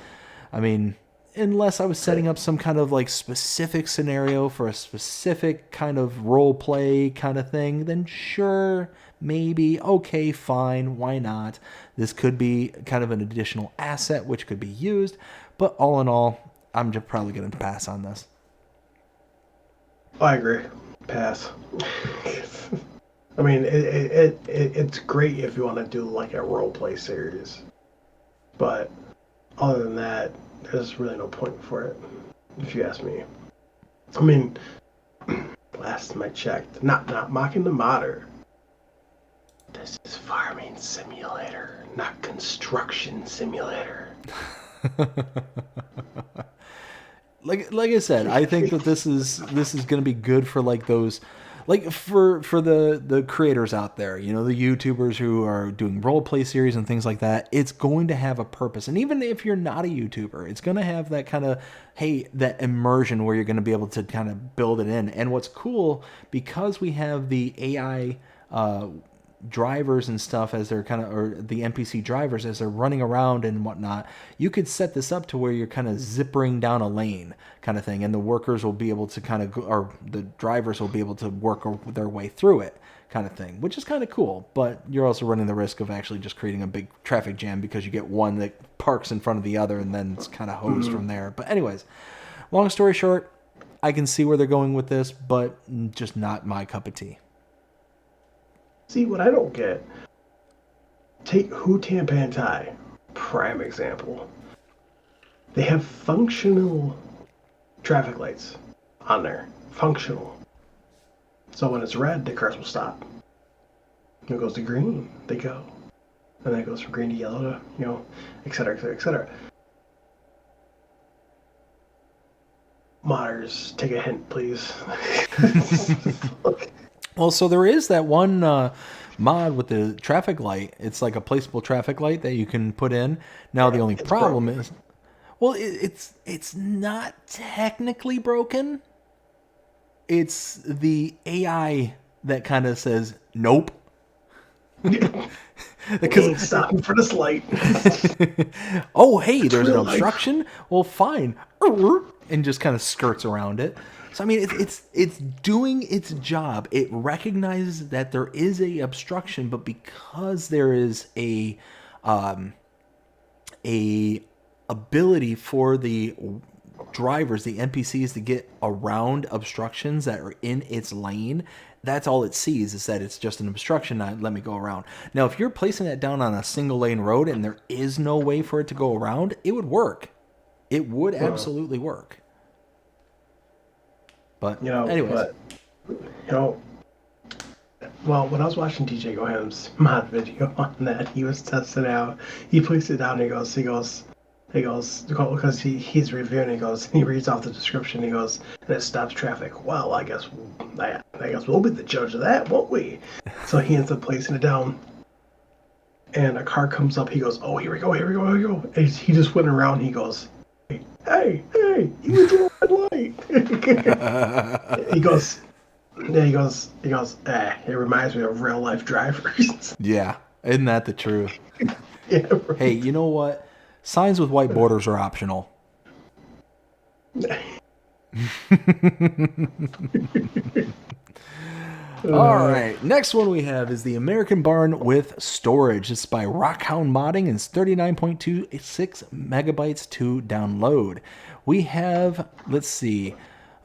I mean, unless I was setting up some kind of like specific scenario for a specific kind of role play kind of thing, then sure, maybe, okay, fine, why not? This could be kind of an additional asset which could be used, but all in all, I'm just probably going to pass on this. I agree. Pass. I mean, it's great if you want to do like a role play series, but other than that, there's really no point for it, if you ask me. I mean, last time I checked, not mocking the modder. This is farming simulator, not construction simulator. Like I said, I think that this is going to be good for like those, like for the creators out there, you know, the YouTubers who are doing role play series and things like that. It's going to have a purpose, and even if you're not a YouTuber, it's going to have that kind of, hey, that immersion where you're going to be able to kind of build it in. And what's cool, because we have the AI drivers and stuff as they're kind of, or the NPC drivers as they're running around and whatnot, you could set this up to where you're kind of zippering down a lane kind of thing, and the workers will be able to kind of go, or the drivers will be able to work their way through it kind of thing, which is kind of cool. But you're also running the risk of actually just creating a big traffic jam because you get one that parks in front of the other and then it's kind of hosed from there. But anyways, long story short, I can see where they're going with this, but just not my cup of tea. See, what I don't get, take Hutan, prime example. They have functional traffic lights on there. Functional. So when it's red, the cars will stop. When it goes to green, they go. And then it goes from green to yellow to, you know, et cetera, et cetera, et cetera. Modders, take a hint, please. Well, so there is that one mod with the traffic light. It's like a placeable traffic light that you can put in. Now, the only problem is, well, it's not technically broken. It's the AI that kind of says, nope. Because stopping for this light. Oh, hey, there's an obstruction. Well, fine. And just kind of skirts around it. So, I mean, it's doing its job. It recognizes that there is a obstruction, but because there is a a ability for the drivers, the NPCs, to get around obstructions that are in its lane. That's all it sees, is that it's just an obstruction. Now, let me go around. Now, if you're placing that down on a single lane road and there is no way for it to go around, it would work. It would absolutely work. But anyways. Well, when I was watching DJ Goham's mod video on that, he was testing out. He placed it down and he goes, because he's reviewing, he reads off the description, he goes, and it stops traffic. Well, I guess we'll be the judge of that, won't we? So he ends up placing it down, and a car comes up, he goes, oh, here we go. And he just went around, he goes, hey, you went to a red light. He goes, it reminds me of real life drivers. Yeah, isn't that the truth? Yeah, right. Hey, you know what? Signs with white borders are optional. All right, next one we have is the American Barn with storage. It's by Rockhound Modding, and it's 39.26 megabytes to download. We have, let's see,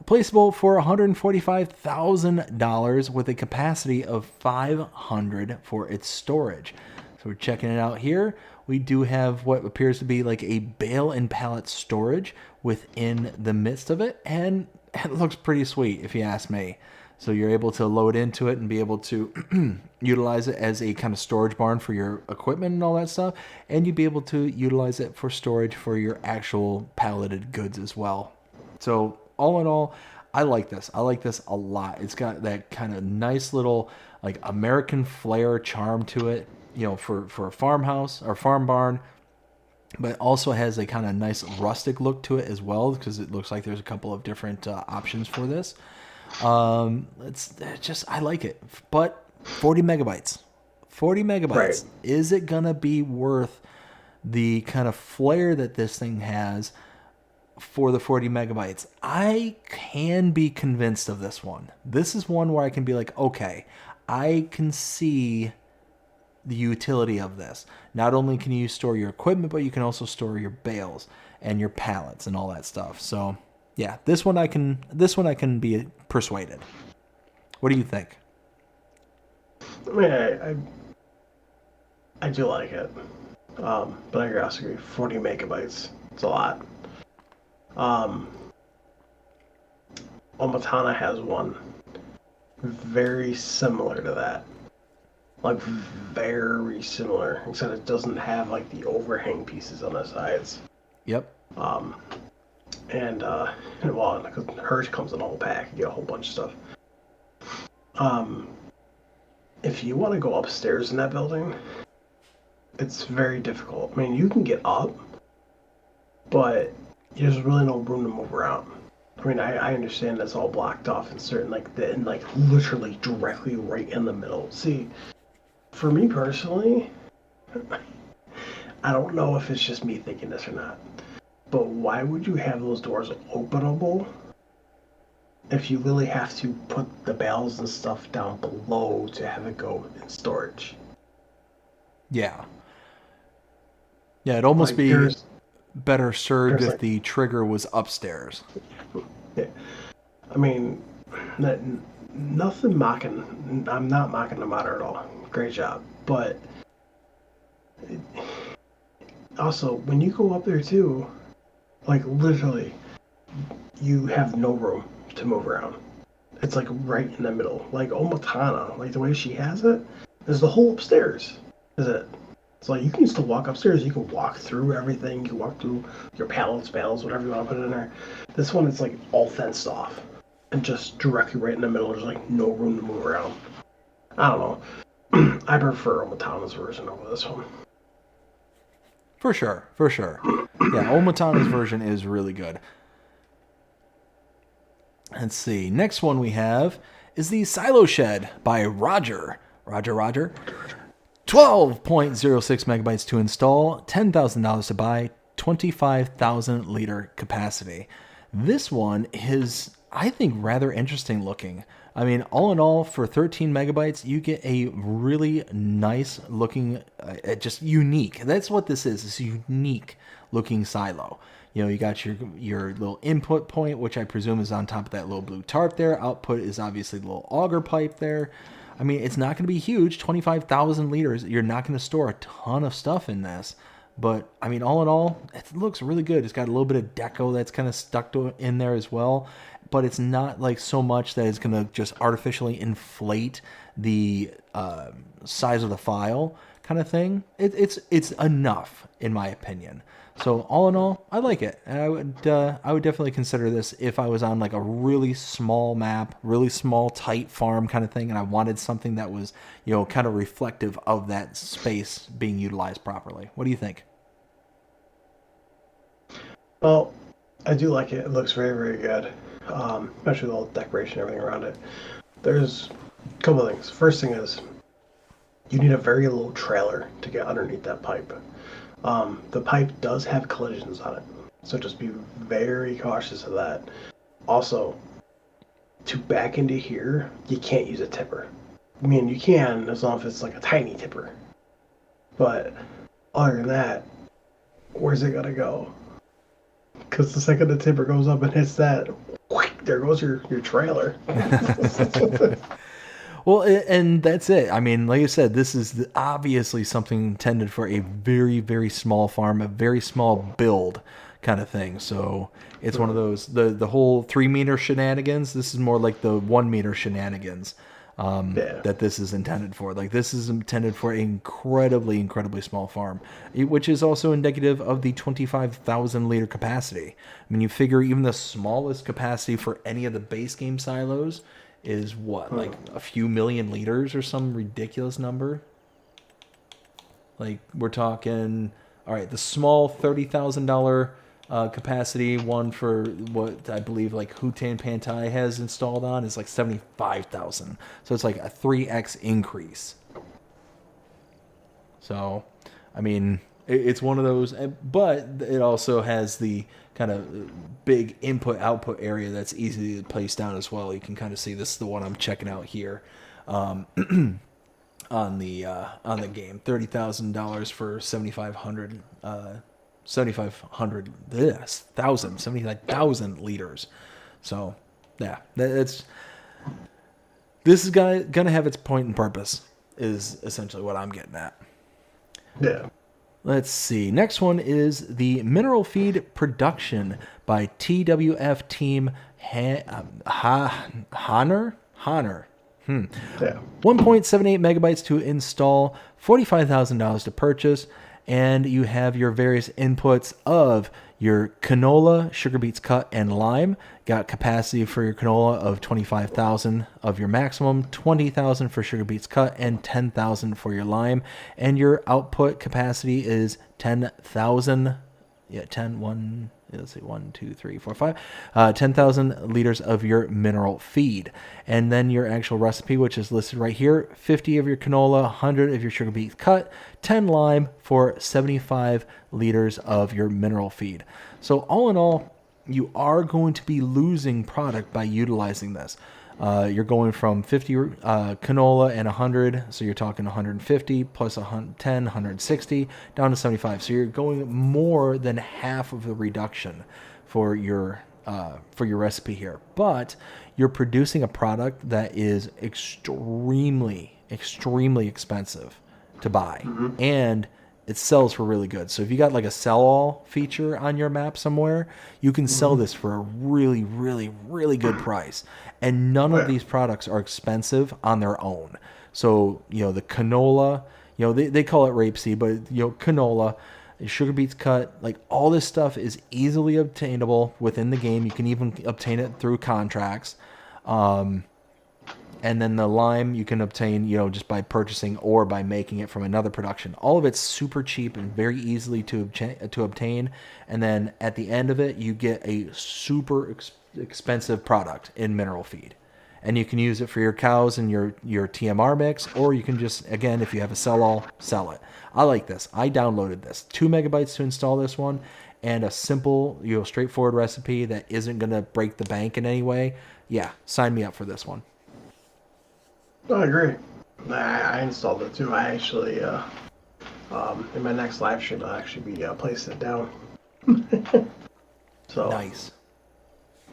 placeable for $145,000 with a capacity of 500 for its storage. So we're checking it out here. We do have what appears to be like a bale and pallet storage within the midst of it, and it looks pretty sweet if you ask me. So you're able to load into it and be able to utilize it as a kind of storage barn for your equipment and all that stuff, and you'd be able to utilize it for storage for your actual palleted goods as well. So all in all, I like this. I like this a lot. It's got that kind of nice little like American flair charm to it, you know, for a farmhouse or farm barn, but it also has a kind of nice rustic look to it as well, because it looks like there's a couple of different options for this. It's just, I like it, but 40 megabytes, Right. Is it gonna be worth the kind of flair that this thing has for the 40 megabytes? I can be convinced of this one. This is one where I can be like, okay, I can see the utility of this. Not only can you store your equipment, but you can also store your bales and your pallets and all that stuff. So yeah, this one I can be persuaded. What do you think? I mean, I do like it. But I also agree, 40 megabytes, it's a lot. Omatana has one very similar to that. Like, very similar, except it doesn't have, like, the overhang pieces on the sides. Yep. Well, because hers comes in a whole pack, you get a whole bunch of stuff. If you want to go upstairs in that building, it's very difficult. I mean, you can get up, but there's really no room to move around. I mean, I understand that's all blocked off in certain, literally directly right in the middle. See, for me personally, I don't know if it's just me thinking this or not, but why would you have those doors openable if you really have to put the bales and stuff down below to have it go in storage? Yeah. Yeah, it'd almost be better served if the trigger was upstairs. Yeah. I mean, nothing mocking. I'm not mocking the modder at all. Great job. But also, when you go up there too, like literally, you have no room to move around. It's like right in the middle. Like Omatana, like the way she has it, is the whole upstairs. Is it? So you can still walk upstairs. You can walk through everything. You can walk through your pallets, bales, whatever you want to put in there. This one is like all fenced off and just directly right in the middle. There's like no room to move around. I don't know. I prefer Omatana's version over this one. For sure. Yeah, Omatana's version is really good. Let's see. Next one we have is the Silo Shed by Roger. Roger. 12.06 megabytes to install, $10,000 to buy, 25,000 liter capacity. This one is I think, rather interesting looking. I mean, all in all, for 13 megabytes, you get a really nice looking, just unique. That's what this is. It's a unique looking silo. You know, you got your little input point, which I presume is on top of that little blue tarp there. Output is obviously the little auger pipe there. I mean, it's not going to be huge, 25,000 liters. You're not going to store a ton of stuff in this. But, I mean, all in all, it looks really good. It's got a little bit of deco that's kind of stuck in there as well. But it's not like so much that it's going to just artificially inflate the size of the file kind of thing. It's enough, in my opinion. So all in all, I like it. And I would definitely consider this if I was on like a really small map, really small, tight farm kind of thing, and I wanted something that was, you know, kind of reflective of that space being utilized properly. What do you think? Well, I do like it. It looks very, very good, especially with all the decoration and everything around it. There's a couple of things. First thing is, you need a very low trailer to get underneath that pipe. The pipe does have collisions on it, so just be very cautious of that. Also, to back into here, you can't use a tipper. I mean, you can, as long as it's like a tiny tipper. But other than that, where's it gonna go? Because the second the tipper goes up and hits that, there goes your trailer. Well, and that's it. I mean, like I said, this is obviously something intended for a very, very small farm, a very small build kind of thing. So it's one of those, the whole 3-meter shenanigans, this is more like the 1-meter shenanigans that this is intended for. Like, this is intended for an incredibly, incredibly small farm, which is also indicative of the 25,000 liter capacity. I mean, you figure even the smallest capacity for any of the base game silos is what, like a few million liters or some ridiculous number? Like, we're talking, all right, the small $30,000 capacity one for what I believe like Hutan Pantai has installed on is like 75,000. So it's like a 3x increase. So, I mean, it's one of those, but it also has the kind of big input-output area that's easy to place down as well. You can kind of see this is the one I'm checking out here on the game. $30,000 for 75,000 liters. So yeah, this is gonna have its point and purpose, is essentially what I'm getting at. Yeah. Let's see. Next one is the mineral feed production by TWF Team Honor. Yeah. 1.78 megabytes to install, $45,000 to purchase, and you have your various inputs of your canola, sugar beets cut, and lime. Got capacity for your canola of 25,000 of your maximum, 20,000 for sugar beets cut, and 10,000 for your lime. And your output capacity is 10,000. Yeah, 10,000 liters of your mineral feed. And then your actual recipe, which is listed right here, 50 of your canola, 100 of your sugar beet cut, 10 lime for 75 liters of your mineral feed. So all in all, you are going to be losing product by utilizing this. You're going from 50 canola and 100, so you're talking 150 plus 110, 160, down to 75. So you're going more than half of the reduction for your recipe here. But you're producing a product that is extremely, extremely expensive to buy, and it sells for really good. So if you got like a sell-all feature on your map somewhere, you can sell this for a really, really, really good price. And none of these products are expensive on their own. So, you know, the canola, you know, they call it rapeseed, but, you know, canola, sugar beets cut, like all this stuff is easily obtainable within the game. You can even obtain it through contracts. And then the lime you can obtain, you know, just by purchasing or by making it from another production. All of it's super cheap and very easily to obtain. And then at the end of it, you get a super expensive product in mineral feed. And you can use it for your cows and your TMR mix, or you can just, again, if you have a sell-all, sell it. I like this. I downloaded this. 2 megabytes to install this one. and a simple, straightforward recipe that isn't going to break the bank in any way, yeah, sign me up for this one. I agree. I installed it too. I actually, in my next live stream, I'll actually be placing it down. So Nice.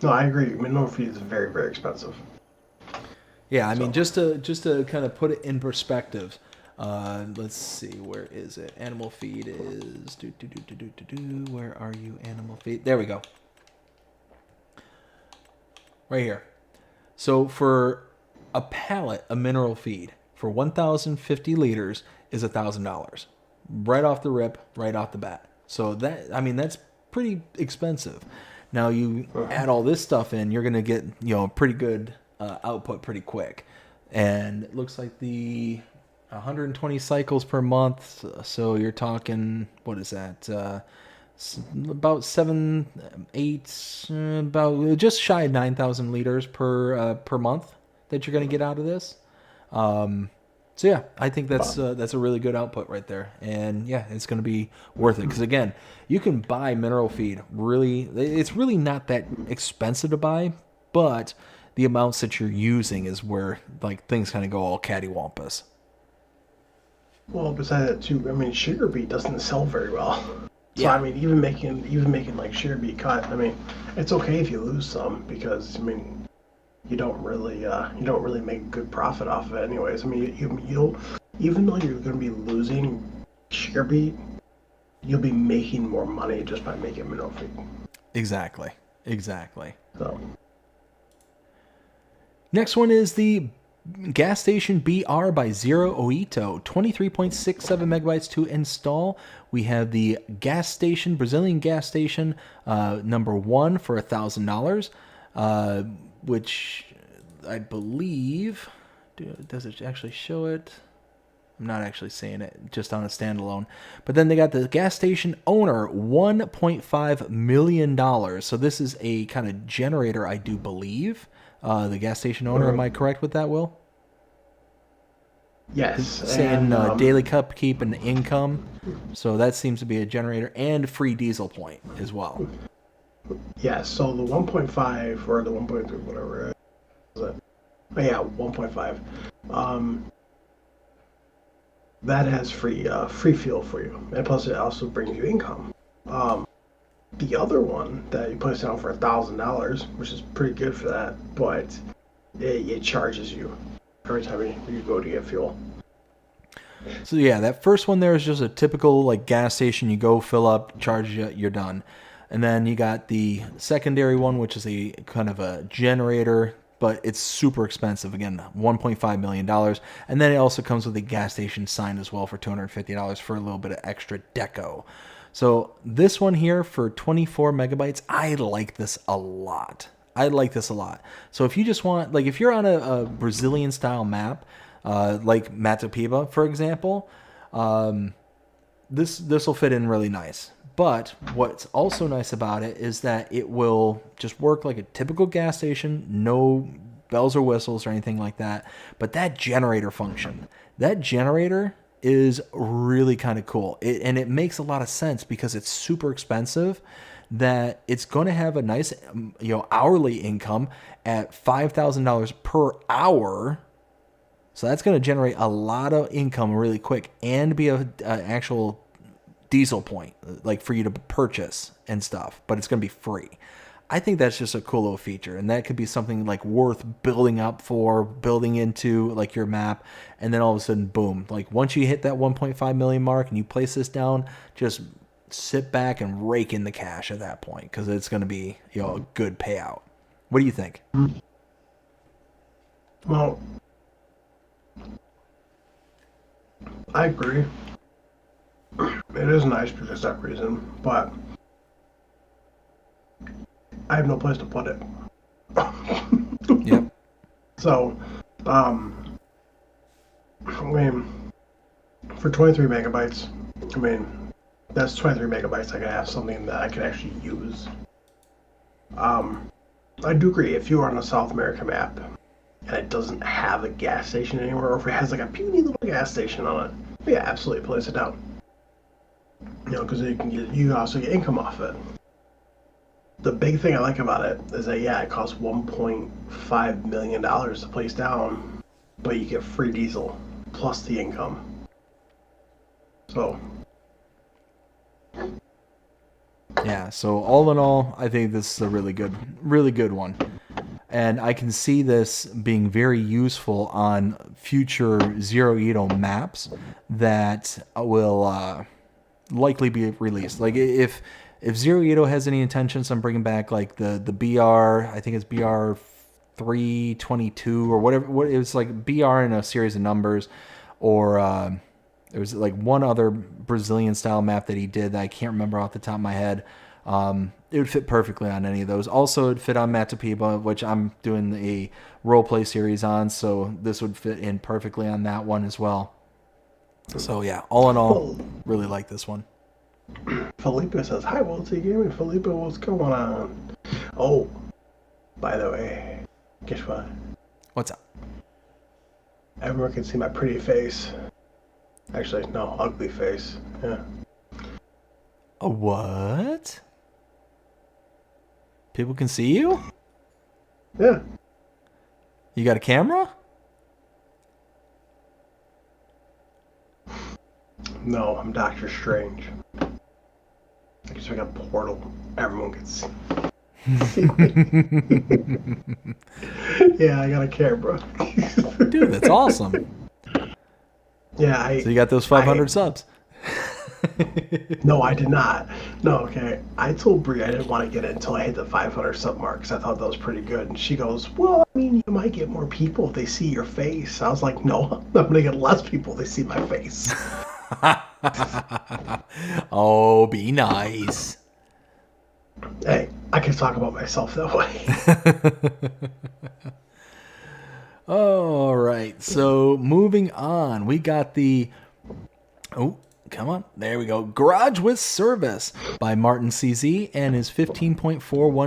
No, I agree. Minimum feed is very, very expensive. Yeah, I mean, just to kind of put it in perspective, let's see, where is it? Animal feed is where are you? Animal feed. There we go. Right here. So for a pallet of mineral feed for 1,050 liters is $1,000, right off the rip, right off the bat. So that's pretty expensive. Now you add all this stuff in, you're gonna get pretty good output pretty quick, and it looks like the 120 cycles per month. So you're talking, what is that? About 7, 8, about just shy of 9,000 liters per month that you're gonna get out of this. So yeah, I think that's a really good output right there, and yeah, it's going to be worth it because again, you can buy mineral feed. It's really not that expensive to buy, but the amounts that you're using is where like things kind of go all cattywampus. Well, besides that too, I mean, sugar beet doesn't sell very well. So Yeah. I mean, even making like sugar beet cut, I mean, it's okay if you lose some because I mean, you don't really make good profit off of it anyways. I mean, you'll even though you're going to be losing sugar beet, you'll be making more money just by making mineral feed. Exactly. So Next one is the Gas Station BR by Zero Oito, 23.67 megabytes to install. We have the gas station, Brazilian gas station, number 1 for $1,000. Which I believe, does it actually show it? I'm not actually saying it, just on a standalone. But then they got the gas station owner, $1.5 million. So this is a kind of generator, I do believe. The gas station owner, am I correct with that, Will? yes, Saying daily upkeep and income. So that seems to be a generator and free diesel point as well. yeah. So the 1.5 or the 1.3, whatever is it? Oh, yeah, 1.5. That has free fuel for you, and plus it also brings you income. The other one that you place down for $1,000, which is pretty good for that, but it charges you every time you go to get fuel. So yeah, that first one there is just a typical like gas station. You go fill up, charge it, you're done. And then you got the secondary one, which is a kind of a generator, but it's super expensive. Again, $1.5 million. And then it also comes with a gas station sign as well for $250 for a little bit of extra deco. So this one here for 24 megabytes, I like this a lot. So if you just want, like if you're on a Brazilian style map, like Matopiba, for example, this will fit in really nice. But what's also nice about it is that it will just work like a typical gas station, no bells or whistles or anything like that. But that generator function, that generator is really kind of cool. And it makes a lot of sense because it's super expensive, that it's going to have a nice hourly income at $5,000 per hour. So that's going to generate a lot of income really quick and be an actual diesel point, like for you to purchase and stuff, but it's going to be free. I think that's just a cool little feature, and that could be something like worth building into like your map, and then all of a sudden, boom, like once you hit that 1.5 million mark and you place this down, just sit back and rake in the cash at that point, because it's going to be a good payout. What do you think? Well, I agree. It is nice for just that reason, but I have no place to put it. Yep. So, I mean, for 23 megabytes, I mean, that's 23 megabytes. I can have something that I can actually use. I do agree, if you are on a South America map and it doesn't have a gas station anywhere, or if it has like a puny little gas station on it, yeah, absolutely place it down. because you also get income off it. The big thing I like about it is that, yeah, it costs $1.5 million to place down, but you get free diesel plus the income. So, yeah, so all in all, I think this is a really good one. And I can see this being very useful on future Zero Edo maps that will likely be released. Like if Zero Edo has any intentions on bringing back like the BR, I think it's BR 322 or whatever. It was like BR in a series of numbers, or there was like one other Brazilian style map that he did that I can't remember off the top of my head. It would fit perfectly on any of those. Also, it would fit on Matapiba, which I'm doing a roleplay series on, so this would fit in perfectly on that one as well. So yeah, all in all, really like this one. Felipe says, "Hi, WillTGaming." Felipe, what's going on? Oh, by the way, guess what? What's up? Everyone can see my pretty face. Actually, no, ugly face. Yeah. A what? People can see you? Yeah. You got a camera? No, I'm Doctor Strange. I guess I got a portal. Everyone can see. Yeah, I got a camera. Dude, that's awesome. Yeah, so you got those 500 subs. No, I did not. No, okay. I told Brie I didn't want to get it until I hit the 500 sub mark because I thought that was pretty good. And she goes, "Well, I mean, you might get more people if they see your face." I was like, "No, I'm going to get less people if they see my face." Oh, be nice. Hey, I can talk about myself that way. All right, so moving on, we got the... Oh, come on. There we go. Garage with Service by Martin CZ and his 15.41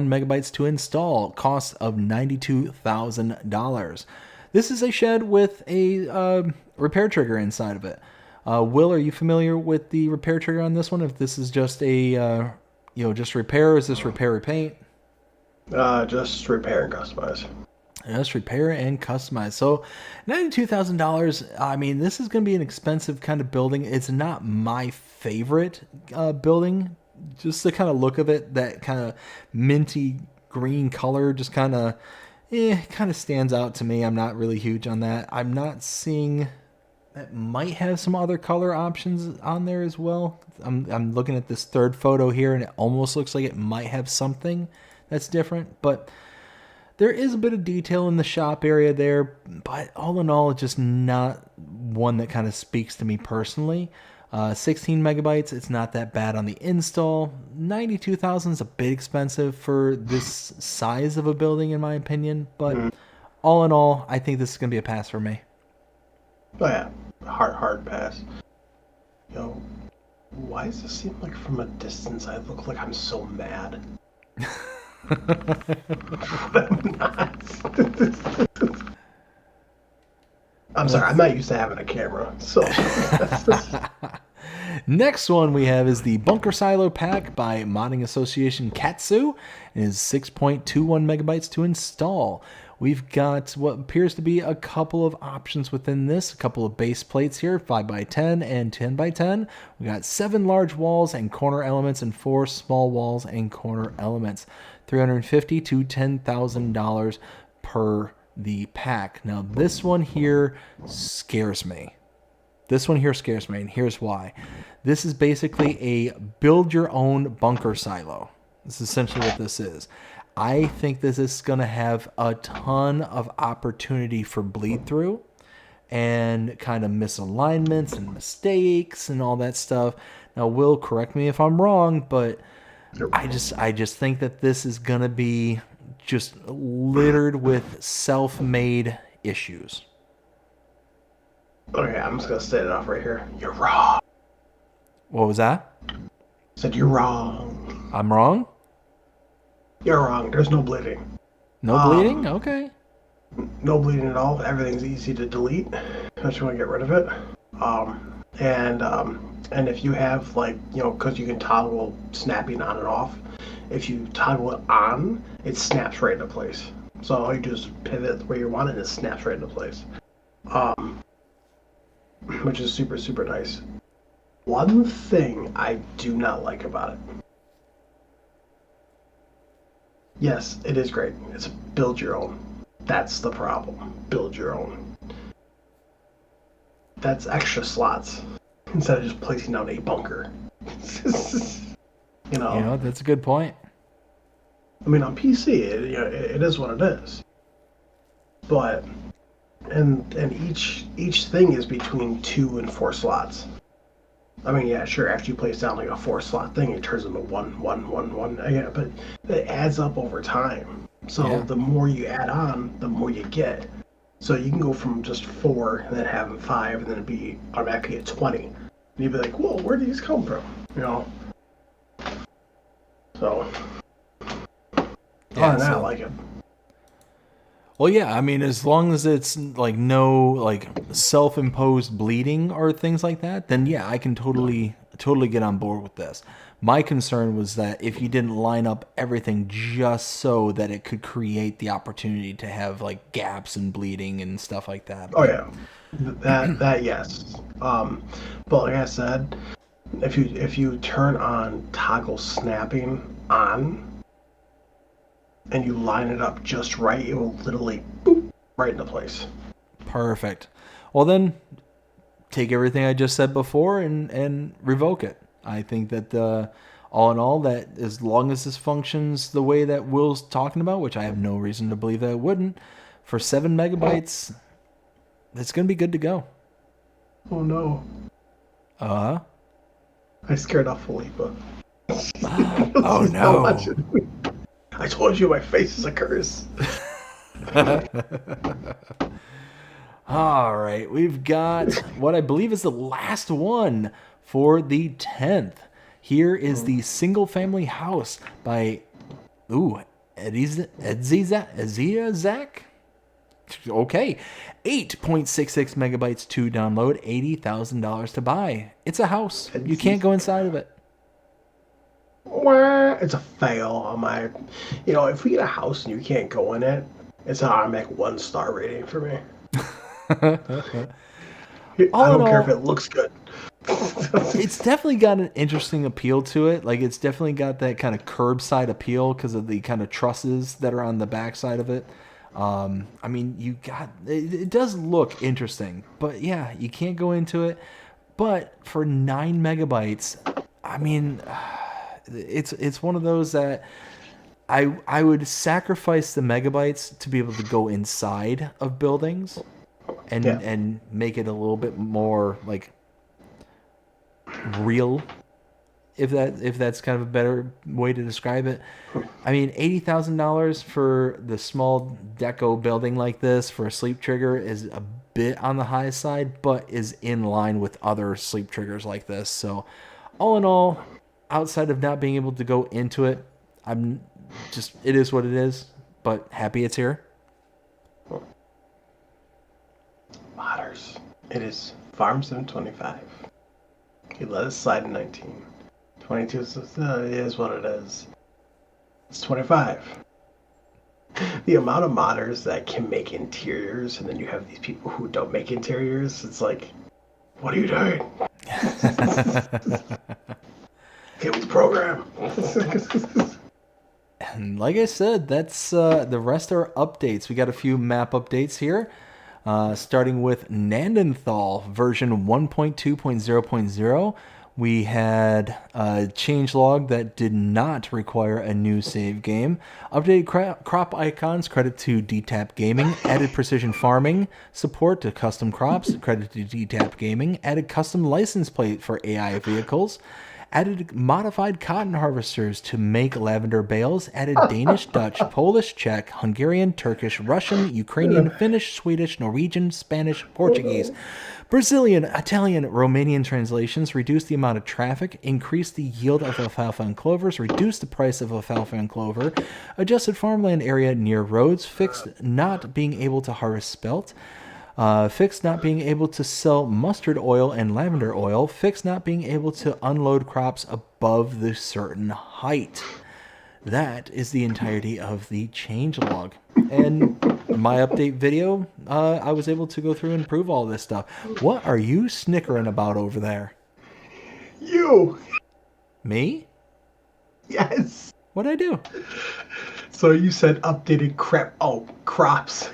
megabytes to install. Cost of $92,000. This is a shed with a repair trigger inside of it. Will, are you familiar with the repair trigger on this one? If this is just a, just repair, is this repair or paint? Just repair and customize. Just repair and customize. So $92,000. I mean, this is going to be an expensive kind of building. It's not my favorite building. Just the kind of look of it, that kind of minty green color, just kind of stands out to me. I'm not really huge on that. I'm not seeing that might have some other color options on there as well. I'm looking at this third photo here, and it almost looks like it might have something that's different, but there is a bit of detail in the shop area there, but all in all, it's just not one that kind of speaks to me personally. 16 megabytes, it's not that bad on the install. $92,000 is a bit expensive for this size of a building, in my opinion, but all in all, I think this is going to be a pass for me. Oh yeah, hard pass. Yo, why does it seem like from a distance I look like I'm so mad? I'm not. I'm sorry, I'm not used to having a camera, so. Next one we have is the Bunker Silo Pack by Modding Association Katsu. It is 6.21 megabytes to install. We've got what appears to be a couple of options within this, a couple of base plates here, 5x10 and 10x10. We got 7 large walls and corner elements and 4 small walls and corner elements. $350 to $10,000 per the pack. Now this one here scares me. And here's why. This is basically a build your own bunker silo. This is essentially what this is. I think this is going to have a ton of opportunity for bleed through and kind of misalignments and mistakes and all that stuff. Now, Will, correct me if I'm wrong, but I just think that this is going to be just littered with self-made issues. Okay, I'm just going to set it off right here. You're wrong. What was that? I said you're wrong. I'm wrong? You're wrong. There's no bleeding. No bleeding? Okay. No bleeding at all. Everything's easy to delete. Especially when I get rid of it. And if you have like, because you can toggle snapping on and off, if you toggle it on, it snaps right into place. So you just pivot where you want it and it snaps right into place. Which is super, super nice. One thing I do not like about it. Yes, it is great. It's build your own. That's the problem. Build your own. That's extra slots instead of just placing down a bunker. That's a good point. I mean, on PC, it is what it is. But and each thing is between 2 and 4 slots. I mean, yeah, sure. After you place down like a 4-slot thing, it turns into 1, 1, 1, 1. Yeah, but it adds up over time. So the more you add on, the more you get. So you can go from just 4 and then having 5 and then it'd be automatically at 20. And you'd be like, whoa, where did these come from? So, I like it. Well, yeah, I mean, as long as it's like no like self-imposed bleeding or things like that, then yeah, I can totally get on board with this. My concern was that if you didn't line up everything just so that it could create the opportunity to have like gaps and bleeding and stuff like that. Oh yeah, that yes. But like I said, if you turn on toggle snapping on and you line it up just right, it will literally boop right into place. Perfect. Well then, take everything I just said before and revoke it. I think that all in all, that as long as this functions the way that Will's talking about, which I have no reason to believe that it wouldn't, for 7 megabytes, it's going to be good to go. Oh no. Uh-huh. I scared off Felipa. Oh no. I told you my face is a curse. All right, we've got what I believe is the last one for the 10th. Here is the single family house by Zach. Okay, 8.66 megabytes to download, $80,000 to buy. It's a house. You can't go inside of it. It's a fail on my. If we get a house and you can't go in it, it's an automatic 1-star rating for me. I don't care if it looks good. It's definitely got an interesting appeal to it. Like, it's definitely got that kind of curbside appeal because of the kind of trusses that are on the backside of it. I mean, it does look interesting, but yeah, you can't go into it. But for 9 megabytes, I mean, it's one of those that I would sacrifice the megabytes to be able to go inside of buildings and make it a little bit more like real, if that's kind of a better way to describe it. I mean, $80,000 for the small deco building like this for a sleep trigger is a bit on the high side, but is in line with other sleep triggers like this. So all in all, outside of not being able to go into it, it is what it is, but happy it's here. Modders. It is Farm 725. He let us slide in 19. 22 is what it is. It's 25. The amount of modders that can make interiors, and then you have these people who don't make interiors, it's like, what are you doing? Get with the program. And like I said, that's the rest are updates. We got a few map updates here. Starting with Nandenthal version 1.2.0.0. We had a changelog that did not require a new save game. Updated crop icons, credit to DTAP Gaming. Added precision farming support to custom crops, credit to DTAP Gaming. Added custom license plate for AI vehicles. Added modified cotton harvesters to make lavender bales. Added Danish, Dutch, Polish, Czech, Hungarian, Turkish, Russian, Ukrainian, Finnish, Swedish, Norwegian, Spanish, Portuguese, Brazilian, Italian, Romanian translations. Reduced the amount of traffic. Increased the yield of alfalfa and clovers. Reduced the price of alfalfa and clover. Adjusted farmland area near roads. Fixed not being able to harvest spelt. Fix not being able to sell mustard oil and lavender oil. Fix not being able to unload crops above the certain height. That is the entirety of the changelog. And my update video, I was able to go through and prove all this stuff. What are you snickering about over there? You! Me? Yes! What'd I do? So you said updated crops.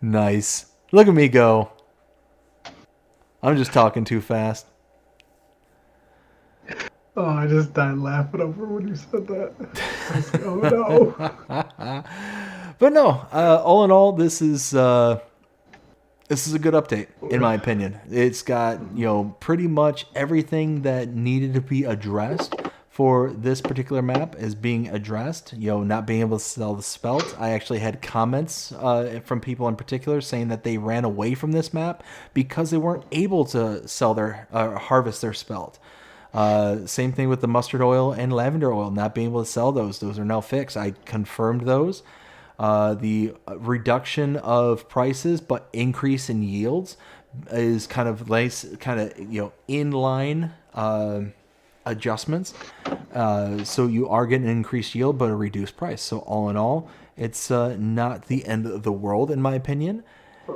Nice. Look at me go. I'm just talking too fast. Oh, I just died laughing over when you said that. I was like, oh no. But no, all in all, this is a good update, in my opinion. It's got, pretty much everything that needed to be addressed for this particular map is being addressed. Not being able to sell the spelt. I actually had comments from people in particular saying that they ran away from this map because they weren't able to sell their harvest their spelt. Same thing with the mustard oil and lavender oil, not being able to sell those. Those are now fixed. I confirmed those. The reduction of prices but increase in yields is kind of nice, inline adjustments. So you are getting an increased yield but a reduced price. So all in all, it's not the end of the world in my opinion.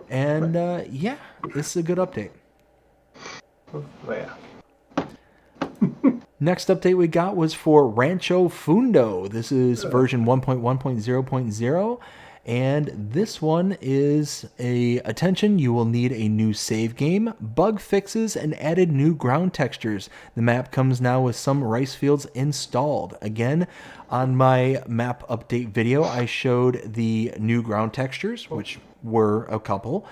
And yeah, this is a good update. Yeah. Next update we got was for Rancho Fundo. This is version 1.1.0.0, and this one is attention, you will need a new save game, bug fixes, and added new ground textures. The map comes now with some rice fields installed. Again, on my map update video, I showed the new ground textures, which were a couple,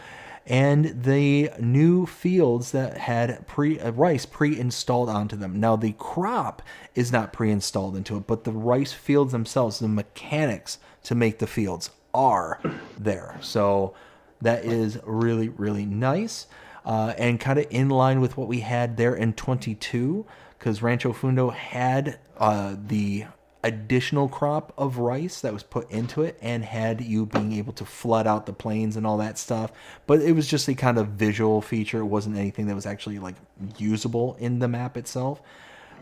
and the new fields that had rice pre-installed onto them. Now the crop is not pre-installed into it, but the rice fields themselves, the mechanics to make the fields are there. So that is really, really nice, and kind of in line with what we had there in 22, because Rancho Fundo had the additional crop of rice that was put into it and had you being able to flood out the plains and all that stuff, but it was just a kind of visual feature. It wasn't anything that was actually like usable in the map itself.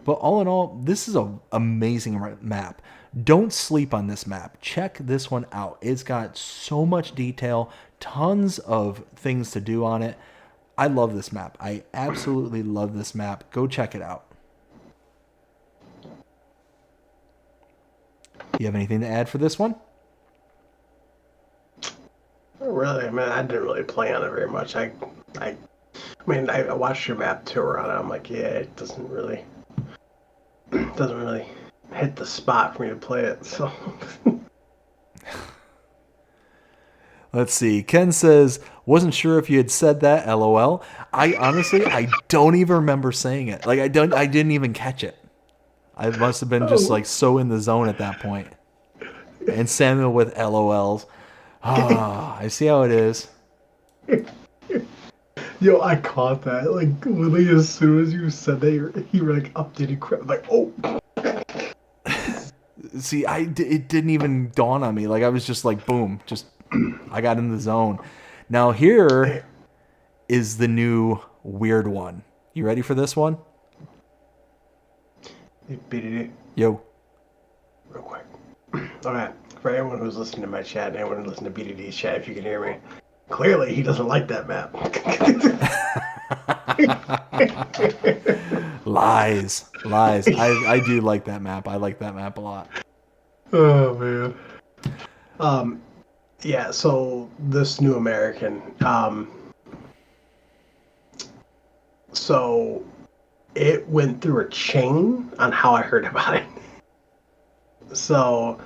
But all in all, this is an amazing map. Don't sleep on this map. Check this one out. It's got so much detail, tons of things to do on it. I love this map. I absolutely love this map. Go check it out. You have anything to add for this one? Really, I didn't really play on it very much. I watched your map tour on it. I'm like, yeah, it doesn't really hit the spot for me to play it. So let's see. Ken says, wasn't sure if you had said that. LOL. I honestly don't even remember saying it. Like I didn't even catch it. I must have been just like so in the zone at that point. And Samuel with LOLs. I see how it is. Yo, I caught that. Like literally as soon as you said that, you were like updated crap. Like, oh. See, it didn't even dawn on me. Like I was just like, boom, just I got in the zone. Now here is the weird one. You ready for this one? BDD. Yo. Real quick. Okay. For anyone who's listening to my chat and anyone who's listening to BDD's chat, if you can hear me, clearly he doesn't like that map. Lies. I do like that map. I like that map a lot. Oh man. Yeah. So this new American. So it went through a chain on how I heard about it. So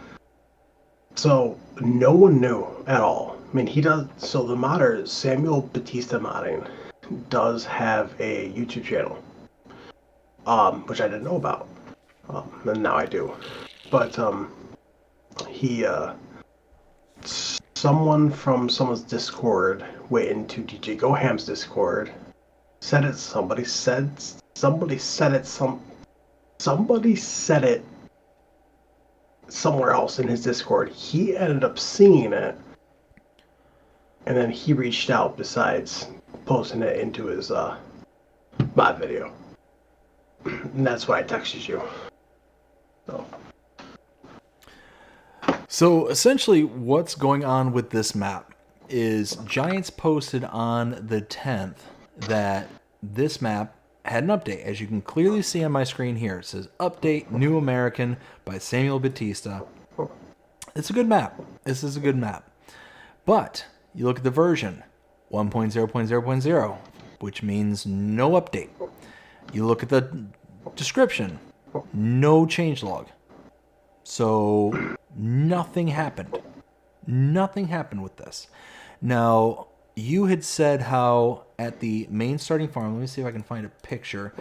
no one knew at all. I mean, he does. So the modder, Samuel Batista Modding, does have a YouTube channel, which I didn't know about, and now I do. But he, someone from someone's Discord went into DJ Goham's Discord, said it. Somebody said it somewhere else in his Discord. He ended up seeing it, and then he reached out besides posting it into his mod video. And that's why I texted you. So essentially what's going on with this map is Giants posted on the 10th that this map had an update. As you can clearly see on my screen here, it says Update New American by Samuel Batista. It's a good map. This is a good map. But you look at the version 1.0.0.0, which means no update. You look at the description, no changelog. So nothing happened. Nothing happened with this. Now, you had said how at the main starting farm, let me see if I can find a picture.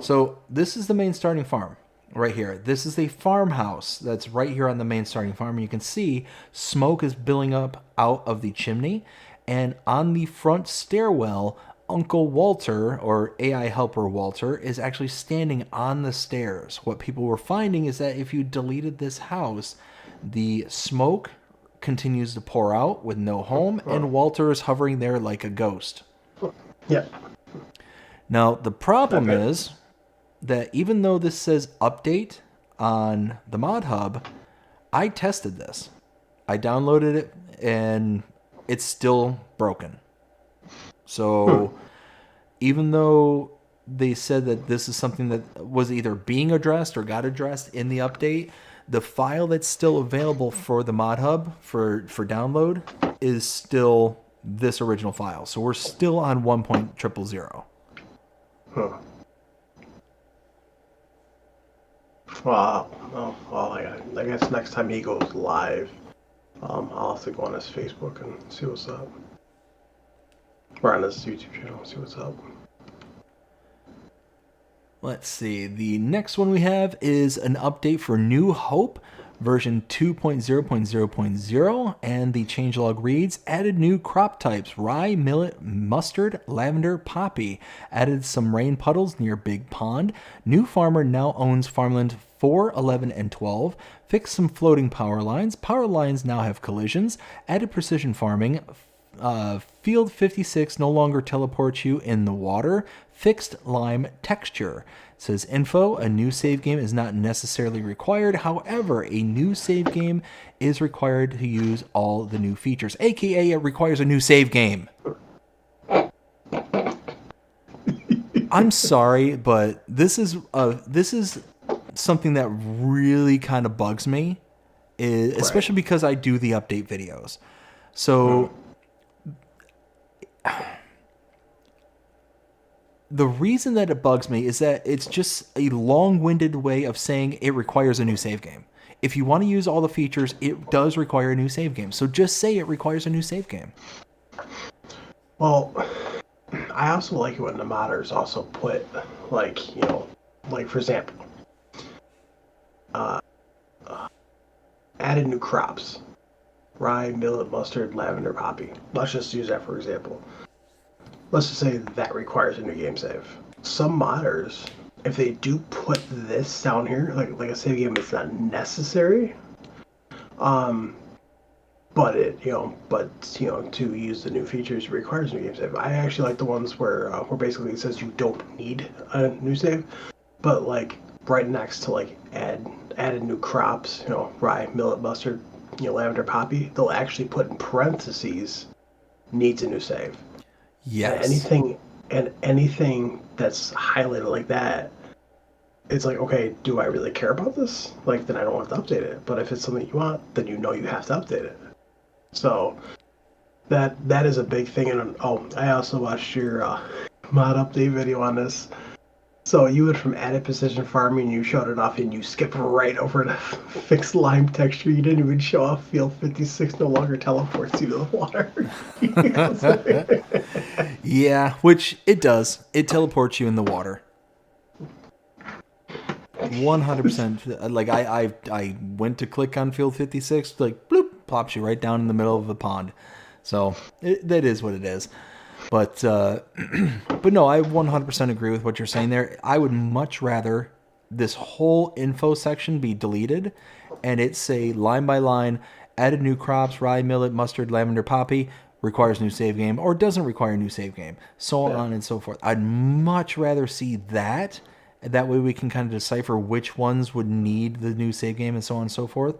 So this is the main starting farm right here. This is a farmhouse that's right here on the main starting farm. You can see smoke is billowing up out of the chimney. And on the front stairwell, Uncle Walter, or AI helper Walter, is actually standing on the stairs. What people were finding is that if you deleted this house, the smoke continues to pour out with no home, and Walter is hovering there like a ghost. Yeah. Now, the problem is that even though this says update on the mod hub, I tested this. I downloaded it, and it's still broken. So even though they said that this is something that was either being addressed or got addressed in the update, the file that's still available for the mod hub for download is still this original file. So we're still on 1.000. Huh. Well, I guess next time he goes live, I'll have to go on his Facebook and see what's up. Or on his YouTube channel, see what's up. Let's see. The next one we have is an update for New Hope, version 2.0.0.0, and the changelog reads, added new crop types, rye, millet, mustard, lavender, poppy. Added some rain puddles near Big Pond. New farmer now owns farmland 4, 11, and 12. Fixed some floating power lines. Power lines now have collisions. Added precision farming. Field 56 no longer teleports you in the water. Fixed lime texture. It says info, a new save game is not necessarily required. However, a new save game is required to use all the new features. AKA, it requires a new save game. I'm sorry, but this is something that really kind of bugs me, especially because I do the update videos. So the reason that it bugs me is that it's just a long-winded way of saying it requires a new save game. If you want to use all the features, it does require a new save game. So just say it requires a new save game. Well, I also like it when the modders also put, like for example, added new crops. Rye, millet, mustard, lavender, poppy. Let's just use that for example. Let's just say that requires a new game save. Some modders, if they do put this down here, like a save game is not necessary, but to use the new features requires a new game save. I actually like the ones where basically it says you don't need a new save, but like right next to like added new crops, rye, millet, mustard, lavender, poppy, they'll actually put in parentheses needs a new save. Yes. And anything that's highlighted like that, it's like, okay, do I really care about this? Like, then I don't have to update it. But if it's something you want, then you have to update it. So that is a big thing. And I also watched your mod update video on this. So you went from added precision farming, you showed it off, and you skipped right over to fixed lime texture. You didn't even show off field 56 no longer teleports you to the water. Yeah, which it does. It teleports you in the water. 100%. Like I went to click on field 56, like bloop, plops you right down in the middle of the pond. So that is what it is. But no, I 100% agree with what you're saying there. I would much rather this whole info section be deleted and it's say line by line, added new crops, rye, millet, mustard, lavender, poppy, requires new save game, or doesn't require a new save game, so on and so forth. I'd much rather see that. That way we can kind of decipher which ones would need the new save game and so on and so forth.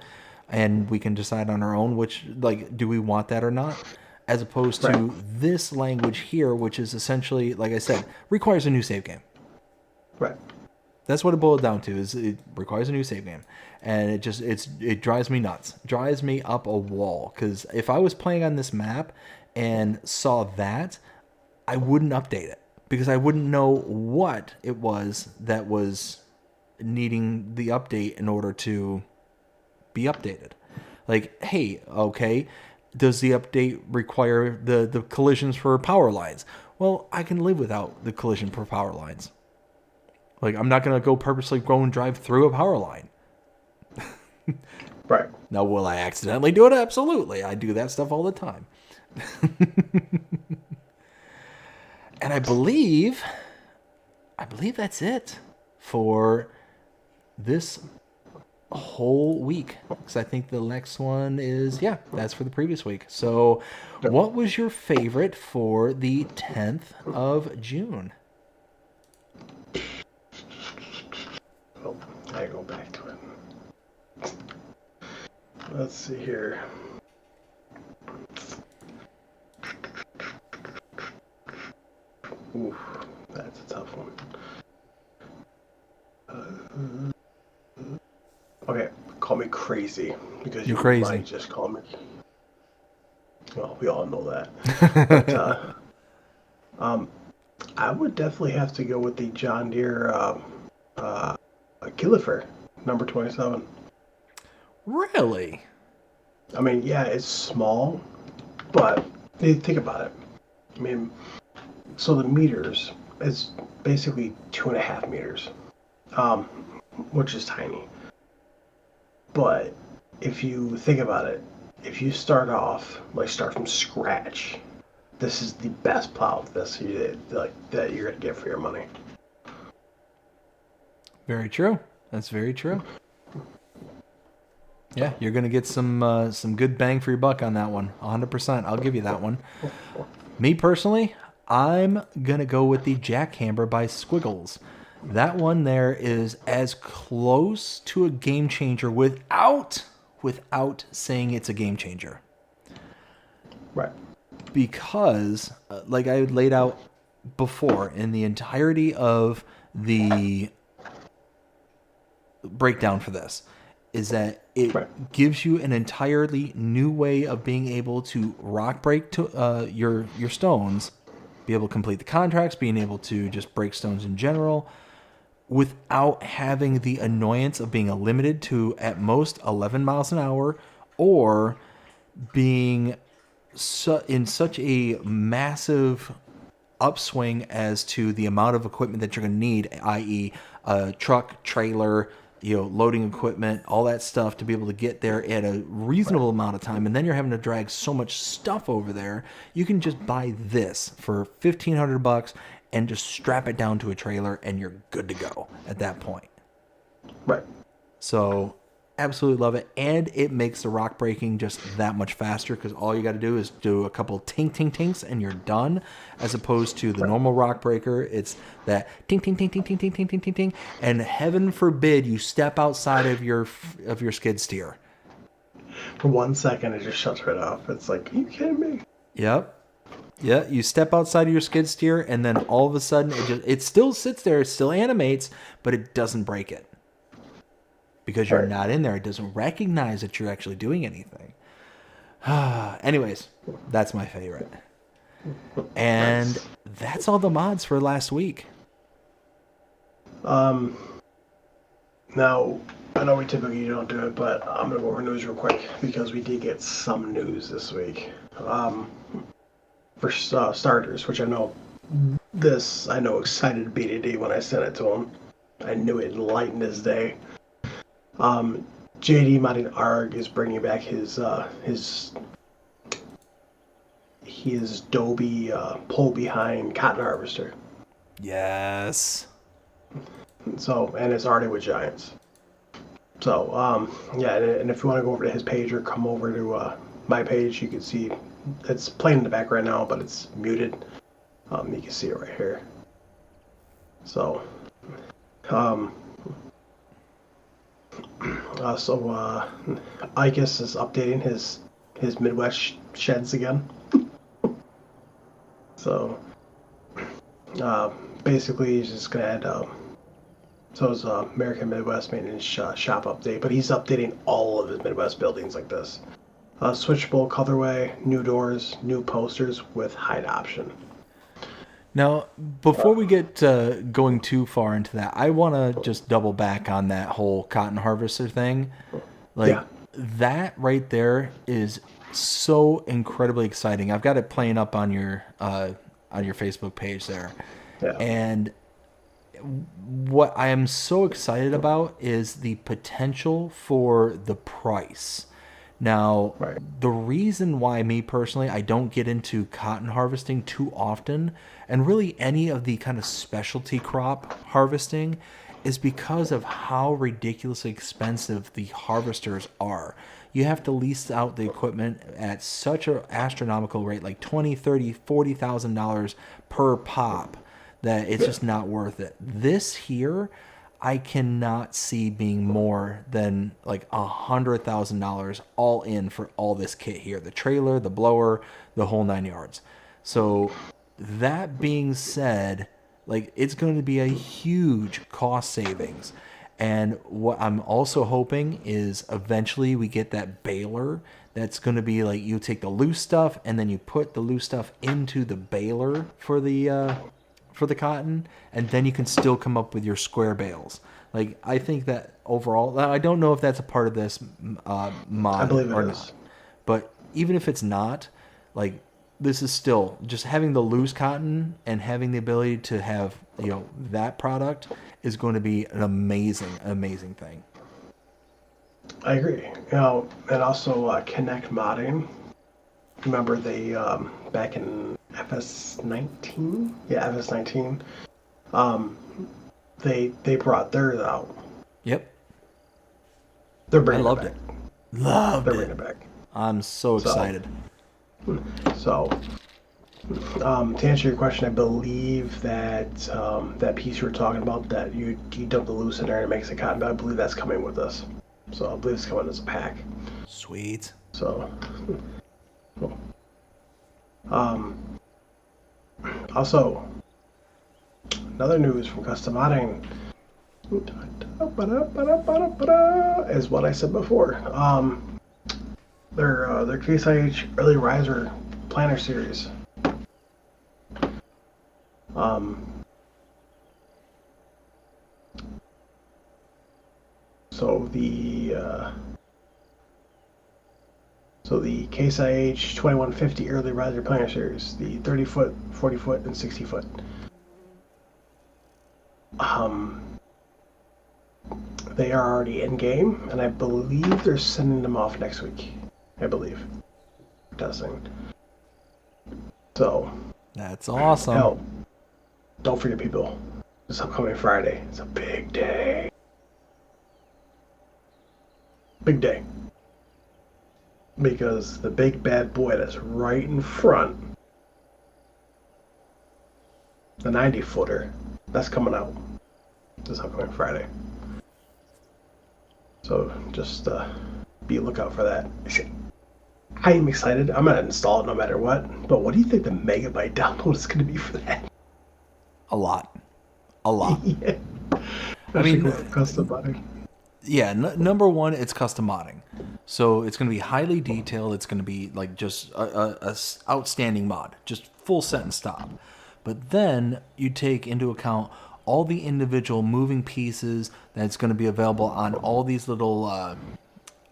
And we can decide on our own which, like, do we want that or not? As opposed to this language here, which is essentially, like I said, requires a new save game. Right. That's what it boiled down to, is it requires a new save game. And it drives me nuts. Drives me up a wall. Because if I was playing on this map and saw that, I wouldn't update it. Because I wouldn't know what it was that was needing the update in order to be updated. Like, hey, okay, does the update require the collisions for power lines? Well, I can live without the collision for power lines. Like, I'm not going to go purposely go and drive through a power line. Right. Now, will I accidentally do it? Absolutely. I do that stuff all the time. And I believe that's it for this whole week. Because I think the next one is, that's for the previous week. So what was your favorite for the 10th of June? Well, I go back to it. Let's see here. Ooh, that's a tough one. Okay, call me crazy, because You're you crazy. might just call me. Well, we all know that. But, I would definitely have to go with the John Deere Kilifer, number 27. Really? I mean, yeah, it's small, but think about it. I mean, so the meters is basically 2.5 meters, which is tiny. But if you think about it, if you start from scratch, this is the best plow that you're gonna get for your money. Very true. That's very true. Yeah, you're going to get some good bang for your buck on that one. 100%. I'll give you that one. Me personally, I'm going to go with the Jackhammer by Squiggles. That one there is as close to a game changer without saying it's a game changer. Right. Because, like I laid out before, in the entirety of the breakdown for this, is that it gives you an entirely new way of being able to rock break to your stones, be able to complete the contracts, being able to just break stones in general, without having the annoyance of being limited to at most 11 miles an hour, or being in such a massive upswing as to the amount of equipment that you're going to need, i.e. a truck, trailer, loading equipment, all that stuff, to be able to get there at a reasonable amount of time. And then you're having to drag so much stuff over there. You can just buy this for $1,500 and just strap it down to a trailer, and you're good to go at that point. Right. So absolutely love it. And it makes the rock breaking just that much faster, because all you got to do is do a couple tinks and you're done, as opposed to the normal rock breaker. It's that ting, and heaven forbid you step outside of your skid steer. For 1 second, it just shuts right off. It's like, are you kidding me? Yep. Yeah, you step outside of your skid steer, and then all of a sudden it still sits there, it still animates, but it doesn't break it. Because you're not in there. It doesn't recognize that you're actually doing anything. Anyways, that's my favorite. And that's all the mods for last week. Now, I know we typically don't do it, but I'm going to go over news real quick, because we did get some news this week. For starters, which I know excited BDD when I sent it to him. I knew it lightened his day. JD Modding ARG is bringing back his Dobie pull behind cotton harvester. Yes. So, and it's already with Giants. So, yeah, and if you want to go over to his page or come over to my page, you can see it's playing in the back right now, but it's muted. You can see it right here. So, ICUS is updating his Midwest sheds again. So, basically, he's just gonna add. So it's American Midwest Maintenance Shop update, but he's updating all of his Midwest buildings like this. Switchable colorway, new doors, new posters with hide option. Now, before we get going too far into that, I want to just double back on that whole cotton harvester thing. That right there is so incredibly exciting. I've got it playing up on your Facebook page there. Yeah. And what I am so excited about is the potential for the price. Now, the reason why me personally, I don't get into cotton harvesting too often, and really any of the kind of specialty crop harvesting, is because of how ridiculously expensive the harvesters are. You have to lease out the equipment at such an astronomical rate, like $20,000, $30,000, $40,000 per pop, that it's just not worth it. This here, I cannot see being more than like $100,000 all in for all this kit here. The trailer, the blower, the whole 9 yards. So that being said, like, it's going to be a huge cost savings. And what I'm also hoping is eventually we get that baler that's going to be like, you take the loose stuff and then you put the loose stuff into the baler for the cotton, and then you can still come up with your square bales. Like, I think that overall, I don't know if that's a part of this mod I believe it or is. not, but even if it's not, like, this is still just having the loose cotton and having the ability to have, you know, that product is going to be an amazing thing. I agree. You know, and also Connect modding. Remember they back in FS19? Yeah, FS19. They brought theirs out. Yep. They're bringing I loved it back. Loved They're it. bringing it back. I'm so excited. So, to answer your question, I believe that that piece you were talking about, that you dump the loose in there and it makes a cotton bed, I believe that's coming with us. So I believe it's coming as a pack. Sweet. So, also, another news from Custom Modding is what I said before. Their Case IH Early Riser Planner Series. So the Case IH 2150 Early Riser Planner Series, the 30 foot, 40 foot, and 60 foot. They are already in game, and I believe they're sending them off next week. I believe. Testing. So. That's awesome. Hell, don't forget, people. This upcoming Friday. It's a big day. Big day. Because the big bad boy that's right in front, the 90 footer, that's coming out this upcoming Friday. So just be a lookout for that. I am excited. I'm going to install it no matter what. But what do you think the megabyte download is going to be for that? A lot. Yeah. I mean, custom modding. Yeah, number one, it's custom modding. So it's going to be highly detailed. It's going to be like just a outstanding mod, just full set and stop. But then you take into account all the individual moving pieces that's going to be available on all these little,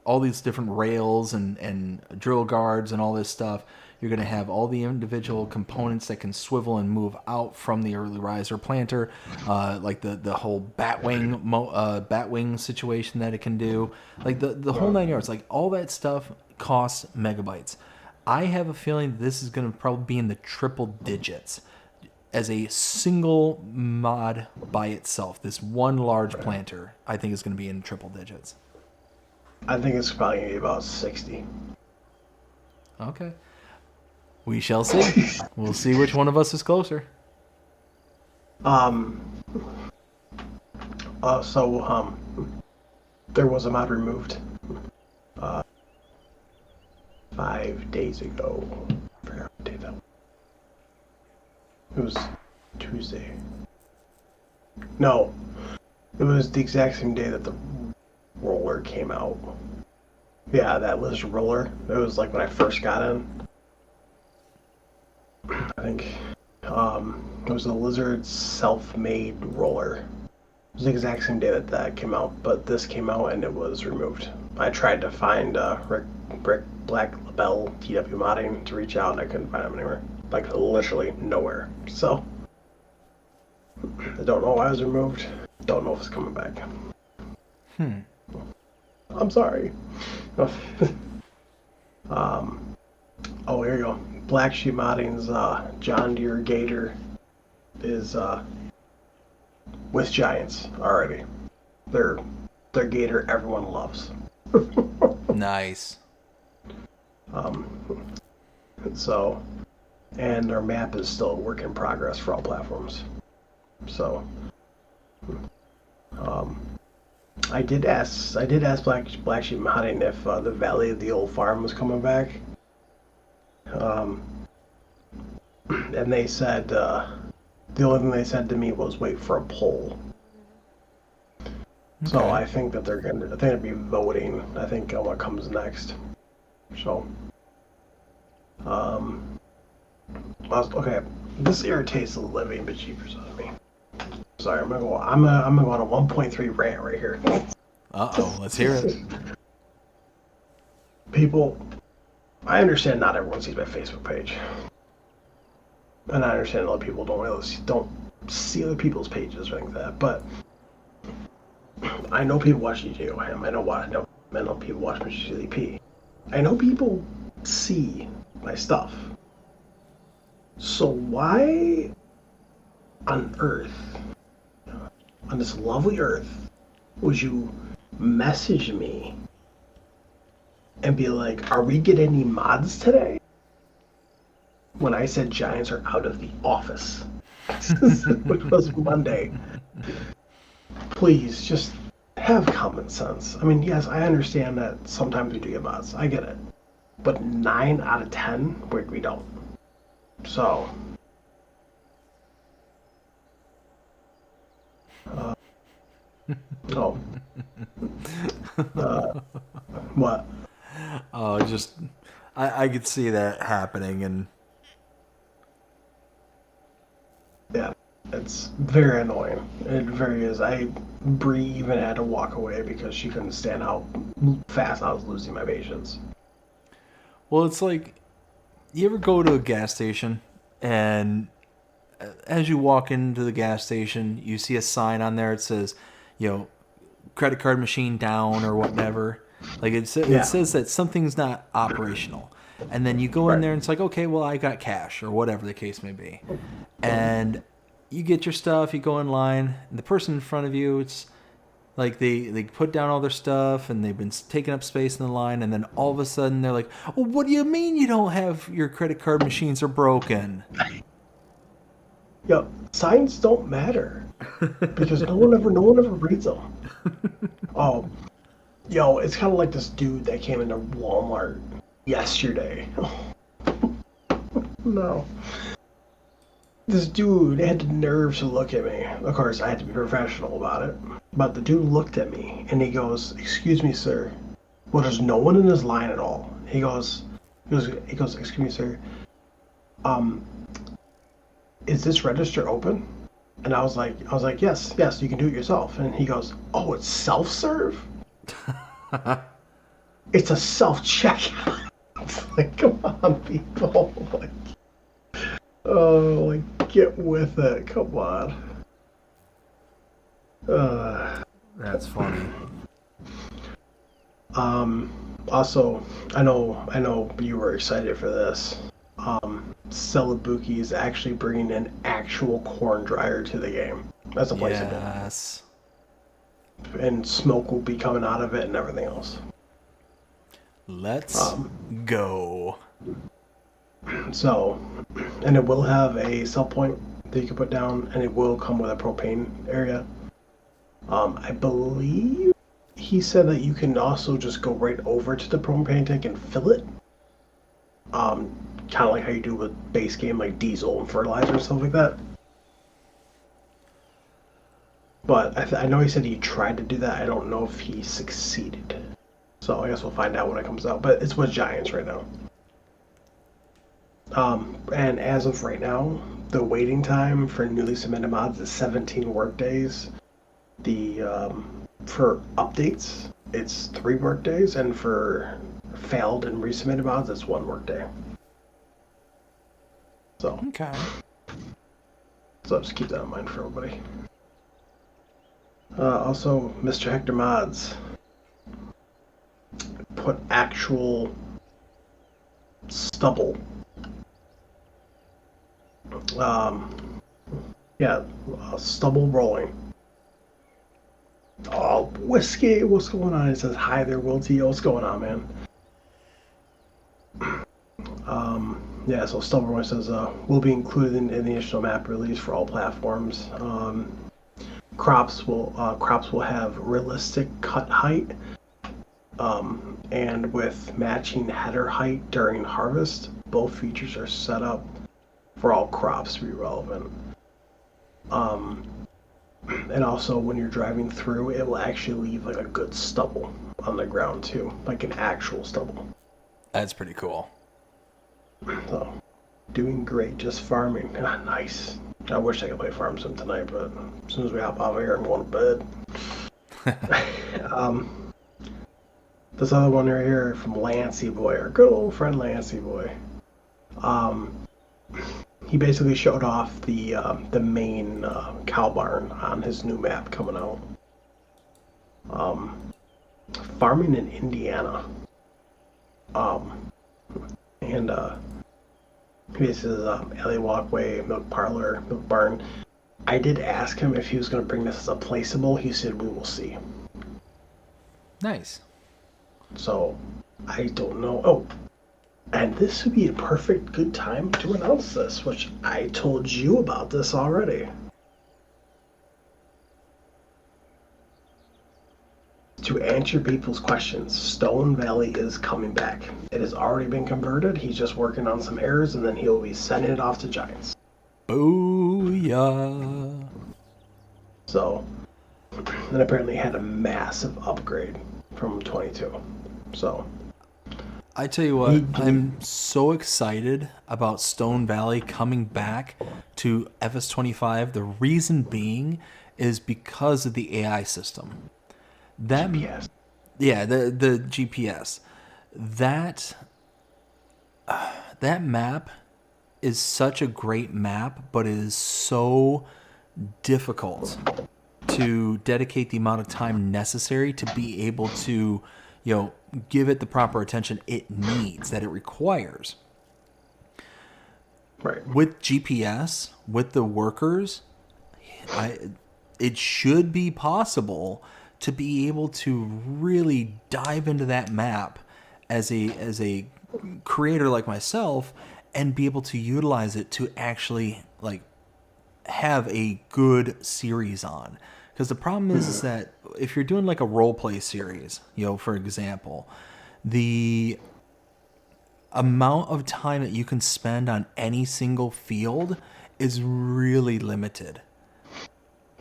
all these different rails and drill guards and all this stuff. You're going to have all the individual components that can swivel and move out from the early riser planter, like the whole batwing situation that it can do, like the whole 9 yards. Like, all that stuff costs megabytes. I have a feeling this is going to probably be in the triple digits as a single mod by itself. This one large planter, I think, is going to be in triple digits. I think it's probably gonna be about 60. Okay. We shall see. We'll see which one of us is closer. There was a mod removed 5 days ago. I forgot what day that was. It was Tuesday. No, it was the exact same day that the roller came out. Yeah, that lizard roller. It was like when I first got in. I think it was a lizard self-made roller. It was the exact same day that that came out, but this came out and it was removed. I tried to find Rick Black Label TW modding to reach out and I couldn't find him anywhere. Like literally nowhere. So I don't know why it was removed. Don't know if it's coming back. I'm sorry. Oh, here you go. Black Sheep Modding's John Deere Gator is with Giants already. Their Gator everyone loves. Nice. So, and their map is still a work in progress for all platforms. So, I did ask Black Sheep Modding if the Valley of the Old Farm was coming back. And they said the only thing they said to me was wait for a poll. Okay. So I think that they're gonna be voting. I think on what comes next. So, okay, this irritates the living bejeepers out of me. Sorry, I'm gonna go on a 1.3 rant right here. Let's hear it. People, I understand not everyone sees my Facebook page. And I understand a lot of people don't see other people's pages or anything like that, but I know people watch GDR. I know people watch my GDP. I know people see my stuff. So why on earth, on this lovely earth, would you message me and be like, are we getting any mods today? When I said Giants are out of the office, which was Monday. Please, just have common sense. I mean, yes, I understand that sometimes we do get mods. I get it. But 9 out of 10, we don't. So, what? Oh, just I could see that happening, and yeah, it's very annoying. It very is. Bree even had to walk away because she couldn't stand how fast I was losing my patience. well, it's like, you ever go to a gas station and as you walk into the gas station, you see a sign on there that says, credit card machine down or whatever. Like it says that something's not operational. And then you go in there and it's like, okay, well, I got cash or whatever the case may be. And you get your stuff, you go in line, and the person in front of you, it's like they put down all their stuff and they've been taking up space in the line, and then all of a sudden they're like, well, what do you mean you don't have your credit card machines are broken? Yo, signs don't matter because no one ever reads them. Oh, yo, it's kind of like this dude that came into Walmart yesterday. No. This dude had the nerve to look at me. Of course, I had to be professional about it. But the dude looked at me and he goes, "Excuse me, sir." Well, there's no one in his line at all. He goes, "Excuse me, sir. Is this register open?" And I was like, yes, you can do it yourself. And he goes, "Oh, it's self-serve?" It's a self-checkout. Like, come on, people. Get with it. Come on. That's funny. Also, I know you were excited for this. Celebuki is actually bringing an actual corn dryer to the game. That's a place to go. Yes. And smoke will be coming out of it and everything else. Let's go. So, and it will have a sell point that you can put down, and it will come with a propane area. I believe he said that you can also just go right over to the propane tank and fill it. Kind of like how you do with base game, like diesel and fertilizer and stuff like that. But I know he said he tried to do that. I don't know if he succeeded. So I guess we'll find out when it comes out. But it's with Giants right now. And as of right now, the waiting time for newly submitted mods is 17 work days. For updates, it's 3 work days, and for failed and resubmitted mods, it's 1 work day. So Okay. So just keep that in mind for everybody. Also, Mr. Hector Mods put actual stubble. Stubble rolling. Oh, Whiskey, what's going on? It says, hi there, WillT. What's going on, man? So stubble rolling says, will be included in the initial map release for all platforms. Crops will have realistic cut height, and with matching header height during harvest. Both features are set up for all crops to be relevant. And also when you're driving through, it will actually leave like a good stubble on the ground too, like an actual stubble. That's pretty cool. So, doing great, just farming. Ah, nice. I wish I could play Farm Sim tonight, but as soon as we hop off here, I'm going to bed. This other one right here from Lancey Boy, our good old friend Lancey Boy. He basically showed off the main cow barn on his new map coming out. Farming in Indiana. And this is alley walkway, milk parlor, milk barn. I did ask him if he was going to bring this as a placeable. He said we will see. Nice. So I don't know. Oh, and this would be a perfect good time to announce this, which I told you about this already. To answer people's questions, Stone Valley is coming back. It has already been converted. He's just working on some errors, and then he'll be sending it off to Giants. Booyah. So, and apparently had a massive upgrade from 22. So, I tell you what, I'm so excited about Stone Valley coming back to FS25. The reason being is because of the AI system. That GPS. Yeah, the GPS. That map is such a great map, but it is so difficult to dedicate the amount of time necessary to be able to, give it the proper attention it needs, that it requires. Right. With GPS, with the workers, it should be possible to be able to really dive into that map as a creator like myself and be able to utilize it to actually have a good series on. Because the problem is that if you're doing like a role play series, for example, the amount of time that you can spend on any single field is really limited.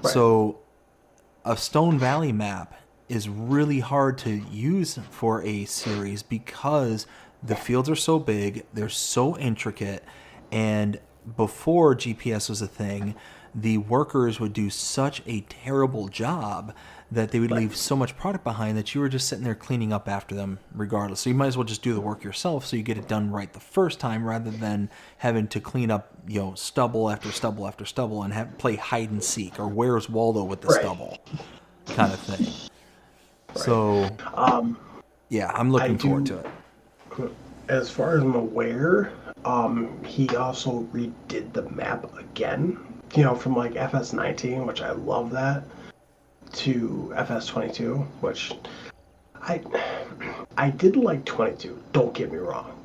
Right. So a Stone Valley map is really hard to use for a series because the fields are so big, they're so intricate, and before GPS was a thing, the workers would do such a terrible job that they would leave so much product behind that you were just sitting there cleaning up after them regardless. So you might as well just do the work yourself so you get it done right the first time rather than having to clean up, stubble after stubble after stubble and play hide and seek or where's Waldo with the stubble kind of thing. Right. So, I'm looking forward to it. As far as I'm aware, he also redid the map again, from like FS19, which I love that, to FS22, which I did like 22. Don't get me wrong,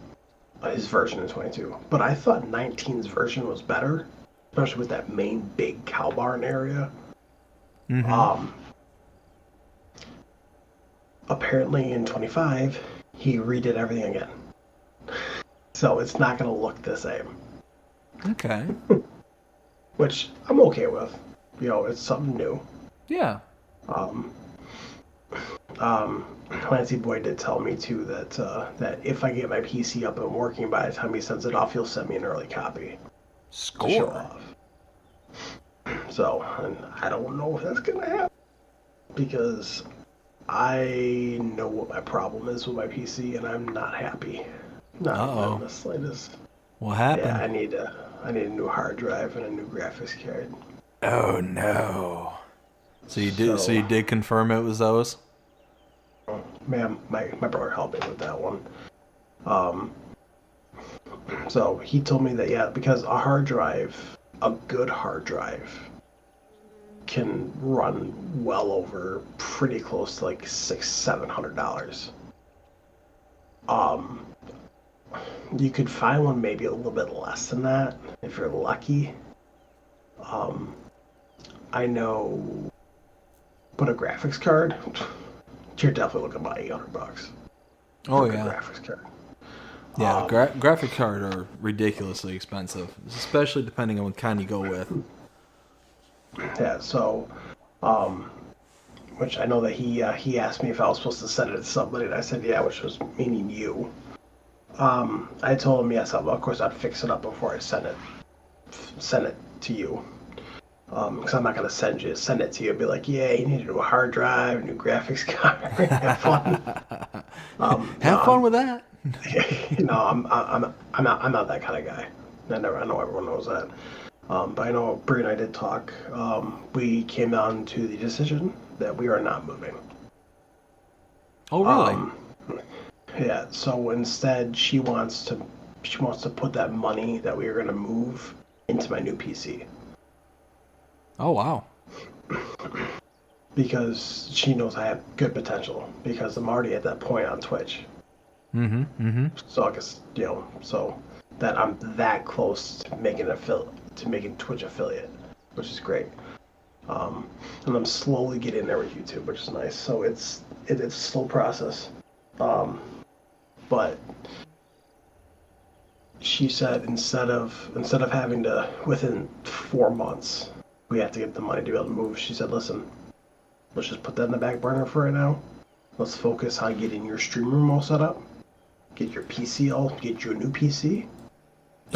his version of 22. But I thought 19's version was better, especially with that main big cow barn area. Apparently in 25, he redid everything again. So it's not going to look the same. Okay. Which I'm okay with. You know, it's something new. Yeah. Clancy Boy did tell me too that that if I get my PC up and working by the time he sends it off, he'll send me an early copy. Score. To show off. So, and I don't know if that's gonna happen because I know what my problem is with my PC, and I'm not happy. Not in the slightest. What happened? Yeah, I need a new hard drive and a new graphics card. Oh no. So you did confirm it was those? Man, my brother helped me with that one. So he told me that, yeah, because a good hard drive can run well over pretty close to like $600-700. You could find one maybe a little bit less than that if you're lucky. I know, but a graphics card, you're definitely looking about $800. Oh for a yeah. graphics card. Yeah, graphic card are ridiculously expensive, especially depending on what kind you go with. Yeah, so, which I know that he asked me if I was supposed to send it to somebody, and I said yeah, which was meaning you. I told him yes, of course I'd fix it up before I send it to you. Because I'm not gonna send it to you and be like, yeah, you need a new hard drive, a new graphics card, have fun. Have fun with that. No, I'm not that kind of guy. I know everyone knows that. But I know Bree and I did talk. We came down to the decision that we are not moving. Oh really? Yeah. So instead, she wants to put that money that we are going to move into my new PC. Oh wow. Because she knows I have good potential. Because I'm already at that point on Twitch. So I guess, you know, so that I'm that close to making Twitch affiliate, which is great. And I'm slowly getting there with YouTube, which is nice. So it's a slow process. But she said instead of having to within 4 months we have to get the money to be able to move. She said, listen, let's just put that in the back burner for right now. Let's focus on getting your stream room all set up. Get your PC get you a new PC.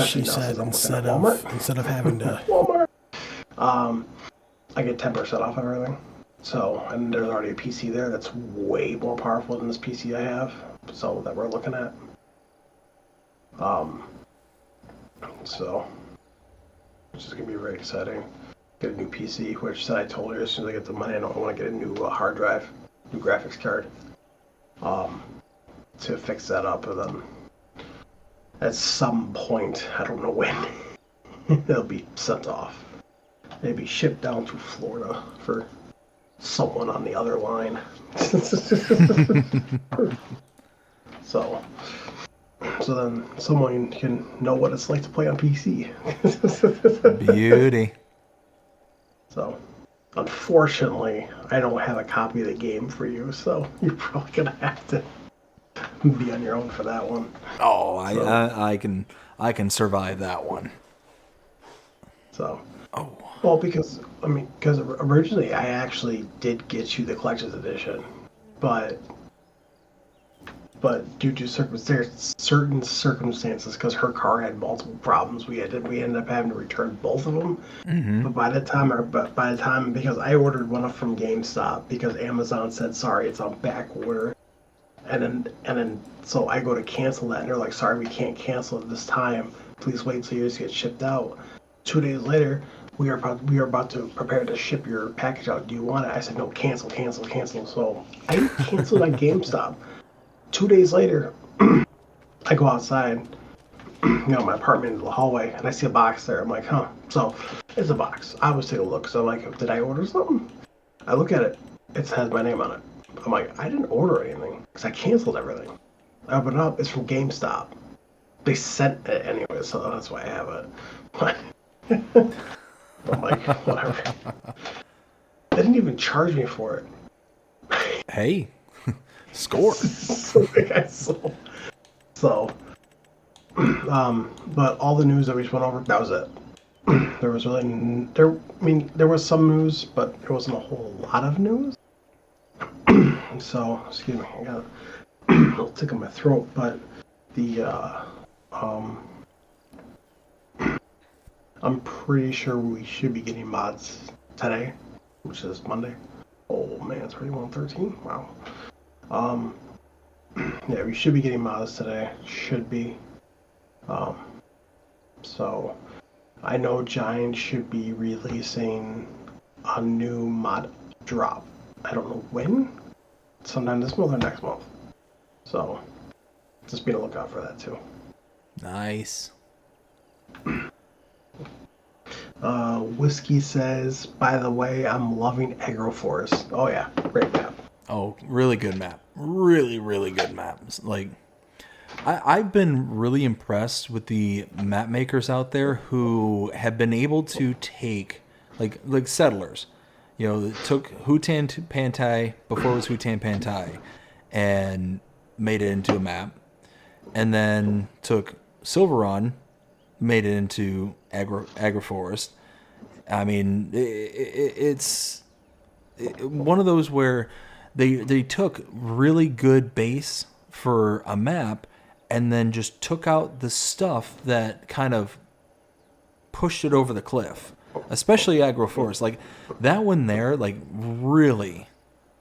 She said instead of having to Walmart. I get 10% off everything. So, and there's already a PC there that's way more powerful than this PC I have. So that we're looking at. So, which is gonna be very exciting. Get a new PC, which I told her as soon as I get the money, I want to get a new hard drive, new graphics card, to fix that up, and then at some point, I don't know when, it'll be sent off. Maybe shipped down to Florida for someone on the other line. So then someone can know what it's like to play on PC. Beauty. So, unfortunately, I don't have a copy of the game for you, so you're probably gonna have to be on your own for that one. Oh, I can survive that one. So. Oh. Well, because originally I actually did get you the collector's edition, but due to certain circumstances, because her car had multiple problems, we ended up having to return both of them. Mm-hmm. But by the time, because I ordered one from GameStop because Amazon said sorry, it's on back order, and then so I go to cancel that, and they're like, sorry, we can't cancel it this time. Please wait till yours get shipped out. 2 days later, we are about to prepare to ship your package out. Do you want it? I said no, cancel. So I canceled on GameStop. 2 days later, I go outside, my apartment in the hallway, and I see a box there. I'm like, huh. So it's a box. I was taking a look. So I'm like, did I order something? I look at it. It has my name on it. I'm like, I didn't order anything because I canceled everything. I open it up, it's from GameStop. They sent it anyway, so that's why I have it. But I'm like, whatever. They didn't even charge me for it. Hey, score. So, but all the news that we just went over, that was it. There was really, there was some news, but there wasn't a whole lot of news. So, excuse me, I got a little tick in my throat, but I'm pretty sure we should be getting mods today, which is Monday. Oh man, it's already 1:13. Wow. Yeah, we should be getting mods today. Should be. So I know Giant should be releasing a new mod drop. I don't know when. Sometime this month or next month. So just be on the lookout for that too. Nice. Whiskey says, by the way, I'm loving Agroforest. Oh yeah, great map. Oh, really good map. Really, really good map. Like, I've been really impressed with the map makers out there who have been able to take, like settlers, you know, took Hutan Pantai before it was Hutan Pantai and made it into a map, and then took Silveron, made it into Agroforest. I mean, it's one of those where they took really good base for a map and then just took out the stuff that kind of pushed it over the cliff, especially Agroforest. Like that one there, like really,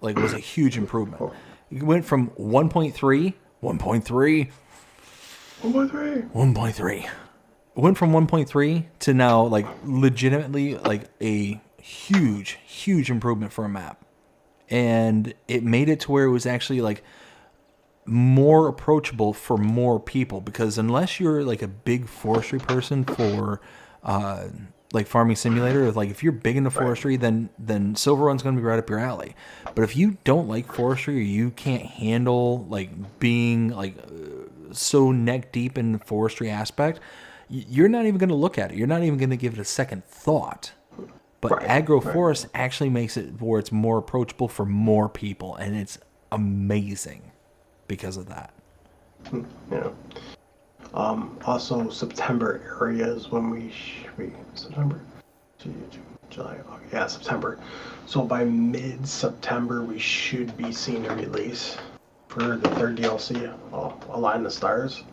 like was a huge improvement. It went from 1.3. Went from 1.3 to now like legitimately like a huge improvement for a map. And it made it to where it was actually like more approachable for more people, because unless you're like a big forestry person for like Farming Simulator, like if you're big into forestry, then Silverrun's going to be right up your alley. But if you don't like forestry, or you can't handle like being like so neck deep in the forestry aspect, you're not even going to look at it. You're not even going to give it a second thought. But Agroforest actually makes it where it's more approachable for more people, and it's amazing because of that. Yeah. Also, September area is when we September, July, August, yeah, September. So by mid-September, we should be seeing a release for the third DLC, Align the Stars.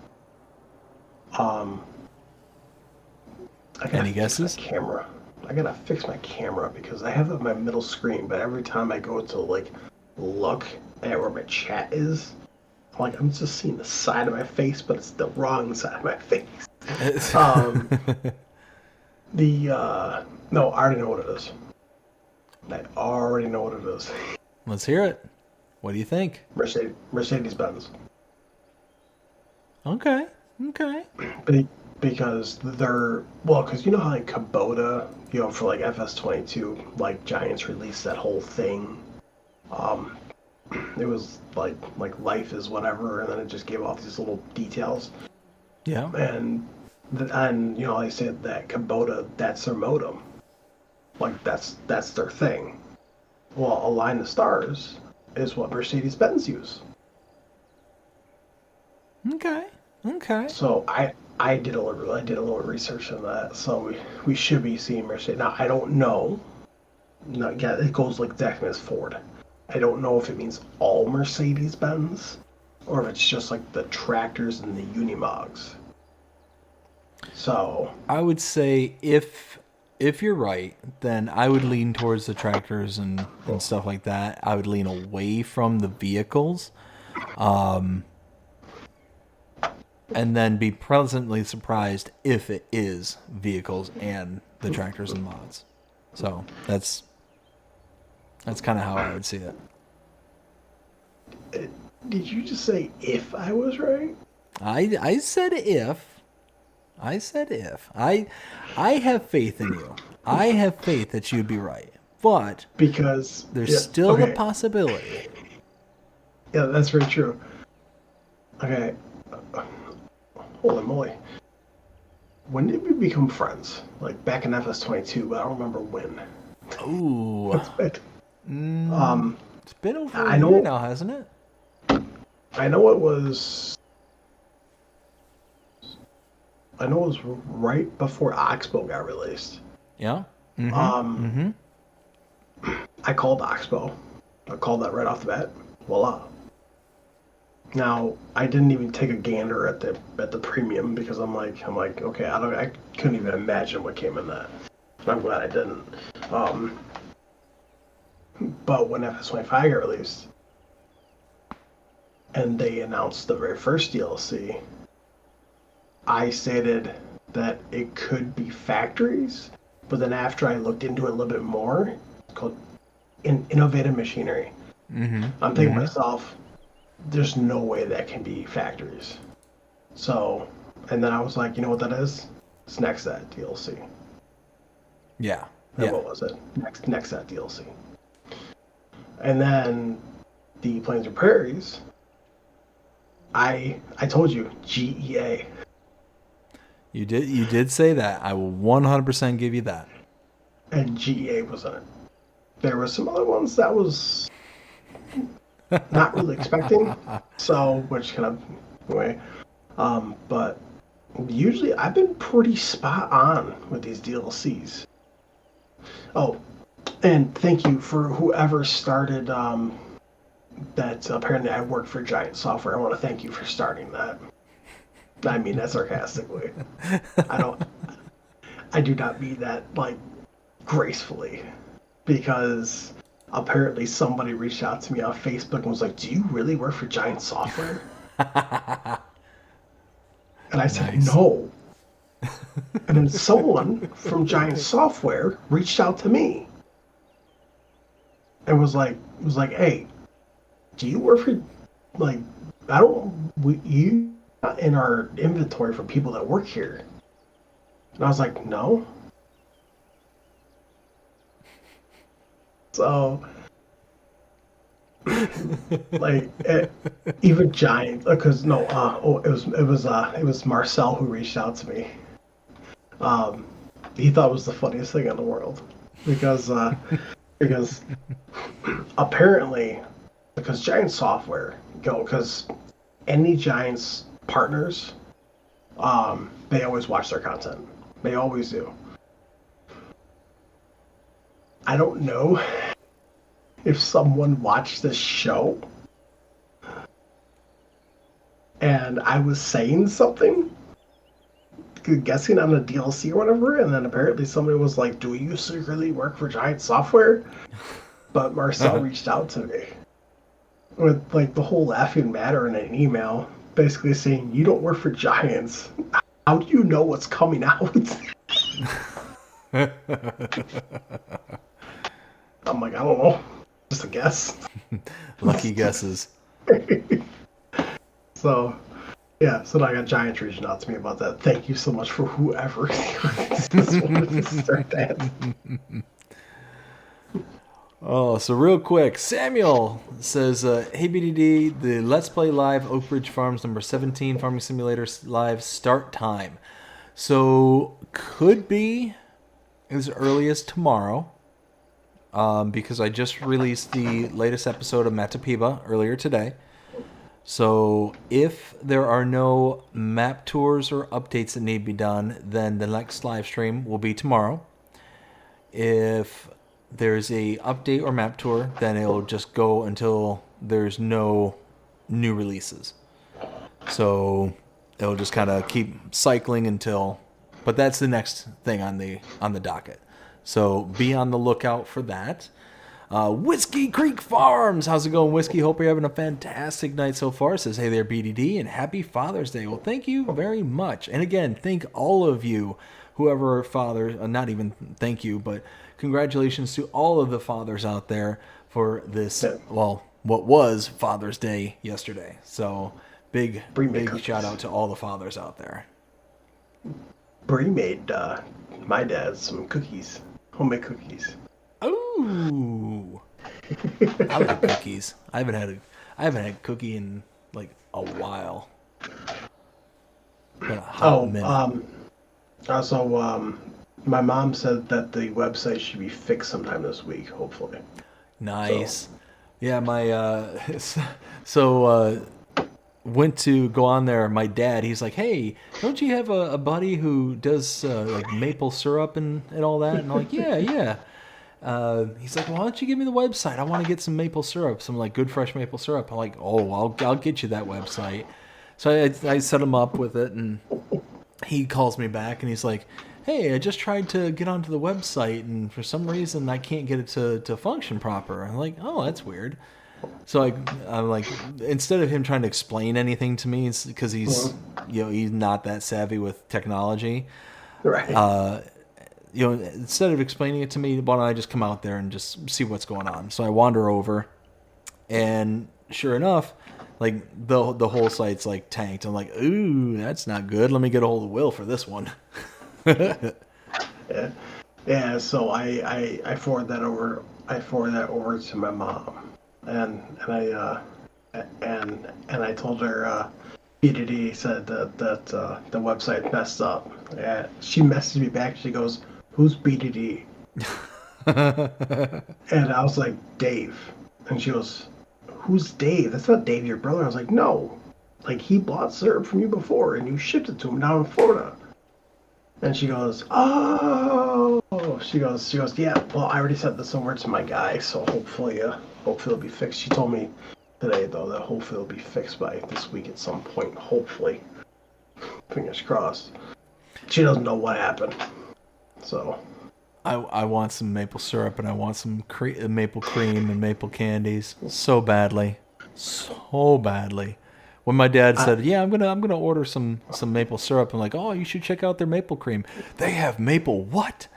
Any guesses? Camera. I gotta fix my camera because I have it on my middle screen, but every time I go to like look at where my chat is, I'm just seeing the side of my face, but it's the wrong side of my face. No, I already know what it is. I already know what it is. Let's hear it. What do you think? Mercedes-Benz. Okay. Because because you know how like Kubota, for like FS22, like Giants released that whole thing. It was like life is whatever, and then it just gave off these little details. Yeah. And I said that Kubota, that's their modem. Like that's their thing. Well, Align the Stars is what Mercedes-Benz use. Okay. So I did a little research on that. So we should be seeing Mercedes. Now I don't know. No, yeah, it goes like exactly as Ford. I don't know if it means all Mercedes-Benz or if it's just like the tractors and the Unimogs. So I would say if you're right, then I would lean towards the tractors and stuff like that. I would lean away from the vehicles. And then be pleasantly surprised if it is vehicles and the tractors and mods. So that's kind of how I would see it. Did you just say if I was right? I said if. I have faith in you. I have faith that you'd be right. But because there's still a possibility. Yeah, that's very true. Okay. Holy moly. When did we become friends? Like back in FS22, but I don't remember when. Ooh. That's bad. It's been over I a know- year now, hasn't it? I know it was right before Oxbow got released. Yeah. I called Oxbow. I called that right off the bat. Voila. Now I didn't even take a gander at the premium because I'm like okay, I couldn't even imagine what came in that. I'm glad I didn't. But when FS25 got released and they announced the very first DLC, I stated that it could be factories, but then after I looked into it a little bit more, it's called innovative machinery. I'm thinking to myself, there's no way that can be factories. So, and then I was like, you know what that is? It's Nexat DLC. Yeah. Or Yeah. what was it? Nexat DLC. And then the Plains and Prairies, I told you, GEA. You did say that. I will 100% give you that. And GEA was in it. There were some other ones that was not really expecting, so which kind of anyway. But usually I've been pretty spot on with these DLCs. Oh, and thank you for whoever started that. Apparently, I work for Giant Software. I want to thank you for starting that. I mean that sarcastically. I do not mean that like gracefully, because apparently somebody reached out to me on Facebook and was like, "Do you really work for Giant Software?" And I said, Nice. "No." And then someone from Giant Software reached out to me and was like, "Hey, do you work for like you not in our inventory for people that work here?" And I was like, "No." So, like, even Giant, because no, it was Marcel who reached out to me. He thought it was the funniest thing in the world because apparently, because Giant Software because any Giants partners, they always watch their content. They always do. I don't know if someone watched this show and I was saying something, guessing on a DLC or whatever, and then apparently somebody was like, "Do you secretly work for Giant Software?" But Marcel reached out to me with like the whole laughing matter in an email, basically saying, "You don't work for Giants. How do you know what's coming out?" I'm like, I don't know. Just a guess. Lucky guesses. So, yeah, so now I got Giants reaching out to me about that. Thank you so much for whoever just wanted to start that. Oh, so real quick, Samuel says, "Hey BDD, the Let's Play Live Oak Ridge Farms number 17 Farming Simulator Live start time. So could be as early as tomorrow, because I just released the latest episode of Matapiba earlier today. So if there are no map tours or updates that need to be done, then the next live stream will be tomorrow. If there's a update or map tour, then it'll just go until there's no new releases. So it'll just kind of keep cycling until, but that's the next thing on the docket. So be on the lookout for that. Whiskey Creek Farms, how's it going, Whiskey? Hope you're having a fantastic night so far. Says, "Hey there, BDD, and happy Father's Day." Well, thank you very much. And again, thank all of you, whoever are fathers, not even thank you, but congratulations to all of the fathers out there for this, well, what was Father's Day yesterday. So big shout out to all the fathers out there. Bree made my dad some cookies, homemade cookies. Ooh. I like cookies. I I haven't had cookie in like a while. Been a hot minute. Also, my mom said that the website should be fixed sometime this week, hopefully. Nice. Yeah, my went to go on there. My dad, he's like, "Hey, don't you have a buddy who does like maple syrup and all that?" And I'm like, "Yeah." He's like, "Well, why don't you give me the website? I want to get some maple syrup, some like good fresh maple syrup." I'm like, "Oh, I'll get you that website." So I set him up with it, and he calls me back, and he's like, "Hey, I just tried to get onto the website, and for some reason I can't get it to function proper." I'm like, "Oh, that's weird." So I'm like, instead of him trying to explain anything to me, it's because he's not that savvy with technology. Right. Instead of explaining it to me, why don't I just come out there and just see what's going on? So I wander over, and sure enough, like the whole site's like tanked. I'm like, ooh, that's not good. Let me get a hold of Will for this one. Yeah. So I forward that over. I forward that over to my mom, and I told her BDD said that the website messed up. And she messaged me back. She goes, "Who's BDD?" And I was like, "Dave." And she goes, "Who's Dave? That's not Dave, your brother." I was like, "No. Like, he bought syrup from you before, and you shipped it to him down in Florida." And she goes, "Oh." She goes, "Yeah, well, I already sent this over to my guy, so hopefully it'll be fixed." She told me today, though, that hopefully it'll be fixed by this week at some point, hopefully. Fingers crossed. She doesn't know what happened, so... I want some maple syrup, and I want some maple cream and maple candies so badly. When my dad said, "Yeah, I'm gonna order some maple syrup," I'm like, "Oh, you should check out their maple cream. They have maple what?"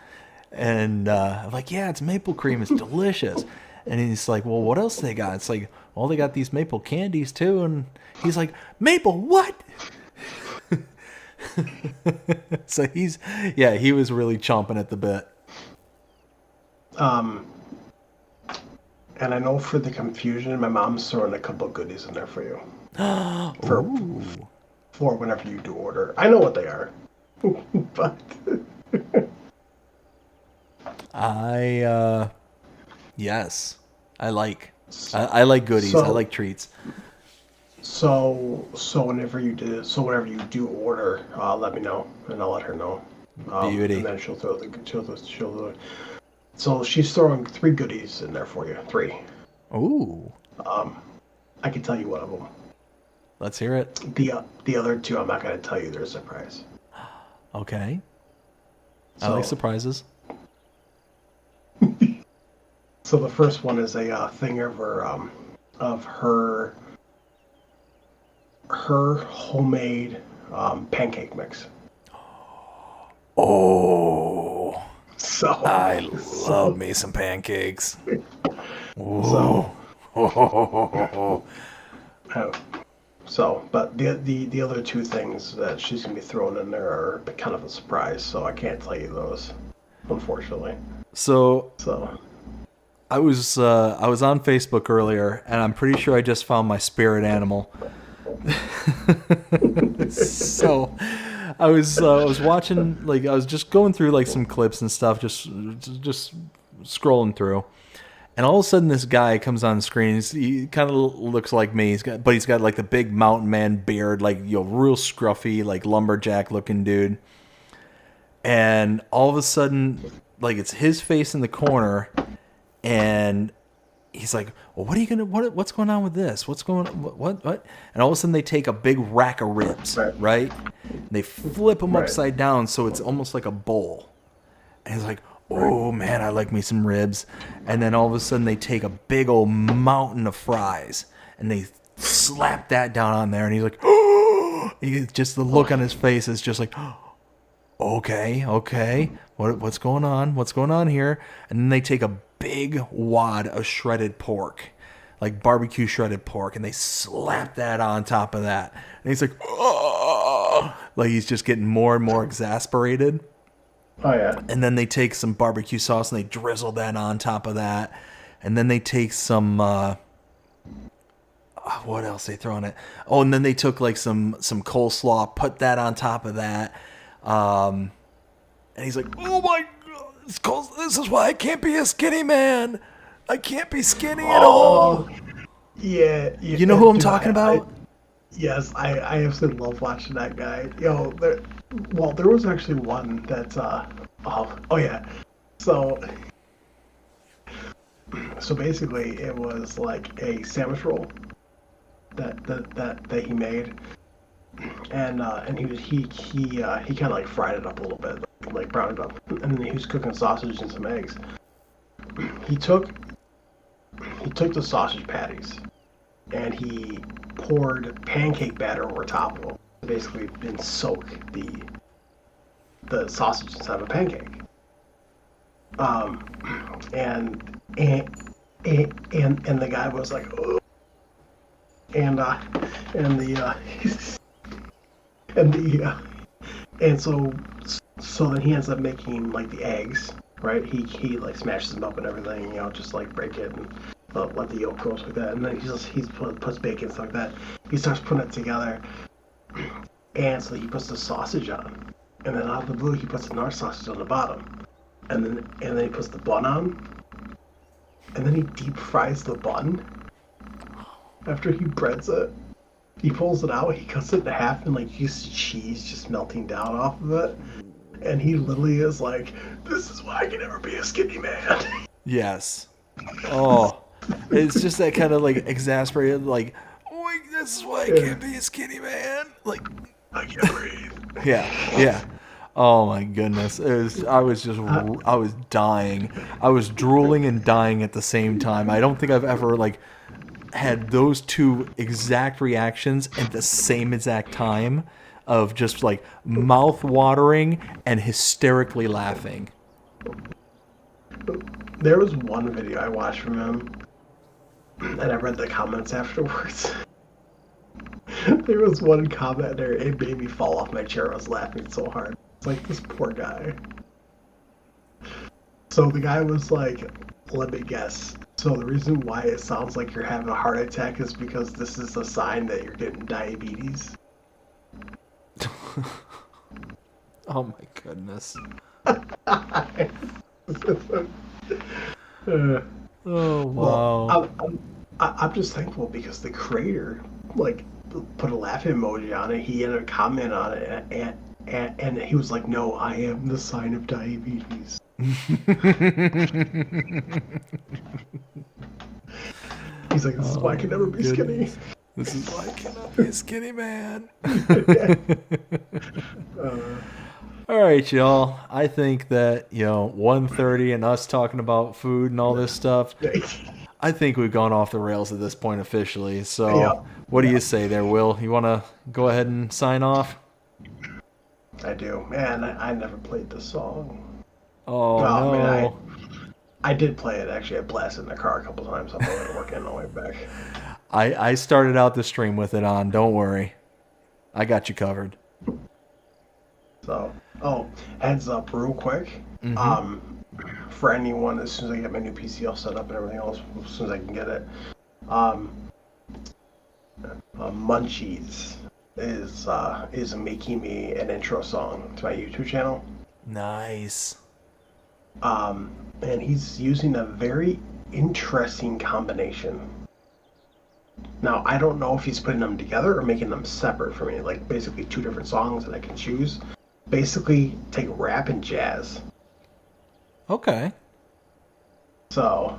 And I'm like, "Yeah, it's maple cream. It's delicious." And he's like, "Well, what else they got?" It's like, "Well, they got these maple candies too." And he's like, "Maple what?" So he was really chomping at the bit. And I know for the confusion, my mom's throwing a couple of goodies in there for you. For whenever you do order. I know what they are. But yes. I like goodies. I like treats. So whenever you do order, let me know, and I'll let her know. Beauty. And then she'll throw So she's throwing 3 goodies in there for you. 3. Ooh. I can tell you one of them. Let's hear it. The other 2, I'm not going to tell you. They're a surprise. Okay. I like surprises. So the first one is a thing of her homemade pancake mix. Oh. So I love me some pancakes. But the other 2 things that she's gonna be throwing in there are kind of a surprise, so I can't tell you those, unfortunately. So I was on Facebook earlier, and I'm pretty sure I just found my spirit animal. So I was watching, like, I was just going through like some clips and stuff, just scrolling through, and all of a sudden this guy comes on the screen. He kind of looks like me. He's got like the big mountain man beard, like, real scruffy, like lumberjack looking dude. And all of a sudden, like, it's his face in the corner, and he's like, "Well, what's going on with this? What? And all of a sudden they take a big rack of ribs, right? And they flip them upside down, so it's almost like a bowl. And he's like, "Oh man, I like me some ribs." And then all of a sudden they take a big old mountain of fries and they slap that down on there. And he's like, "Oh!" Just the look on his face is just like, okay, what's going on? What's going on here? And then they take a big wad of shredded pork, like barbecue shredded pork, and they slap that on top of that. And he's like, "Oh!" Like he's just getting more and more exasperated. Oh yeah. And then they take some barbecue sauce and they drizzle that on top of that. And then they take some what else they throw on it? Oh, and then they took like some coleslaw, put that on top of that. And he's like, oh my God, this is why I can't be a skinny man. I can't be skinny at all. Yeah. You know who I'm talking about? Yes, I absolutely love watching that guy. There was actually one that's So basically, it was like a sandwich roll that he made, and he kind of like fried it up a little bit, like browned it up, and then he was cooking sausage and some eggs. He took the sausage patties, and he poured pancake batter over top of them, basically, and soak the sausage inside of a pancake. And the guy was like, oh. And so then he ends up making like the eggs, right? He like smashes them up and everything, just like break it and let the yolk go like that. And then he puts bacon and stuff like that. He starts putting it together, and so he puts the sausage on, and then out of the blue he puts another sausage on the bottom, and then he puts the bun on. And then he deep fries the bun. After he breads it, he pulls it out, he cuts it in half, and like you see cheese just melting down off of it. And he literally is like, "This is why I can never be a skinny man." Yes. Oh, it's just that kind of like exasperated, like, "Oh, this is why I can't be a skinny man." Like, I can't breathe. Yeah. Oh my goodness! I was dying. I was drooling and dying at the same time. I don't think I've ever like had those two exact reactions at the same exact time, of just like mouth watering and hysterically laughing. There was one video I watched from him, and I read the comments afterwards. There was one comment there, it made me fall off my chair. I was laughing so hard. It's like, this poor guy. So the guy was like, let me guess. So the reason why it sounds like you're having a heart attack is because this is a sign that you're getting diabetes. Oh my goodness. Oh wow. Well, I'm just thankful because the creator like put a laugh emoji on it. He ended up commenting on it, and he was like, "No, I am the sign of diabetes." He's like, "This is why I can never be skinny. This is why I cannot be a skinny man." All right, y'all. I think that 1:30 and us talking about food and all this stuff, I think we've gone off the rails at this point officially. So, What do you say there, Will? You want to go ahead and sign off? I do. Man, I never played this song. Oh, no. Man, I did play it, actually. I blasted in the car a couple times on the way to work and on the way back. I started out the stream with it on. Don't worry. I got you covered. So, heads up real quick. Mm-hmm. For anyone, as soon as I get my new PC all set up and everything else, as soon as I can get it, Munchies is making me an intro song to my YouTube channel. Nice. And he's using a very interesting combination. Now, I don't know if he's putting them together or making them separate for me, like basically two different songs that I can choose. Basically, take rap and jazz. Okay. So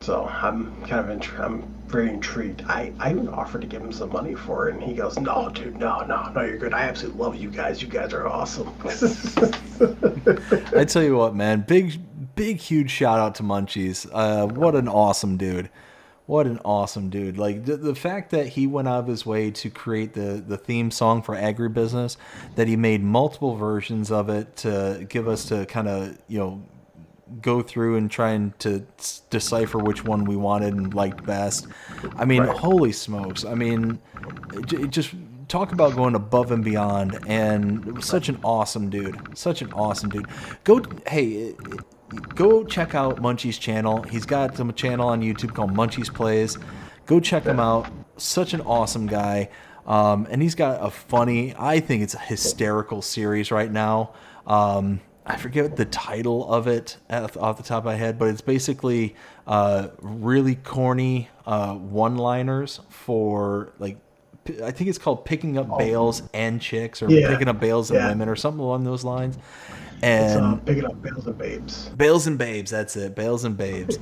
I'm I'm very intrigued. I even offered to give him some money for it, and he goes, "No, dude, no, you're good. I absolutely love you guys. You guys are awesome." I tell you what, man, big, huge shout out to Munchies. What an awesome dude. What an awesome dude. Like, the fact that he went out of his way to create the theme song for AgriBusiness, that he made multiple versions of it to give us to kind of, go through and trying to decipher which one we wanted and liked best. I mean, Holy smokes. I mean, just talk about going above and beyond, and such an awesome dude. Such an awesome dude. Hey, go check out Munchie's channel. He's got a channel on YouTube called Munchie's Plays. Go check him out. Such an awesome guy. And he's got a funny, I think it's a hysterical series right now. I forget the title of it off the top of my head, but it's basically really corny one-liners for, like, I think it's called Picking Up Bales and Chicks, or Picking Up Bales and Women, or something along those lines. And it's Picking Up Bales and Babes. Bales and Babes, that's it. Bales and Babes.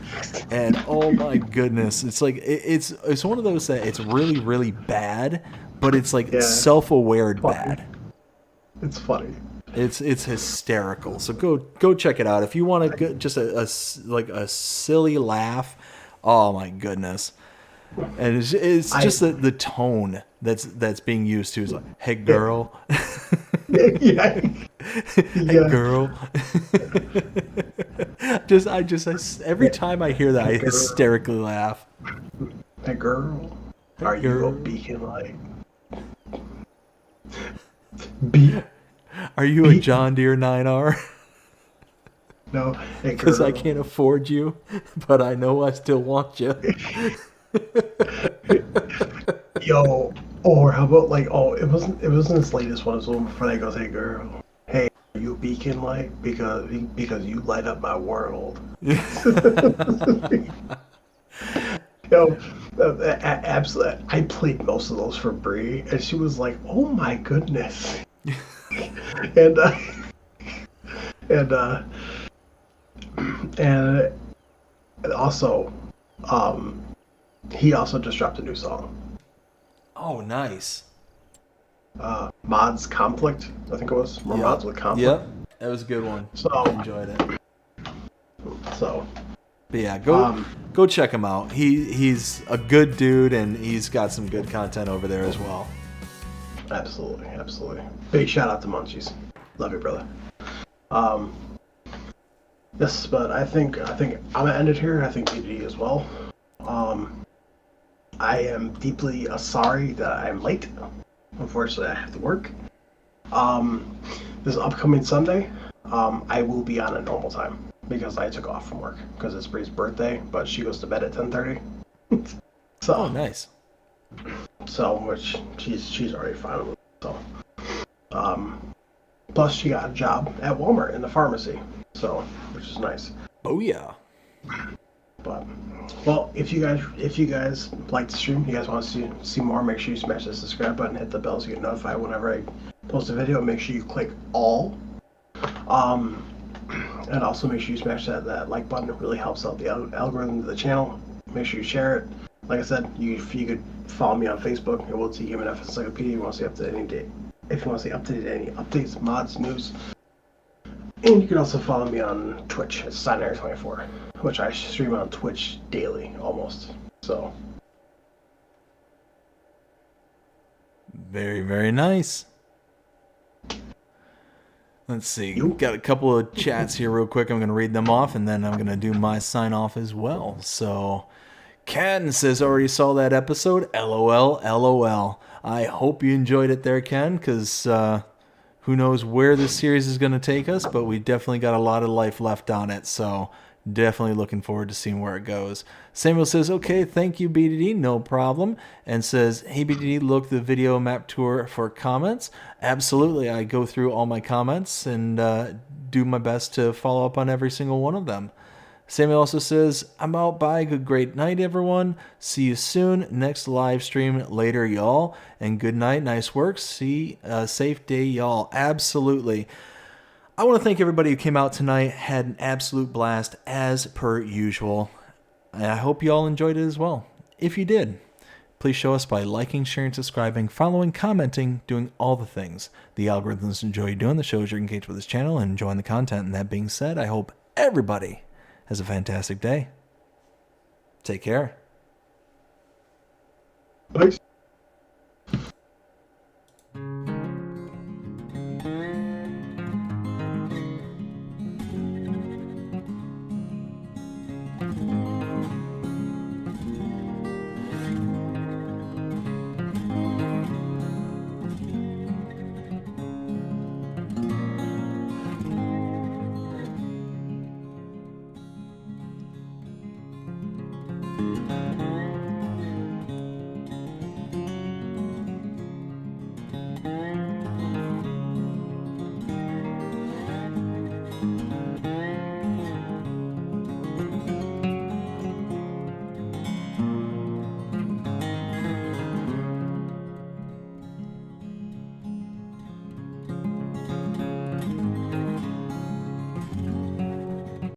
And oh my goodness, it's like it's one of those that it's really, really bad, but it's like self-aware bad. It's funny. It's hysterical. So go check it out if you want to just a silly laugh. Oh my goodness. And it's just the tone that's being used to is like, hey girl. Hey girl. Every time I hear that, I hysterically laugh. Hey girl, are you a beacon light? Are you a John Deere 9R? No, hey because I can't afford you, but I know I still want you. Yo, or how about it wasn't his latest one. It was one before that goes, hey girl, hey, are you a beacon light? Because you light up my world. Yo, absolutely. I played most of those for Bree, and she was like, oh my goodness. and also, he also just dropped a new song. Oh, nice. Mods Conflict, I think it was. Mods with Conflict. Yep, that was a good one. So I enjoyed it. So, but yeah, go check him out. He's a good dude, and he's got some good content over there as well. Absolutely. Big shout out to Munchies. Love you, brother. Yes, but I think I'm gonna end it here. I think BDD as well. I am deeply sorry that I'm late. Unfortunately, I have to work. This upcoming Sunday, I will be on at normal time because I took off from work because it's Bree's birthday, but she goes to bed at 10:30. So, oh, nice. So, which she's already fine with. So, plus she got a job at Walmart in the pharmacy, so which is nice. Oh yeah. But well, if you guys like the stream, you guys want to see more, make sure you smash the subscribe button, hit the bell so you get notified whenever I post a video. Make sure you click all. And also make sure you smash that like button. It really helps out the algorithm of the channel. Make sure you share it. Like I said, if you could follow me on Facebook at WillTGaming Encyclopedia. You want to stay up to date if you want to stay up to date any updates, mods, news. And you can also follow me on Twitch. It's Stiger24, which I stream on Twitch daily, almost. So. Very, very nice. Let's see. Got a couple of chats here real quick. I'm going to read them off, and then I'm going to do my sign off as well. So, Ken says, already saw that episode. LOL, LOL. I hope you enjoyed it there, Ken, because who knows where this series is going to take us, but we definitely got a lot of life left on it. So, definitely looking forward to seeing where it goes. Samuel says, okay, thank you, BDD, no problem. And says, hey, BDD, look the video map tour for comments. Absolutely, I go through all my comments and do my best to follow up on every single one of them. Samuel also says, I'm out, bye, good great night, everyone. See you soon, next live stream later, y'all. And good night, nice work, safe day, y'all. Absolutely. I want to thank everybody who came out tonight, had an absolute blast as per usual. And I hope you all enjoyed it as well. If you did, please show us by liking, sharing, subscribing, following, commenting, doing all the things the algorithms enjoy you doing. The shows you're engaged with this channel and enjoying the content. And that being said, I hope everybody has a fantastic day. Take care. Peace.